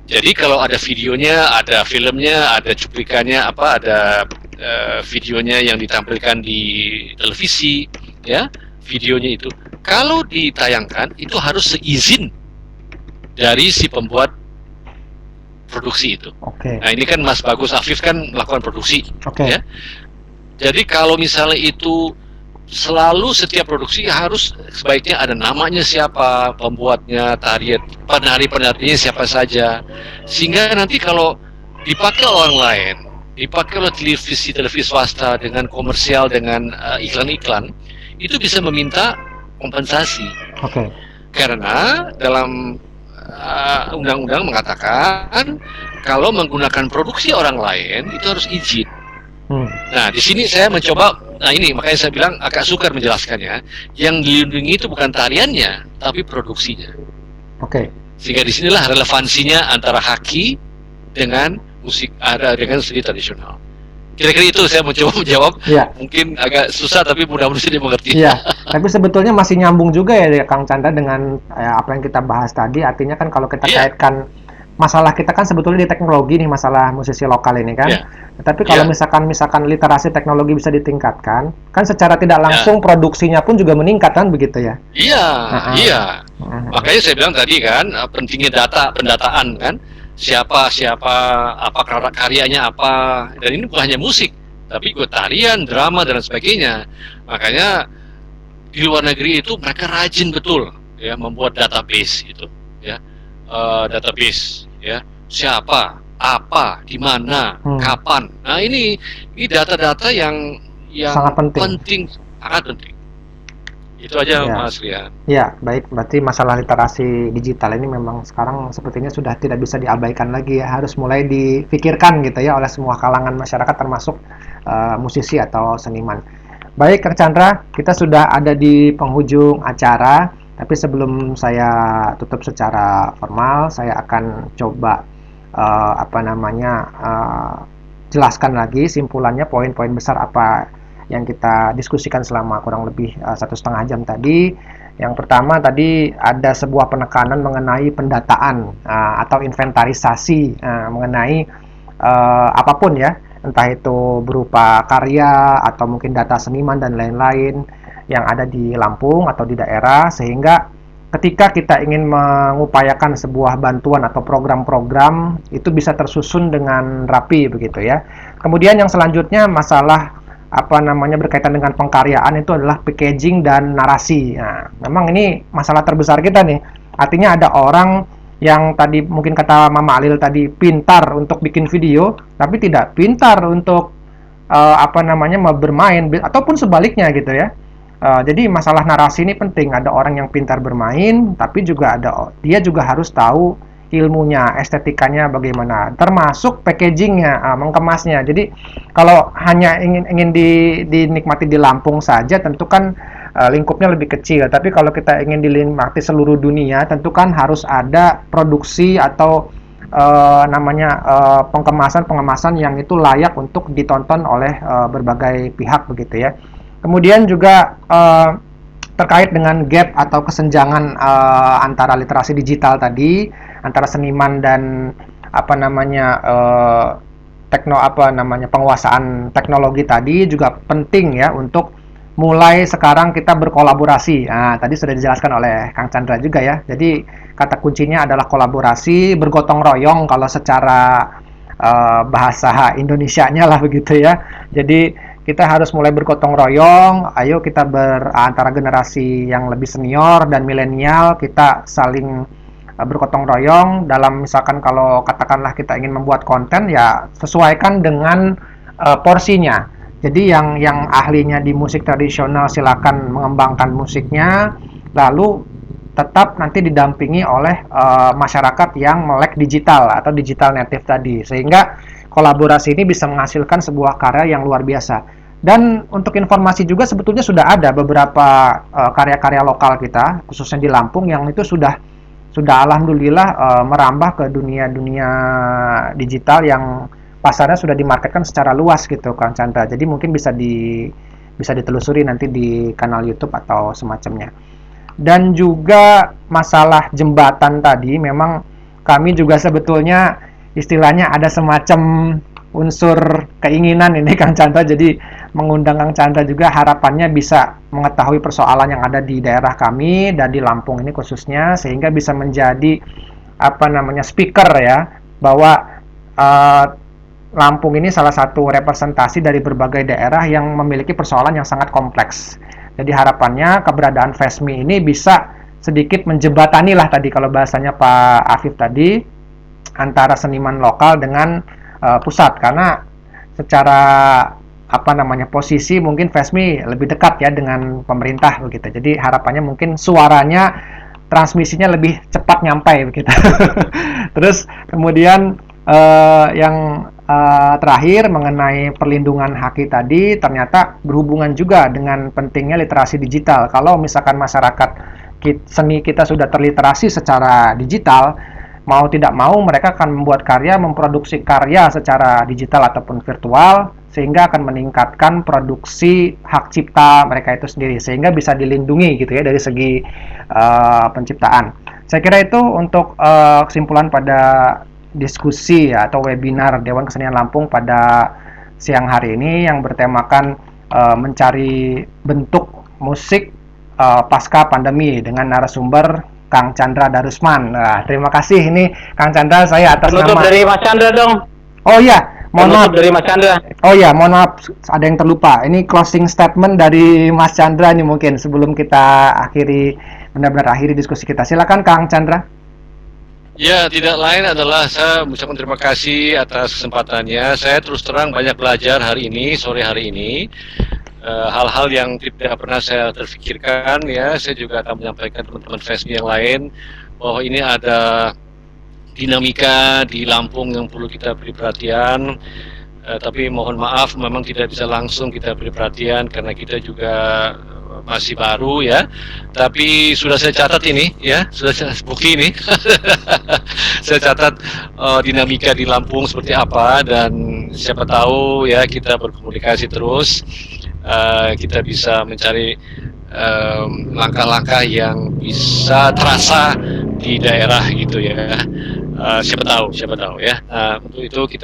Jadi kalau ada videonya, ada filmnya, ada cuplikannya, ada videonya yang ditampilkan di televisi, ya, videonya itu, kalau ditayangkan itu harus seizin dari si pembuat produksi itu. Nah ini kan Mas Bagus Afif kan melakukan produksi, ya. Jadi kalau misalnya itu selalu setiap produksi harus sebaiknya ada namanya siapa, pembuatnya, penari-penarinya siapa saja, sehingga nanti kalau dipakai orang lain, dipakai oleh televisi swasta dengan komersial, dengan iklan-iklan, itu bisa meminta kompensasi. Karena dalam undang-undang mengatakan kalau menggunakan produksi orang lain itu harus izin. Nah, di sini saya mencoba, ini makanya saya bilang agak sukar menjelaskannya. Yang dilindungi itu bukan tariannya, tapi produksinya. Sehingga disinilah relevansinya antara haki dengan musik, dengan seni tradisional. Kira-kira itu saya mencoba menjawab. Mungkin agak susah tapi mudah-mudahan dimengerti. Iya, tapi sebetulnya masih nyambung juga ya Kang Chandra dengan apa yang kita bahas tadi. Artinya kan kalau kita kaitkan masalah kita kan sebetulnya di teknologi nih, masalah musisi lokal ini kan. Tapi kalau misalkan literasi teknologi bisa ditingkatkan, kan secara tidak langsung produksinya pun juga meningkat kan begitu ya. Iya. Makanya saya bilang tadi kan pentingnya pendataan kan. Siapa, apa karyanya apa, dan ini bukan hanya musik, tapi juga tarian, drama, dan sebagainya. Makanya di luar negeri itu mereka rajin betul ya membuat database gitu ya, database ya, siapa, apa, di mana, kapan. Nah ini data-data yang sangat penting, sangat penting. Itu aja Mas Rian. Ya, baik. Berarti masalah literasi digital ini memang sekarang sepertinya sudah tidak bisa diabaikan lagi ya. Harus mulai dipikirkan gitu ya oleh semua kalangan masyarakat termasuk musisi atau seniman. Baik, Kang Chandra, kita sudah ada di penghujung acara, tapi sebelum saya tutup secara formal, saya akan coba jelaskan lagi simpulannya, poin-poin besar apa yang kita diskusikan selama kurang lebih 1,5 jam tadi. Yang pertama tadi ada sebuah penekanan mengenai pendataan atau inventarisasi mengenai apapun ya, entah itu berupa karya atau mungkin data seniman dan lain-lain yang ada di Lampung atau di daerah, sehingga ketika kita ingin mengupayakan sebuah bantuan atau program-program itu bisa tersusun dengan rapi begitu ya. Kemudian yang selanjutnya masalah berkaitan dengan pengkaryaan itu adalah packaging dan narasi. Nah, memang ini masalah terbesar kita nih. Artinya ada orang yang tadi mungkin kata Mama Alil tadi pintar untuk bikin video, tapi tidak pintar untuk bermain ataupun sebaliknya gitu ya. Jadi masalah narasi ini penting. Ada orang yang pintar bermain, tapi juga dia juga harus tahu ilmunya, estetikanya bagaimana, termasuk packagingnya, mengemasnya. Jadi kalau hanya ingin dinikmati di Lampung saja, tentu kan lingkupnya lebih kecil. Tapi kalau kita ingin dinikmati seluruh dunia, tentu kan harus ada produksi atau pengemasan yang itu layak untuk ditonton oleh berbagai pihak begitu ya. Kemudian juga terkait dengan gap atau kesenjangan antara literasi digital tadi, antara seniman dan penguasaan teknologi tadi juga penting ya untuk mulai sekarang kita berkolaborasi. Nah, tadi sudah dijelaskan oleh Kang Chandra juga ya. Jadi kata kuncinya adalah kolaborasi, bergotong royong kalau secara bahasa Indonesianya lah begitu ya. Jadi kita harus mulai bergotong royong. Ayo kita antara generasi yang lebih senior dan milenial, kita saling bergotong royong dalam misalkan kalau katakanlah kita ingin membuat konten ya sesuaikan dengan porsinya. Jadi yang ahlinya di musik tradisional silakan mengembangkan musiknya, lalu tetap nanti didampingi oleh masyarakat yang melek digital atau digital native tadi, sehingga kolaborasi ini bisa menghasilkan sebuah karya yang luar biasa. Dan untuk informasi juga sebetulnya sudah ada beberapa karya-karya lokal kita, khususnya di Lampung, yang itu sudah alhamdulillah merambah ke dunia digital yang pasarnya sudah dimarketkan secara luas gitu, Kang Chandra. Jadi mungkin bisa ditelusuri nanti di kanal YouTube atau semacamnya. Dan juga masalah jembatan tadi, memang kami juga sebetulnya istilahnya ada semacam unsur keinginan ini, Kang Chandra. Jadi mengundang Kang Chandra juga harapannya bisa mengetahui persoalan yang ada di daerah kami dan di Lampung ini khususnya, sehingga bisa menjadi speaker ya, bahwa Lampung ini salah satu representasi dari berbagai daerah yang memiliki persoalan yang sangat kompleks. Jadi harapannya keberadaan FESMI ini bisa sedikit menjembatani lah tadi kalau bahasanya Pak Afif tadi, antara seniman lokal dengan pusat, karena secara posisi mungkin FESMI lebih dekat ya dengan pemerintah begitu. Jadi harapannya mungkin suaranya, transmisinya lebih cepat nyampai begitu. Terus kemudian yang terakhir mengenai perlindungan haki tadi, ternyata berhubungan juga dengan pentingnya literasi digital. Kalau misalkan masyarakat seni kita sudah terliterasi secara digital, mau tidak mau mereka akan membuat karya, memproduksi karya secara digital ataupun virtual, sehingga akan meningkatkan produksi hak cipta mereka itu sendiri, sehingga bisa dilindungi gitu ya dari segi penciptaan. Saya kira itu untuk kesimpulan pada diskusi atau webinar Dewan Kesenian Lampung pada siang hari ini yang bertemakan mencari bentuk musik pasca pandemi dengan narasumber Kang Chandra Darusman. Nah, terima kasih ini Kang Chandra, saya atas penutup nama dari Mas Chandra dong. Oh iya, mohon maaf dari Mas Chandra. Oh iya, mohon maaf ada yang terlupa. Ini closing statement dari Mas Chandra nih mungkin sebelum kita benar-benar akhiri diskusi kita. Silakan Kang Chandra. Ya, tidak lain adalah saya mengucapkan terima kasih atas kesempatannya. Saya terus terang banyak belajar sore hari ini. Hal-hal yang tidak pernah saya terfikirkan ya. Saya juga akan menyampaikan teman-teman FESMI yang lain bahwa ini ada dinamika di Lampung yang perlu kita beri perhatian. Tapi mohon maaf memang tidak bisa langsung kita beri perhatian karena kita juga masih baru ya. Tapi sudah saya catat ini ya, sudah saya buki ini. Saya catat dinamika di Lampung seperti apa, dan siapa tahu ya kita berkomunikasi terus, kita bisa mencari langkah-langkah yang bisa terasa di daerah gitu ya. Siapa tahu ya. Untuk itu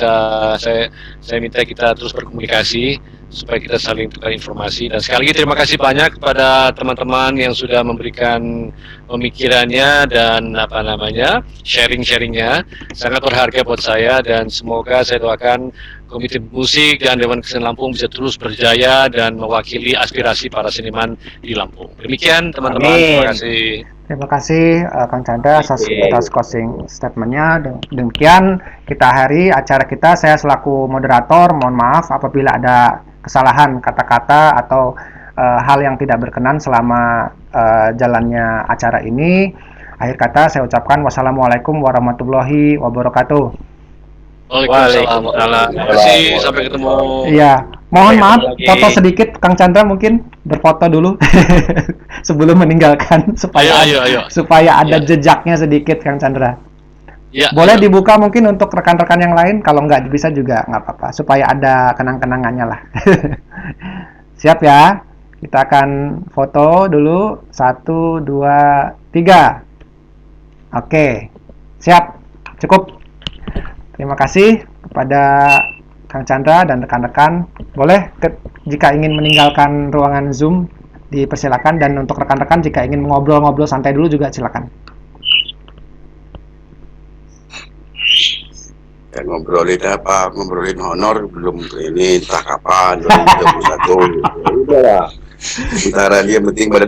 saya minta kita terus berkomunikasi supaya kita saling tukar informasi. Dan sekali lagi terima kasih banyak kepada teman-teman yang sudah memberikan pemikirannya dan sharing-sharingnya, sangat berharga buat saya. Dan semoga saya doakan Komite Musik dan Dewan Kesenian Lampung bisa terus berjaya dan mewakili aspirasi para seniman di Lampung. Demikian teman-teman, terima kasih. Terima kasih Kang Chandra atas closing statement-nya. Demikian kita akhiri acara kita. Saya selaku moderator mohon maaf apabila ada kesalahan kata-kata atau hal yang tidak berkenan selama jalannya acara ini. Akhir kata saya ucapkan wassalamualaikum warahmatullahi wabarakatuh. Waalaikumsalam. Terima kasih, sampai ketemu. Iya, mohon maaf foto sedikit Kang Chandra, mungkin berfoto dulu sebelum meninggalkan supaya ada jejaknya sedikit Kang Chandra. Ya, boleh dibuka mungkin untuk rekan-rekan yang lain, kalau nggak bisa juga nggak apa-apa, supaya ada kenang-kenangannya lah. Siap ya, kita akan foto dulu 1, 2, 3. Oke, siap, cukup. Terima kasih kepada Kang Chandra dan rekan-rekan. Boleh jika ingin meninggalkan ruangan Zoom dipersilakan, dan untuk rekan-rekan jika ingin ngobrol-ngobrol santai dulu juga silakan. Ya, ngobrolin apa? Ngobrolin honor belum ini entah kapan 2021. Udah lah. Sementara dia penting badan